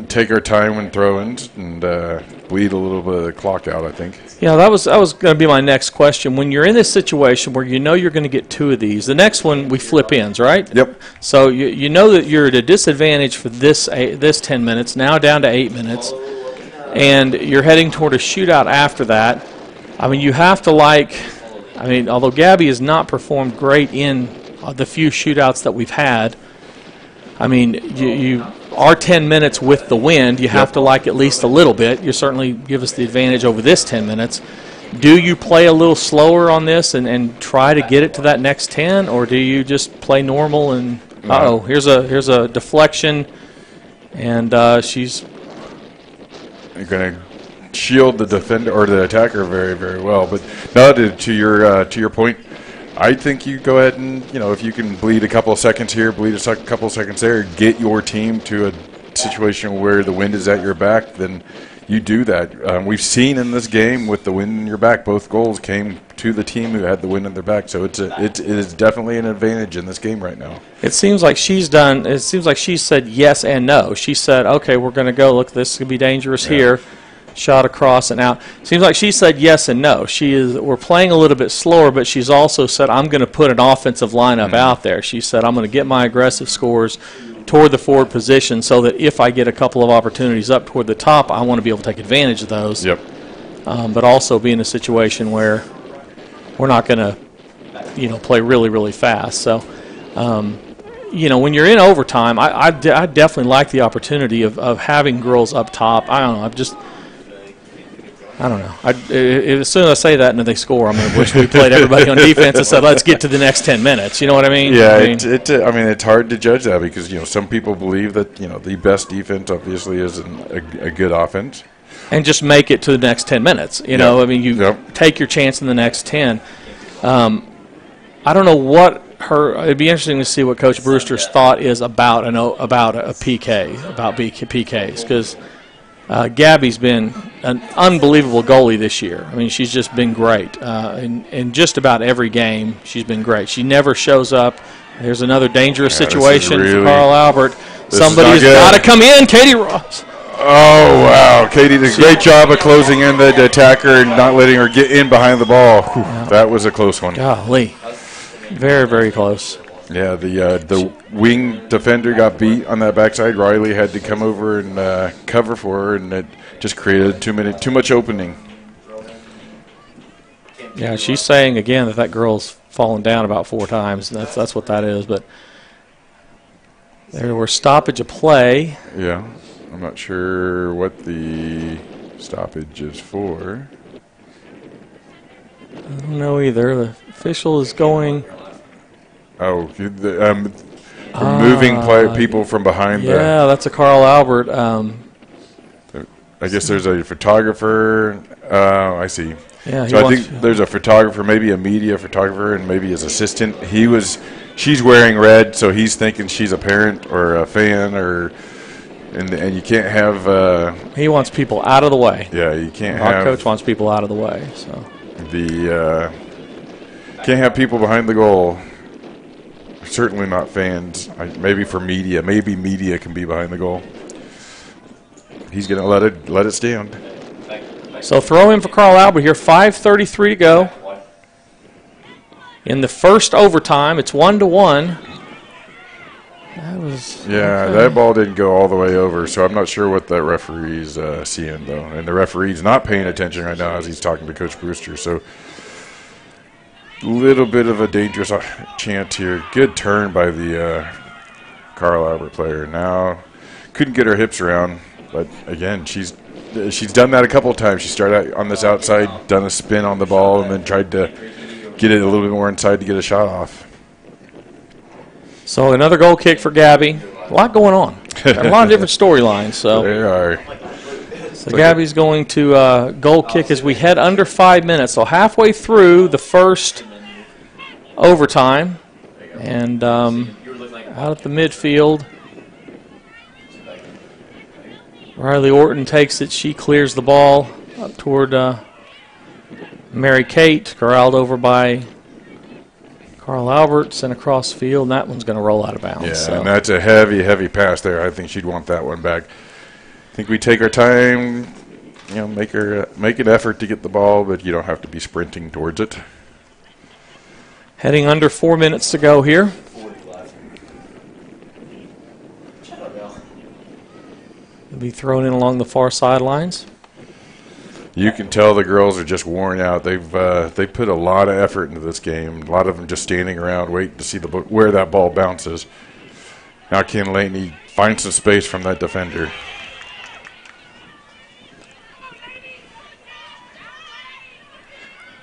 Take our time when throw-ins and bleed a little bit of the clock out, I think. Yeah, that was going to be my next question. When you're in this situation where you know you're going to get 2 of these, the next one we flip ends, right? Yep. So you know that you're at a disadvantage for this 10 minutes, now down to 8 minutes, and you're heading toward a shootout after that. I mean, you have to although Gabby has not performed great in the few shootouts that we've had, I mean, you are 10 minutes with the wind. You have to like at least a little bit. You certainly give us the advantage over this 10 minutes. Do you play a little slower on this and try to get it to that next 10, or do you just play normal and here's a deflection, and she's going to shield the defender or the attacker very, very well. But no, to your point, I think you go ahead and, if you can bleed a couple of seconds here, bleed a couple of seconds there, get your team to a situation where the wind is at your back, then you do that. We've seen in this game with the wind in your back, both goals came to the team who had the wind in their back. So it is definitely an advantage in this game right now. It seems like she's said yes and no. She said, okay, we're going to go. Look, this could be dangerous here. Shot across and out. Seems like she said yes and no. We're playing a little bit slower, but she's also said, I'm going to put an offensive lineup out there. She said, I'm going to get my aggressive scores toward the forward position so that if I get a couple of opportunities up toward the top, I want to be able to take advantage of those. Yep. But also be in a situation where we're not going to, play really, really fast. So, when you're in overtime, I definitely like the opportunity of having girls up top. I don't know. I don't know. As soon as I say that and they score, I'm going to wish we played everybody on defense and said, let's get to the next 10 minutes. You know what I mean? Yeah, it's hard to judge that because, some people believe that, the best defense obviously is a good offense. And just make it to the next 10 minutes. You take your chance in the next 10. I don't know what it'd be interesting to see what Coach Brewster's thought is about a PK, about PKs, because Gabby's been an unbelievable goalie this year. I mean, she's just been great. In just about every game, she's been great. She never shows up. There's another dangerous situation for Carl Albert. Somebody's got to come in. Katie Ross. Oh, wow. Katie did a great job of closing in the attacker and not letting her get in behind the ball. Whew, that was a close one. Golly. Very, very close. Yeah, the wing defender got beat on that backside. Riley had to come over and cover for her, and it just created too much opening. Yeah, she's saying again that girl's fallen down about 4 times. And that's what that is. But there were stoppage of play. Yeah, I'm not sure what the stoppage is for. I don't know either. The official is going. Oh, removing people from behind. Yeah, that's a Carl Albert. I guess there's a photographer. I see. Yeah, so I think there's a photographer, maybe a media photographer, and maybe his assistant. She's wearing red, so he's thinking she's a parent or a fan, and you can't have. He wants people out of the way. Yeah, you can't. Our coach wants people out of the way. So can't have people behind the goal. Certainly not fans. Maybe for media. Maybe media can be behind the goal. He's going to let it stand. So throw in for Carl Albert here. 5:33 to go. In the first overtime, it's 1-1. That ball didn't go all the way over, so I'm not sure what that referee's seeing, though. And the referee's not paying attention right now as he's talking to Coach Brewster. So little bit of a dangerous chance here. Good turn by the Carl Albert player. Now couldn't get her hips around, but again, she's she's done that a couple of times. She started out on this outside, done a spin on the ball, and then tried to get it a little bit more inside to get a shot off. So another goal kick for Gabby. A lot going on. Got a lot of different storylines. So there are. So Gabby's going to goal kick as we head under 5 minutes. So halfway through the first overtime, and out at the midfield, Riley Orton takes it. She clears the ball up toward Mary Kate, corralled over by Carl Alberts and across the field, and that one's going to roll out of bounds. Yeah, so. And that's a heavy, heavy pass there. I think she'd want that one back. I think we take our time, make an effort to get the ball, but you don't have to be sprinting towards it. Heading under 4 minutes to go here. It'll be thrown in along the far sidelines. You can tell the girls are just worn out. They put a lot of effort into this game. A lot of them just standing around waiting to see where that ball bounces. Now can Laney find some space from that defender?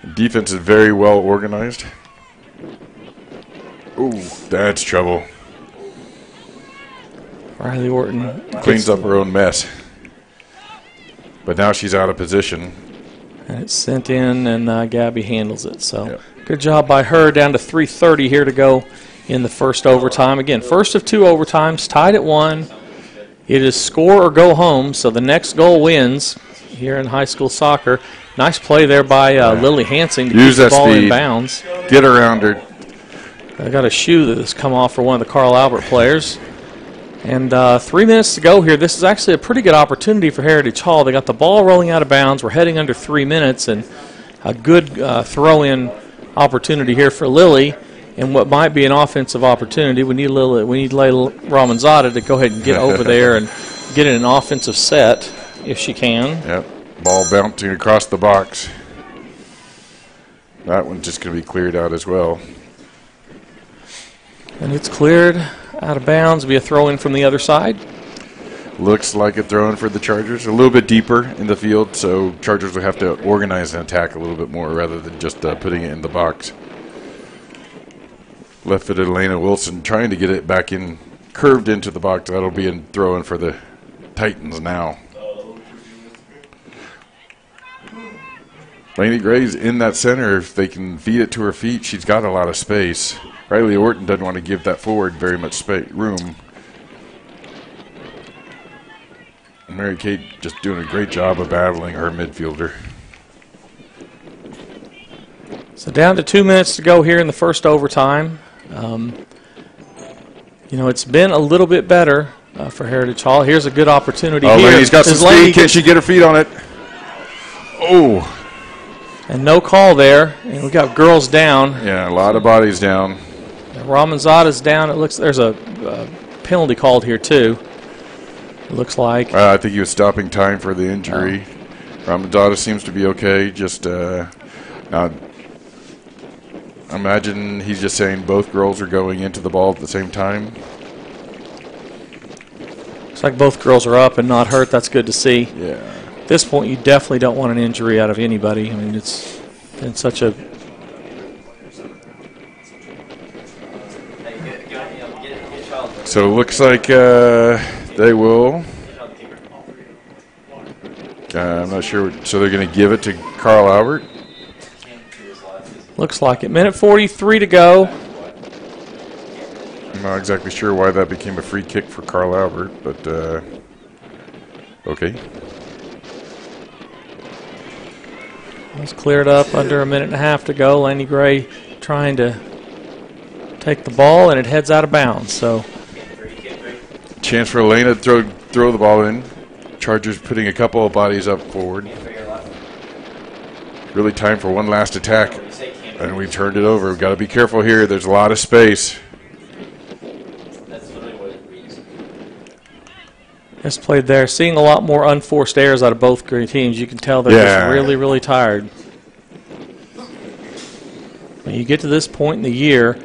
The defense is very well organized. Ooh, that's trouble. Riley Orton cleans up her own mess. But now she's out of position. And it's sent in, and Gabby handles it. So good job by her. Down to 3:30 here to go in the first overtime. Again, first of 2 overtimes, tied at 1. It is score or go home, so the next goal wins here in high school soccer. Nice play there by Lily Hansing to use keep the ball speed. in bounds. Get around her. I got a shoe that has come off for one of the Carl Albert players. And 3 minutes to go here. This is actually a pretty good opportunity for Heritage Hall. They got the ball rolling out of bounds. We're heading under 3 minutes, and a good throw-in opportunity here for Lily. And what might be an offensive opportunity, we need Layla Ramanzada to go ahead and get over there and get in an offensive set if she can. Yep, ball bouncing across the box. That one's just going to be cleared out as well. And it's cleared out of bounds. Be a throw-in from the other side. Looks like a throw-in for the Chargers. A little bit deeper in the field, so Chargers will have to organize an attack a little bit more rather than just putting it in the box. Left-footed Elena Wilson trying to get it back in, curved into the box. That'll be a throw-in for the Titans now. Lainey Gray's in that center. If they can feed it to her feet, she's got a lot of space. Riley Orton doesn't want to give that forward very much room. Mary Kate just doing a great job of battling her midfielder. So down to 2 minutes to go here in the first overtime. It's been a little bit better for Heritage Hall. Here's a good opportunity here. Laney's got some speed. Can she get her feet on it? Oh. And no call there. And we got girls down. Yeah, a lot of bodies down. Ramanzada's down. It looks there's a penalty called here too. It looks like. I think he was stopping time for the injury. Ramanzada seems to be okay. Just now, imagine he's just saying both girls are going into the ball at the same time. Looks like both girls are up and not hurt. That's good to see. Yeah. At this point, you definitely don't want an injury out of anybody. I mean, it's been such a So it looks like they will. I'm not sure. So they're going to give it to Carl Albert. Looks like it. Minute 43 to go. I'm not exactly sure why that became a free kick for Carl Albert, but okay. It's cleared up under a minute and a half to go. Laney Gray trying to take the ball, and it heads out of bounds. So chance for Elena to throw the ball in. Chargers putting a couple of bodies up forward. Really time for one last attack. And we turned it over. We've got to be careful here. There's a lot of space. Just played there. Seeing a lot more unforced errors out of both great teams. You can tell they're just really, really tired. When you get to this point in the year,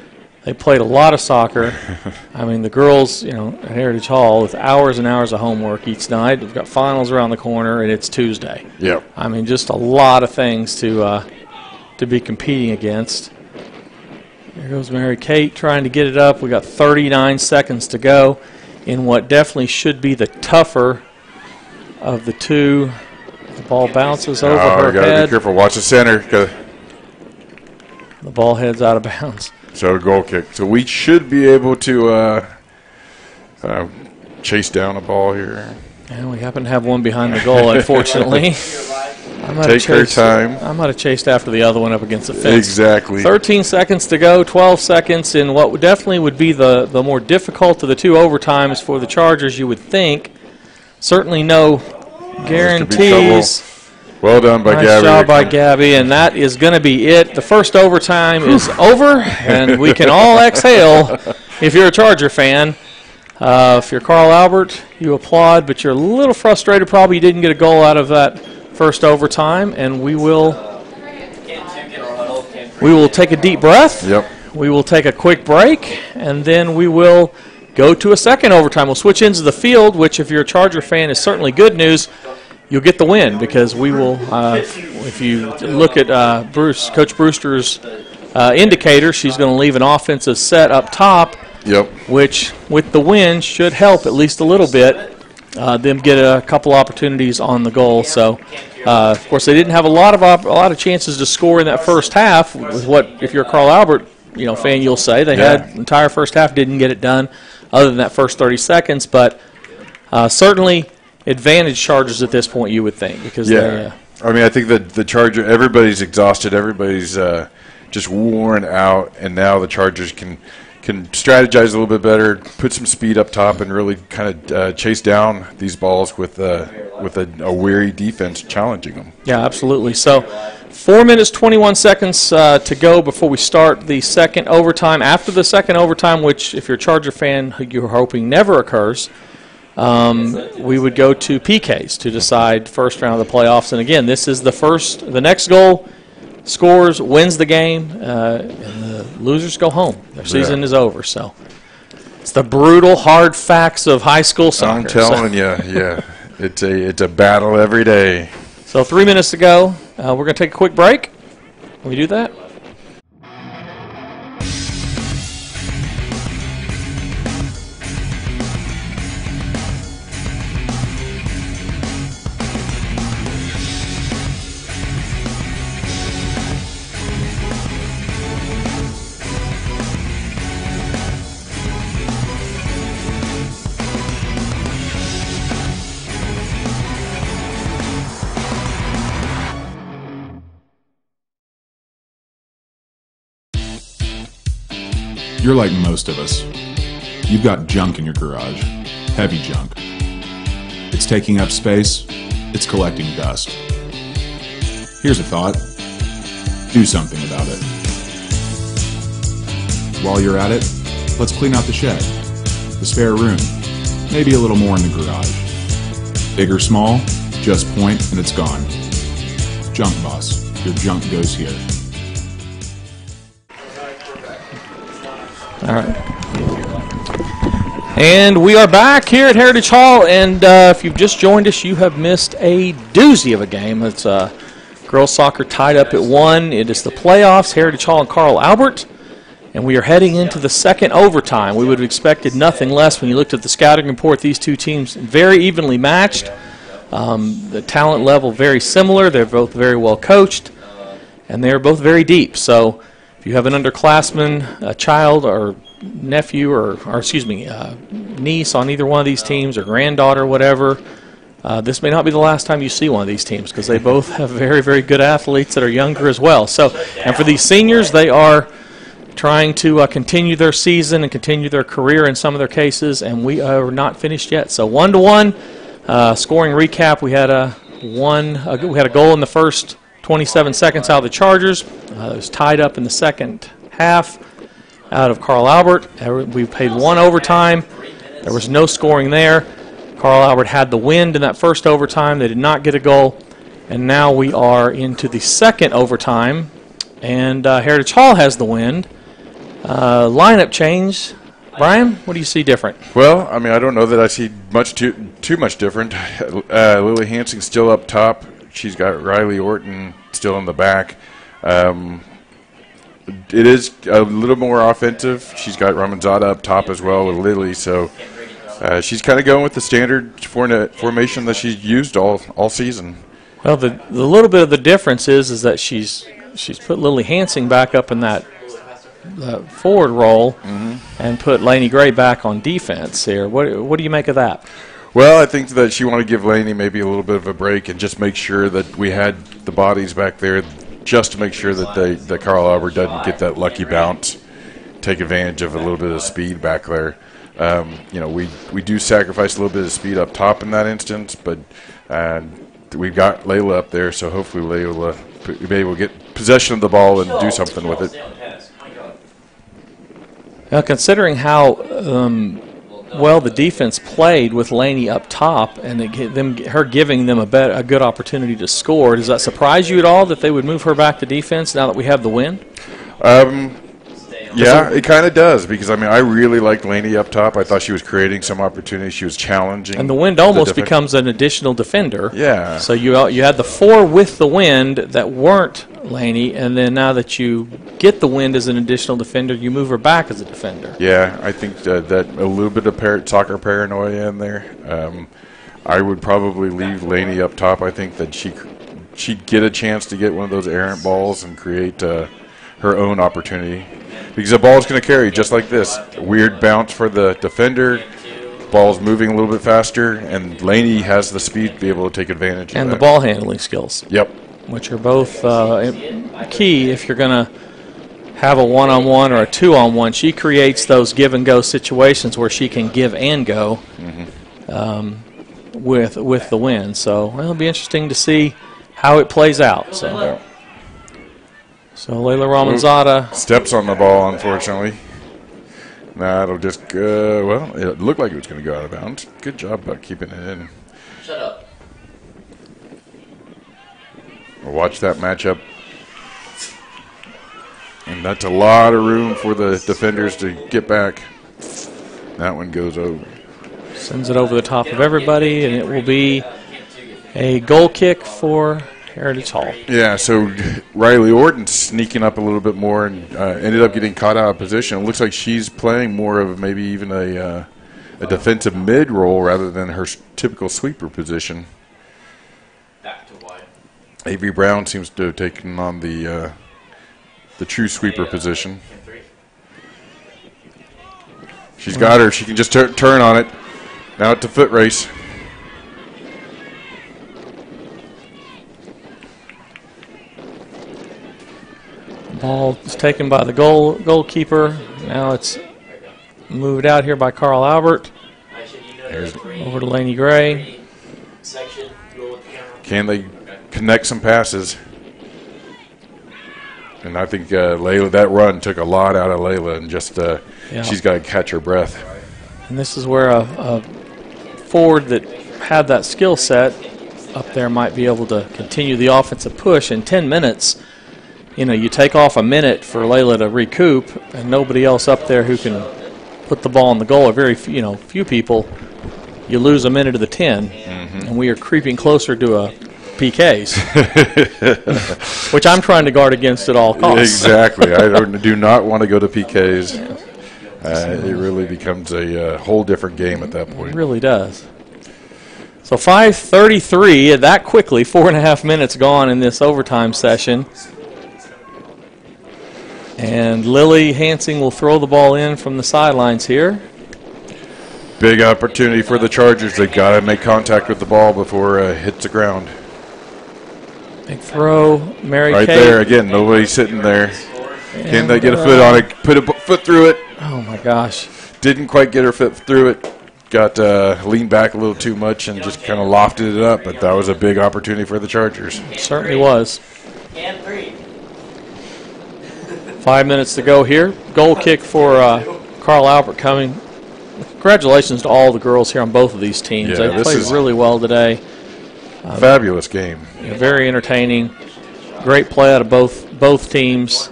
They played a lot of soccer. I mean, the girls, at Heritage Hall with hours and hours of homework each night. We've got finals around the corner, and it's Tuesday. Yep. I mean, just a lot of things to be competing against. There goes Mary Kate trying to get it up. We got 39 seconds to go in what definitely should be the tougher of the two. The ball bounces over her you gotta head. be careful. Watch the center. The ball heads out of bounds. So goal kick. So we should be able to chase down a ball here. And we happen to have one behind the goal, unfortunately. Take her time. I might have chased after the other one up against the fence. Exactly. 13 seconds to go, 12 seconds in what definitely would be the more difficult of the two overtimes for the Chargers, you would think. Certainly no guarantees. Well done by nice Gabby. Nice job by Gabby, and that is going to be it. The first overtime is over, and we can all exhale if you're a Charger fan. If you're Carl Albert, you applaud, but you're a little frustrated probably you didn't get a goal out of that first overtime, and we will take a deep breath. Yep. We will take a quick break, and then we will go to a second overtime. We'll switch into the field, which if you're a Charger fan is certainly good news. You'll get the win because we will, if you look at Coach Brewster's indicator, she's going to leave an offensive set up top, which with the win should help at least a little bit them get a couple opportunities on the goal. So, of course, they didn't have a lot of chances to score in that first half. With what, if you're a Carl Albert fan, you'll say they had the entire first half, didn't get it done, other than that first 30 seconds. But certainly advantage Chargers at this point, you would think, because I mean, I think that the Charger, everybody's exhausted, everybody's just worn out, and now the Chargers can strategize a little bit better, put some speed up top, and really kind of chase down these balls with a weary defense challenging them. Yeah, absolutely. So 4 minutes, 21 seconds to go before we start the second overtime. After the second overtime, which if you're a Charger fan, you're hoping never occurs, we would go to PKs to decide first round of the playoffs. And again, this is the next goal scores, wins the game, and the losers go home. Their season is over. So it's the brutal, hard facts of high school soccer. I'm telling you, it's a battle every day. So 3 minutes to go. We're going to take a quick break. Can we do that? You're like most of us. You've got junk in your garage. Heavy junk. It's taking up space. It's collecting dust. Here's a thought. Do something about it. While you're at it, let's clean out the shed, the spare room, maybe a little more in the garage. Big or small, just point and it's gone. Junk Boss. Your junk goes here. All right. And we are back here at Heritage Hall, and if you've just joined us, you have missed a doozy of a game. It's girls soccer tied up at 1. It is the playoffs, Heritage Hall and Carl Albert, and we are heading into the second overtime. We would have expected nothing less when you looked at the scouting report. These two teams very evenly matched. The talent level very similar. They're both very well coached, and they're both very deep. So if you have an underclassman, a child, or nephew, or niece on either one of these teams, or granddaughter, whatever, this may not be the last time you see one of these teams because they both have very, very good athletes that are younger as well. So, and for these seniors, they are trying to continue their season and continue their career in some of their cases, and we are not finished yet. So 1-1 scoring recap. We had a goal in the first 27 seconds out of the Chargers. It was tied up in the second half out of Carl Albert. We played one overtime. There was no scoring there. Carl Albert had the wind in that first overtime. They did not get a goal. And now we are into the second overtime. And Heritage Hall has the wind. Lineup change. Brian, what do you see different? Well, I mean, I don't know that I see too much different. Lily Hansing's still up top. She's got Riley Orton still in the back. It is a little more offensive. She's got Ramanzada up top as well with Lily, so she's kind of going with the standard formation that she's used all season. Well, the little bit of the difference is that she's put Lily Hansing back up in that forward role and put Lainey Gray back on defense here. What do you make of that? Well, I think that she wanted to give Lainey maybe a little bit of a break and just make sure that we had the bodies back there just to make sure that Carl Albert doesn't get that lucky bounce, take advantage of a little bit of speed back there. We do sacrifice a little bit of speed up top in that instance, but we've got Layla up there, so hopefully Layla will be able to get possession of the ball and do something with it. Now, considering how well the defense played with Lainey up top and her giving them a good opportunity to score, does that surprise you at all that they would move her back to defense now that we have the win? Yeah, it kind of does, because, I mean, I really liked Lainey up top. I thought she was creating some opportunities. She was challenging. And the wind almost becomes an additional defender. Yeah. So you had the 4 with the wind that weren't Lainey, and then now that you get the wind as an additional defender, you move her back as a defender. Yeah, I think that a little bit of soccer paranoia in there. I would probably leave Lainey up top. I think that she'd get a chance to get one of those errant balls and create her own opportunity. Because the ball's going to carry just like this. A weird bounce for the defender. Ball's moving a little bit faster, and Lainey has the speed to be able to take advantage of that. And the ball handling skills. Yep. Which are both key if you're going to have a one-on-one or a two-on-one. She creates those give-and-go situations where she can give and go with the win. So it'll be interesting to see how it plays out. So Layla Ramanzada steps on the ball, unfortunately. Nah, it'll just go. Well, it looked like it was going to go out of bounds. Good job about keeping it in. Shut up. We'll watch that matchup. And that's a lot of room for the defenders to get back. That one goes over. Sends it over the top of everybody, and it will be a goal kick for Heritage Hall. Yeah, so Riley Orton sneaking up a little bit more and ended up getting caught out of position. It looks like she's playing more of maybe even a defensive mid role rather than her typical sweeper position. Back to wide. Avery Brown seems to have taken on the true sweeper position. She's got her. She can just turn on it. Now it's a foot race. Ball is taken by the goalkeeper. Now it's moved out here by Carl Albert. Over to Lainey Gray. Can they connect some passes? And I think Layla, that run took a lot out of Layla, and just she's got to catch her breath. And this is where a forward that had that skill set up there might be able to continue the offensive push in 10 minutes. You take off a minute for Layla to recoup, and nobody else up there who can put the ball in the goal, or very few people. You lose a minute of the 10, and we are creeping closer to a PKs, which I'm trying to guard against at all costs. Exactly. I do not want to go to PKs. It really becomes a whole different game at that point. It really does. So 5:33, that quickly, 4.5 minutes gone in this overtime session. And Lily Hansing will throw the ball in from the sidelines here. Big opportunity for the Chargers. They've got to make contact with the ball before it hits the ground. Big throw, Mary Right Kay. there, again, nobody's sitting there. Can they get a foot on it? Put a foot through it. Oh, my gosh. Didn't quite get her foot through it. Got leaned back a little too much and just kind of lofted it up. But that was a big opportunity for the Chargers. It certainly was. 5 minutes to go here. Goal kick for Carl Albert coming. Congratulations to all the girls here on both of these teams. Yeah, they played really well today. Fabulous game. Very entertaining. Great play out of both teams.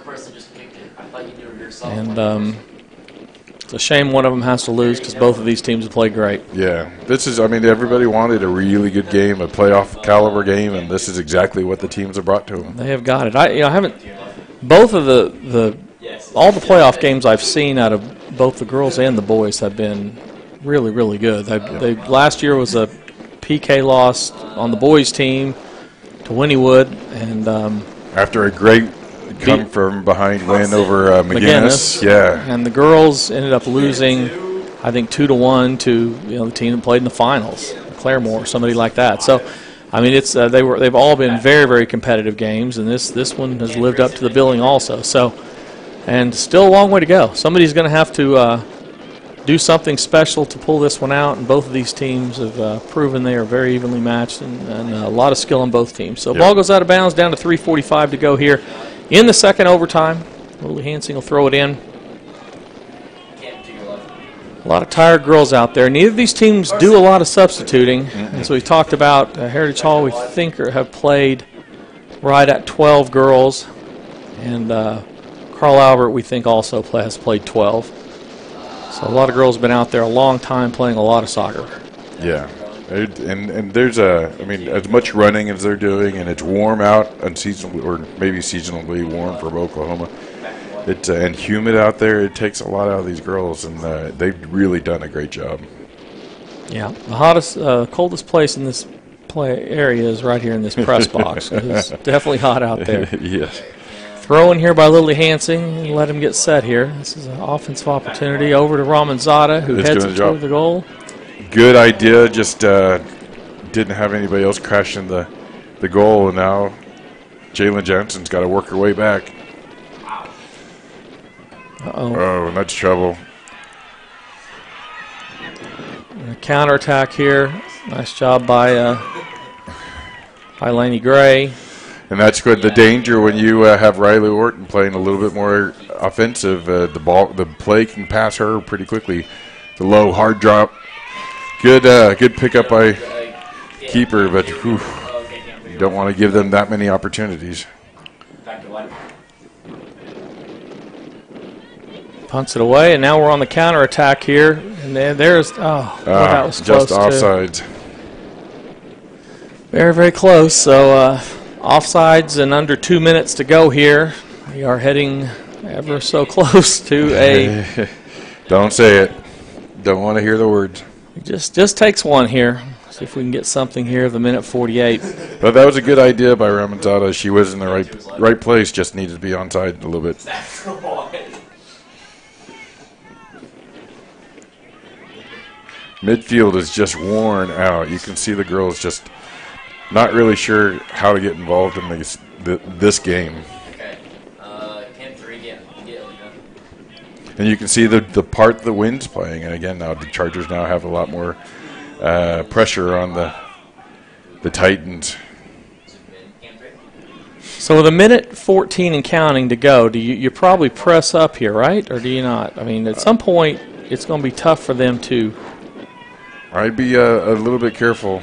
And it's a shame one of them has to lose because both of these teams have played great. Yeah, I mean, everybody wanted a really good game, a playoff caliber game, and this is exactly what the teams have brought to them. They have got it. I haven't. Both of all the playoff games I've seen out of both the girls and the boys have been really, really good. They last year was a PK loss on the boys' team to Wynnewood, and after a great come from behind win over McGinnis. Yeah. And the girls ended up losing, I think, 2-1 to the team that played in the finals, Claremore, somebody like that. So, I mean, it's they've all been very, very competitive games, and this one has lived up to the billing also. So, and still a long way to go. Somebody's going to have to do something special to pull this one out, and both of these teams have proven they are very evenly matched and a lot of skill on both teams. So, ball goes out of bounds, down to 3:45 to go here. In the second overtime, Lily Hansing will throw it in. A lot of tired girls out there. Neither of these teams do a lot of substituting. As we talked about, Heritage Hall, we think, have played right at 12 girls. And Carl Albert, we think, also has played 12. So a lot of girls have been out there a long time playing a lot of soccer. Yeah. And there's I mean, as much running as they're doing, and it's warm out, unseasonably, or maybe seasonally warm from Oklahoma. It's and humid out there. It takes a lot out of these girls, and they've really done a great job. Yeah, the hottest, coldest place in this area is right here in this press box. It's definitely hot out there. Yes. Throw in here by Lily Hansing. Let him get set here. This is an offensive opportunity over to Ramanzada, who heads it toward the goal. Good idea, just didn't have anybody else crashing the goal, and now Jalen Johnson's got to work her way back. Oh, that's trouble. A counterattack here. Nice job by Laney Gray. And that's good. The danger when you have Riley Orton playing a little bit more offensive, the play can pass her pretty quickly. The low, hard drop. Good pickup by keeper, but you don't want to give them that many opportunities. Punts it away, and now we're on the counterattack here. And there's that was close. Just offsides. Very, very close. So offsides and under 2 minutes to go here. We are heading ever so close to a. Don't say it. Don't want to hear the words. It just takes one here. See if we can get something here. The minute 48. But that was a good idea by Ramanzada. She was in the right place. Just needed to be onside a little bit. Midfield is just worn out. You can see the girls just not really sure how to get involved in this game. And you can see the part the wind's playing. And again, now the Chargers now have a lot more pressure on the Titans. So with a minute 14 and counting to go, do you probably press up here, right? Or do you not? I mean, at some point, it's going to be tough for them to. I'd be a little bit careful.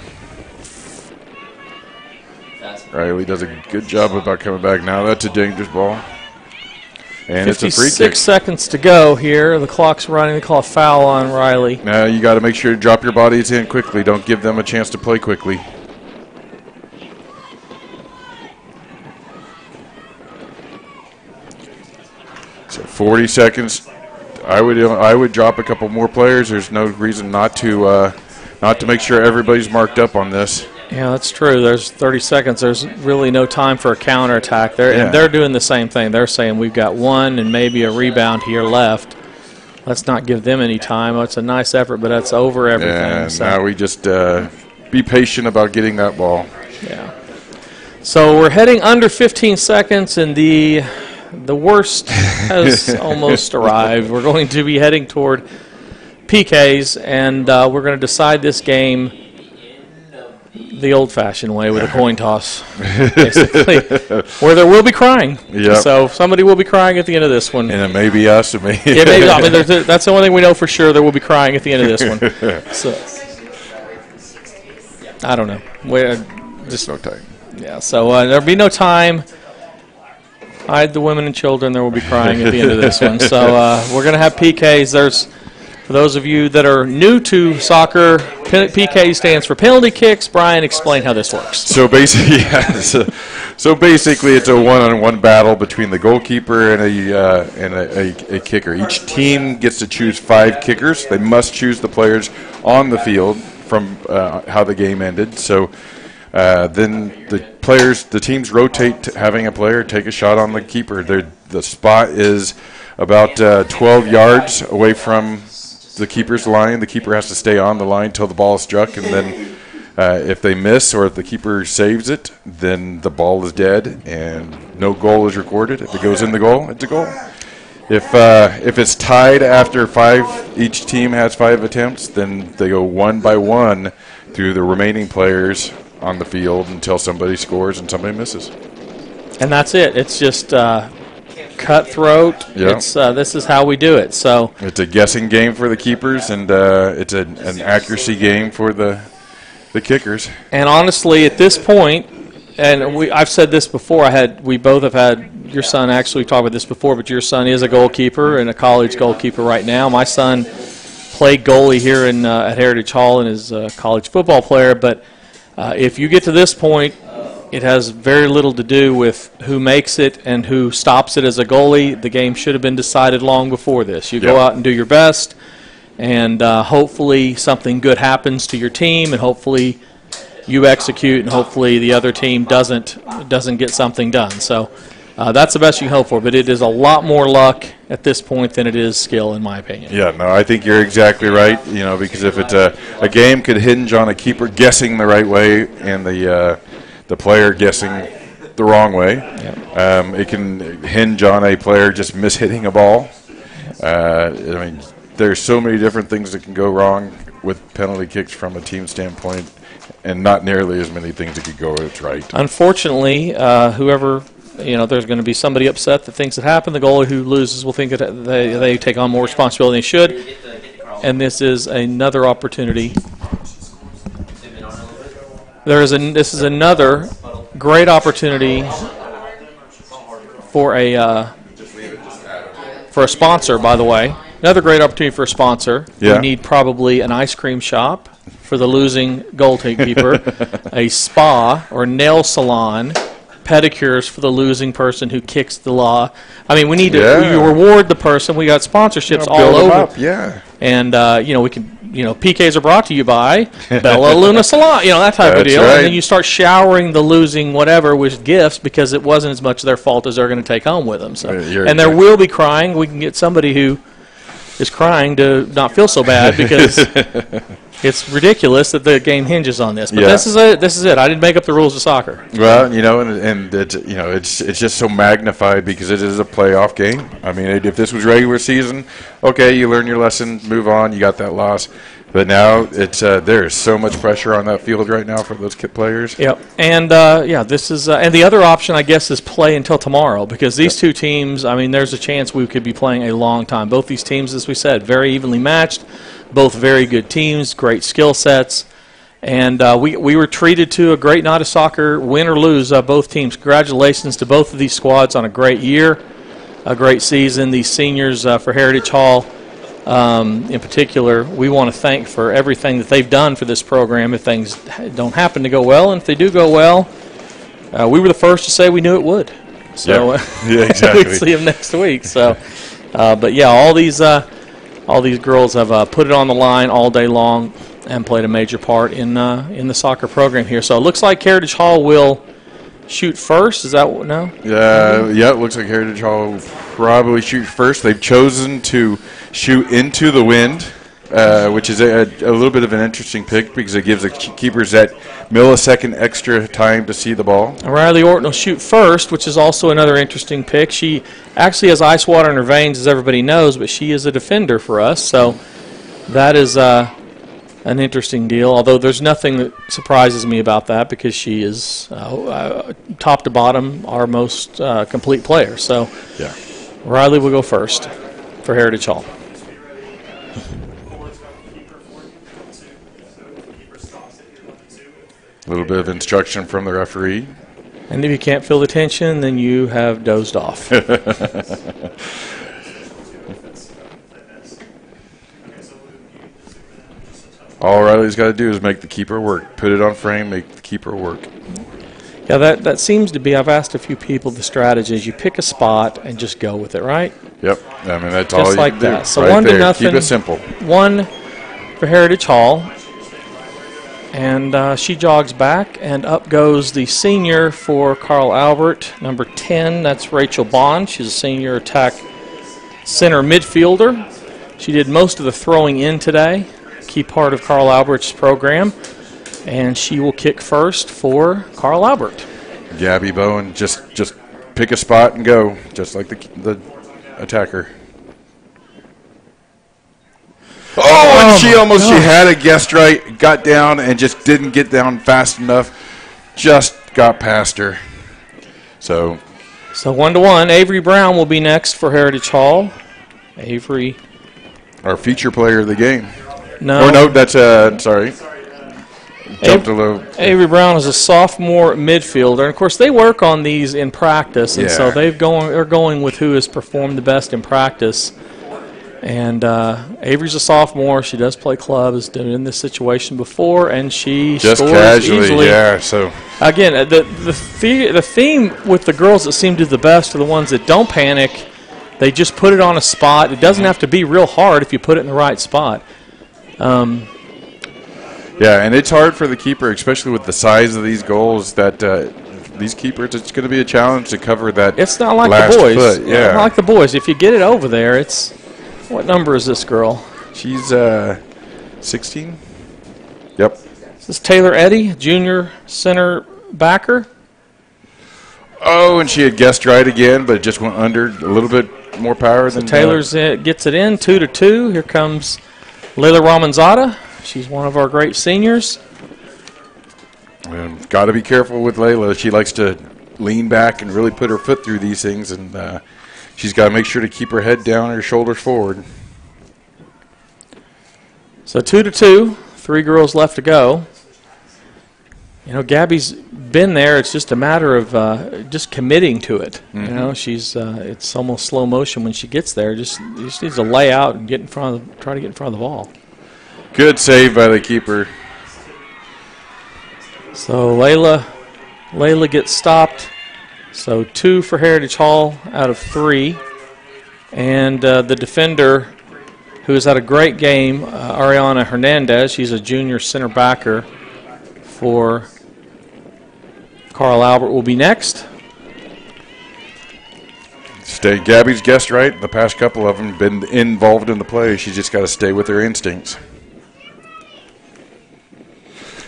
Riley does a good job about coming back. Now that's a dangerous ball. And it's a free kick. 56 seconds to go here. The clock's running. They call a foul on Riley. Now you got to make sure to drop your bodies in quickly. Don't give them a chance to play quickly. So 40 seconds. I would drop a couple more players. There's no reason not to make sure everybody's marked up on this. Yeah, that's true. There's 30 seconds. There's really no time for a counterattack. And they're doing the same thing. They're saying we've got one and maybe a rebound here left. Let's not give them any time. It's a nice effort, but that's over everything. And so now we just be patient about getting that ball. Yeah. So we're heading under 15 seconds, and the worst has almost arrived. We're going to be heading toward PKs, and we're going to decide this game the old-fashioned way with a coin toss, basically, where there will be crying. Yep. So somebody will be crying at the end of this one. And it may be us. It may I mean, that's the only thing we know for sure. There will be crying at the end of this one. So I don't know. Just no time. Yeah, so there'll be no time. Hide the women and children. There will be crying at the end of this one. So we're going to have PKs. For those of you that are new to soccer, PK stands for penalty kicks. Brian, explain how this works. So basically, it's a one-on-one battle between the goalkeeper and a kicker. Each team gets to choose 5 kickers. They must choose the players on the field from how the game ended. So then the teams rotate, having a player take a shot on the keeper. The spot is about 12 yards away from the keeper's line. The keeper has to stay on the line until the ball is struck, and then if they miss or if the keeper saves it, then the ball is dead and no goal is recorded. If it goes in the goal, it's a goal. If it's tied after 5, each team has 5 attempts, then they go one by one through the remaining players on the field until somebody scores and somebody misses. And that's it. It's just cutthroat. Yep. This is how we do it. So it's a guessing game for the keepers, and it's an accuracy game for the kickers. And honestly, at this point, and I've said this before. We both have had your son. Actually, we talked about this before, but your son is a goalkeeper and a college goalkeeper right now. My son played goalie here at Heritage Hall and is a college football player. But if you get to this point, it has very little to do with who makes it and who stops it as a goalie. The game should have been decided long before this. You go out and do your best, and hopefully something good happens to your team, and hopefully you execute, and hopefully the other team doesn't get something done. So that's the best you can hope for. But it is a lot more luck at this point than it is skill, in my opinion. Yeah, no, I think you're exactly right. Because if it's a game could hinge on a keeper guessing the right way and the player guessing the wrong way. Yep. It can hinge on a player just mishitting a ball. There's so many different things that can go wrong with penalty kicks from a team standpoint, and not nearly as many things that could go right. Unfortunately, there's going to be somebody upset that thinks it happened. The goalie who loses will think that they take on more responsibility than they should. And this is another opportunity. This is another great opportunity for a sponsor, by the way. Another great opportunity for a sponsor. Yeah. We need probably an ice cream shop for the losing goalkeeper, a spa or nail salon, pedicures for the losing person who kicks the law. We need to reward the person. We got sponsorships all over. Up, yeah. And we can. PKs are brought to you by Bella Luna Salon, that type of deal. Right. And then you start showering the losing whatever with gifts because it wasn't as much their fault as they're going to take home with them. So, and there will be crying. We can get somebody who is crying to not feel so bad because it's ridiculous that the game hinges on this. But this is it. I didn't make up the rules of soccer. Well, and it's just so magnified because it is a playoff game. If this was regular season, okay, you learn your lesson, move on, you got that loss. But now it's there's so much pressure on that field right now for those players. Yep, and this is and the other option I guess is play until tomorrow because these two teams. There's a chance we could be playing a long time. Both these teams, as we said, very evenly matched. Both very good teams, great skill sets, and we were treated to a great night of soccer, win or lose. Both teams. Congratulations to both of these squads on a great year, a great season. These seniors for Heritage Hall. In particular, we want to thank for everything that they've done for this program if things don't happen to go well. And if they do go well, we were the first to say we knew it would. So exactly. we'll see them next week. So, all these girls have put it on the line all day long and played a major part in the soccer program here. So it looks like Heritage Hall will shoot first. Is that what? No? Yeah, it looks like Heritage Hall will probably shoot first. They've chosen to shoot into the wind, which is a little bit of an interesting pick because it gives the keepers that millisecond extra time to see the ball. Riley Orton will shoot first, which is also another interesting pick. She actually has ice water in her veins, as everybody knows, but she is a defender for us. So that is an interesting deal, although there's nothing that surprises me about that because she is top to bottom our most complete player. So Riley will go first for Heritage Hall. A little bit of instruction from the referee. And if you can't feel the tension, then you have dozed off. All Riley's got to do is make the keeper work. Put it on frame, make the keeper work. Yeah, that seems to be, I've asked a few people, the strategy is you pick a spot and just go with it, right? Yep. I mean, that's just all you like can that. do. So right 1-0. Keep it simple. 1 for Heritage Hall. And she jogs back, and up goes the senior for Carl Albert, number 10. That's Rachel Bond. She's a senior attack center midfielder. She did most of the throwing in today, key part of Carl Albert's program. And she will kick first for Carl Albert. Gabby Bowen, just pick a spot and go, just like the attacker. Oh, and she had a guessed right, got down, and just didn't get down fast enough. Just got past her. So 1-1. Avery Brown will be next for Heritage Hall. Avery. Our feature player of the game. No. Or no, that's, sorry. Jumped a little. Avery Brown is a sophomore midfielder. And of course, they work on these in practice, and so they're going with who has performed the best in practice. And Avery's a sophomore. She does play club, has been in this situation before, and she just scores casually, easily. yeah. So again, the theme with the girls that seem to do the best are the ones that don't panic. They just put it on a spot. It doesn't have to be real hard if you put it in the right spot. Yeah, and it's hard for the keeper, especially with the size of these goals, that these keepers, it's going to be a challenge to cover that. It's not like last the boys. Foot. Yeah. Not like the boys. If you get it over there, it's – what number is this girl? She's 16. Yep. This is Taylor Eddy, junior center backer. Oh, and she had guessed right again, but it just went under a little bit more power than Taylor's gets it in, 2-2. Here comes Layla Ramanzada. She's one of our great seniors. Got to be careful with Layla. She likes to lean back and really put her foot through these things, and she's got to make sure to keep her head down and her shoulders forward. So 2-2, 3 girls left to go. You know, Gabby's been there. It's just a matter of just committing to it. Mm-hmm. You know, she's it's almost slow motion when she gets there. Just needs to lay out and get in front of, try to get in front of the ball. Good save by the keeper. So Layla gets stopped. So 2 for Heritage Hall out of 3. And the defender, who has had a great game, Ariana Hernandez. She's a junior center backer for Carl Albert, will be next. Gabby's guessed right. The past couple of them been involved in the play. She's just got to stay with her instincts.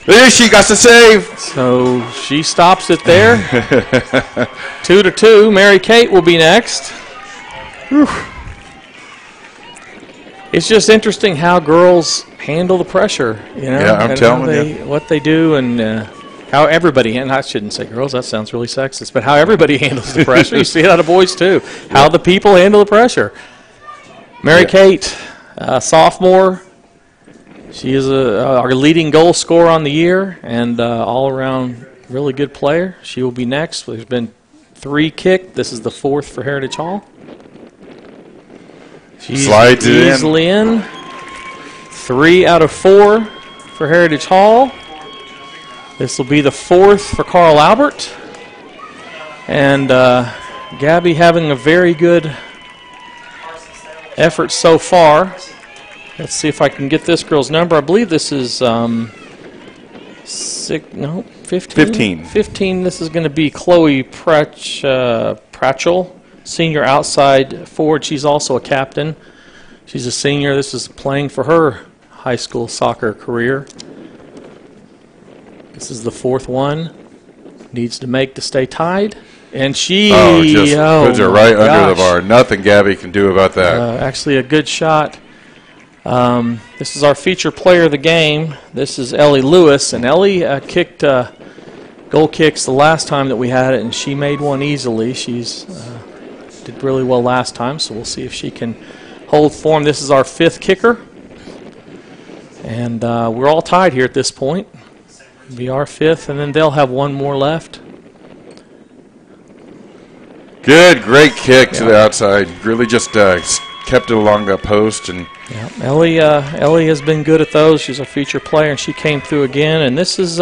There she got to save. So she stops it there. 2-2. Mary Kate will be next. Whew. It's just interesting how girls handle the pressure. You know, yeah, I'm telling you what they do, and how everybody. And I shouldn't say girls. That sounds really sexist. But how everybody handles the pressure. You see it out of boys too. How the people handle the pressure. Mary Kate, sophomore. She is our leading goal scorer on the year and all-around really good player. She will be next. There's been 3 kicked. This is the 4th for Heritage Hall. She's slides it easily in. 3 out of 4 for Heritage Hall. This will be the 4th for Carl Albert. And Gabby having a very good effort so far. Let's see if I can get this girl's number. I believe this is 15. 15. This is going to be Chloe Pratchell, senior outside forward. She's also a captain. She's a senior. This is playing for her high school soccer career. This is the 4th one. Needs to make to stay tied. And she puts her right under the bar. Nothing Gabby can do about that. Actually a good shot. This is our feature player of the game. This is Ellie Lewis, and Ellie kicked goal kicks the last time that we had it, and she made one easily. She's did really well last time, so we'll see if she can hold form. This is our 5th kicker, and we're all tied here at this point. It'll be our 5th, and then they'll have one more left. Good, great kick to the outside. Really just kept it along that post. And yeah, Ellie has been good at those. She's a feature player, and she came through again. And this is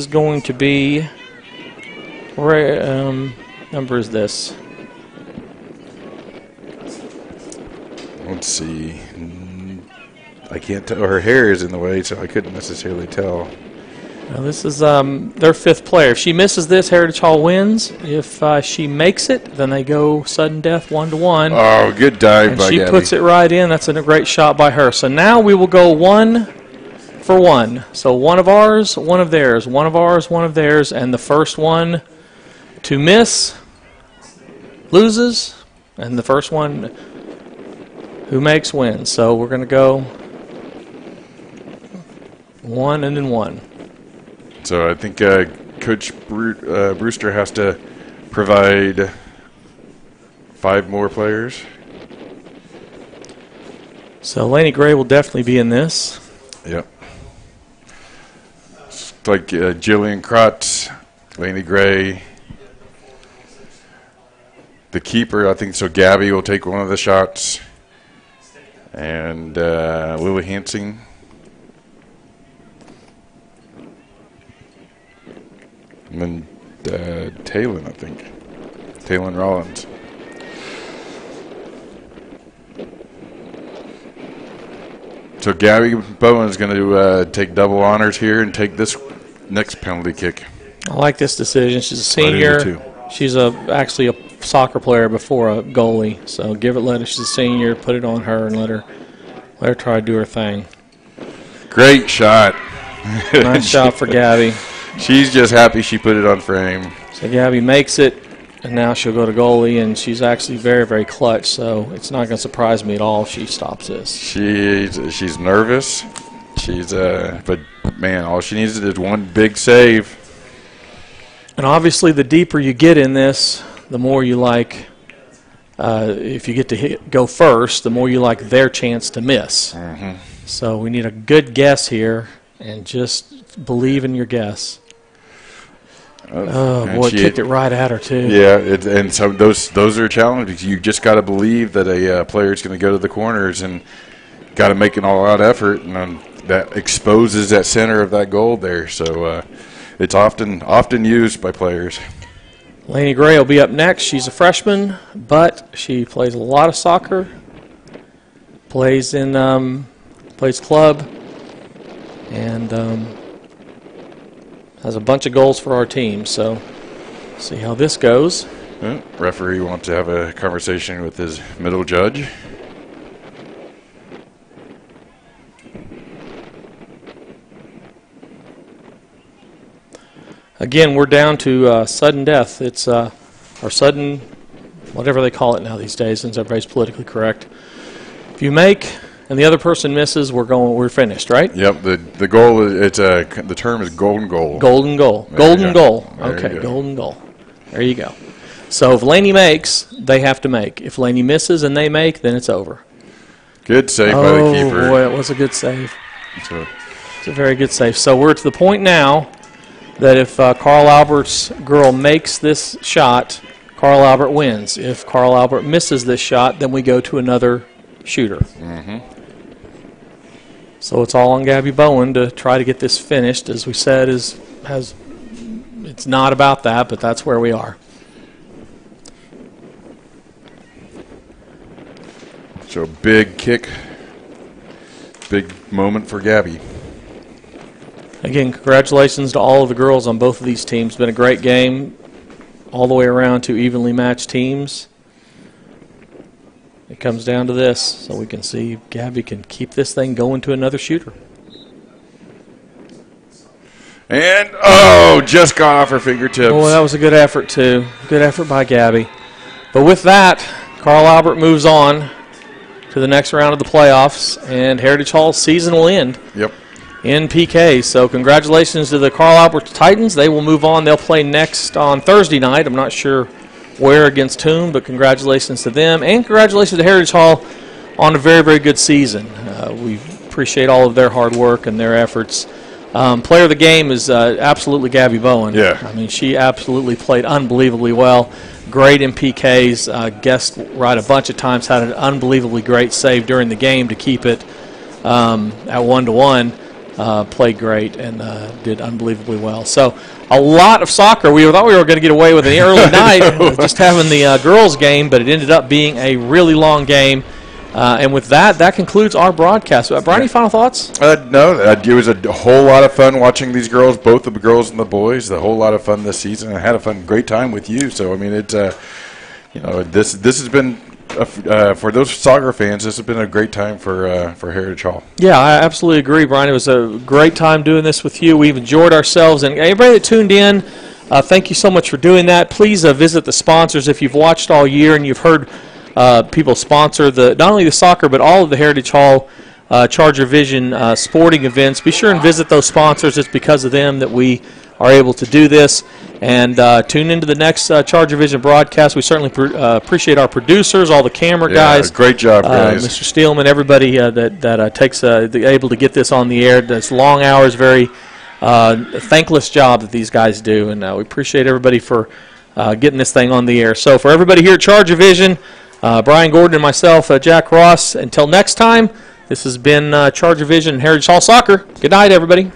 going to be where number is this? Let's see. I can't tell. Her hair is in the way, so I couldn't necessarily tell. Now this is their fifth player. If she misses this, Heritage Hall wins. If she makes it, then they go sudden death 1-1. Oh, good dive and by she Gabby. puts it right in. That's a great shot by her. So now we will go 1 for 1. So one of ours, one of theirs, one of ours, one of theirs, and the first one to miss loses, and the first one who makes wins. So we're going to go 1 and then 1. So I think Coach Brewster has to provide 5 more players. So Laney Gray will definitely be in this. Yep. It's like Jillian Krotz, Laney Gray, the keeper, I think so. Gabby will take one of the shots. And Lily Hansing. And then Taylon, I think. Taylon Rollins. So Gabby Bowen is going to take double honors here and take this next penalty kick. I like this decision. She's a senior. She's actually a soccer player before a goalie. So let her. She's a senior. Put it on her and let her try to do her thing. Great shot. Nice shot for Gabby. She's just happy she put it on frame. So Gabby makes it, and now she'll go to goalie, and she's actually very, very clutch. So it's not going to surprise me at all if she stops this. She's nervous. But man, all she needs is one big save. And obviously, the deeper you get in this, the more you like. If you get to go first, the more you like their chance to miss. Mm-hmm. So we need a good guess here, and just believe in your guess. Oh boy, kicked it right at her too. Yeah, and so those are challenges. You just got to believe that a player is going to go to the corners and got to make an all-out effort, and that exposes that center of that goal there. So it's often used by players. Laney Gray will be up next. She's a freshman, but she plays a lot of soccer. Plays club, and has a bunch of goals for our team. So see how this goes. Referee wants to have a conversation with his middle judge. Again, we're down to sudden death. It's or sudden, whatever they call it now these days, since everybody's politically correct. If you make and the other person misses, we're finished, right? Yep. The goal is the term is golden goal. Golden goal. Golden goal. Okay, golden goal. There you go. So if Laney makes, they have to make. If Laney misses and they make, then it's over. Good save by the keeper. Oh boy, it was a good save. It's a very good save. So we're to the point now that if Carl Albert's girl makes this shot, Carl Albert wins. If Carl Albert misses this shot, then we go to another shooter. Mm-hmm. So it's all on Gabby Bowen to try to get this finished. As we said, it's not about that, but that's where we are. So big kick, big moment for Gabby. Again, congratulations to all of the girls on both of these teams. It's been a great game all the way around, to evenly matched teams. It comes down to this, so we can see Gabby can keep this thing going to another shooter. And, just got off her fingertips. Oh, that was a good effort, too. Good effort by Gabby. But with that, Carl Albert moves on to the next round of the playoffs, and Heritage Hall's season will end. Yep. In PK. So congratulations to the Carl Albert Titans. They will move on. They'll play next on Thursday night. I'm not sure where against whom, but congratulations to them. And congratulations to Heritage Hall on a very, very good season. We appreciate all of their hard work and their efforts Player of the game is absolutely Gabby Bowen. Yeah. I mean, she absolutely played unbelievably well. Great in PKs. Guessed right a bunch of times. Had an unbelievably great save during the game to keep it at 1-1. Played great and did unbelievably well. So a lot of soccer. We thought we were going to get away with an early night, just having the girls' game, but it ended up being a really long game. And with that concludes our broadcast. Brian, any final thoughts? No, it was a whole lot of fun watching these girls, both the girls and the boys. A whole lot of fun this season. I had a great time with you. So I mean, this has been for those soccer fans. This has been a great time for Heritage Hall. Yeah, I absolutely agree, Brian. It was a great time doing this with you. We've enjoyed ourselves, and everybody that tuned in, thank you so much for doing that. Please visit the sponsors if you've watched all year and you've heard. People sponsor not only the soccer but all of the Heritage Hall ChargerVision sporting events. Be sure and visit those sponsors. It's because of them that we are able to do this. And tune into the next ChargerVision broadcast. We certainly appreciate our producers, all the camera guys. Great job, guys. Mr. Steelman, everybody that takes able to get this on the air. That's long hours, very thankless job that these guys do, and we appreciate everybody for getting this thing on the air. So for everybody here at ChargerVision, Brian Gordon and myself, Jack Ross, until next time, this has been ChargerVision and Heritage Hall Soccer. Good night, everybody.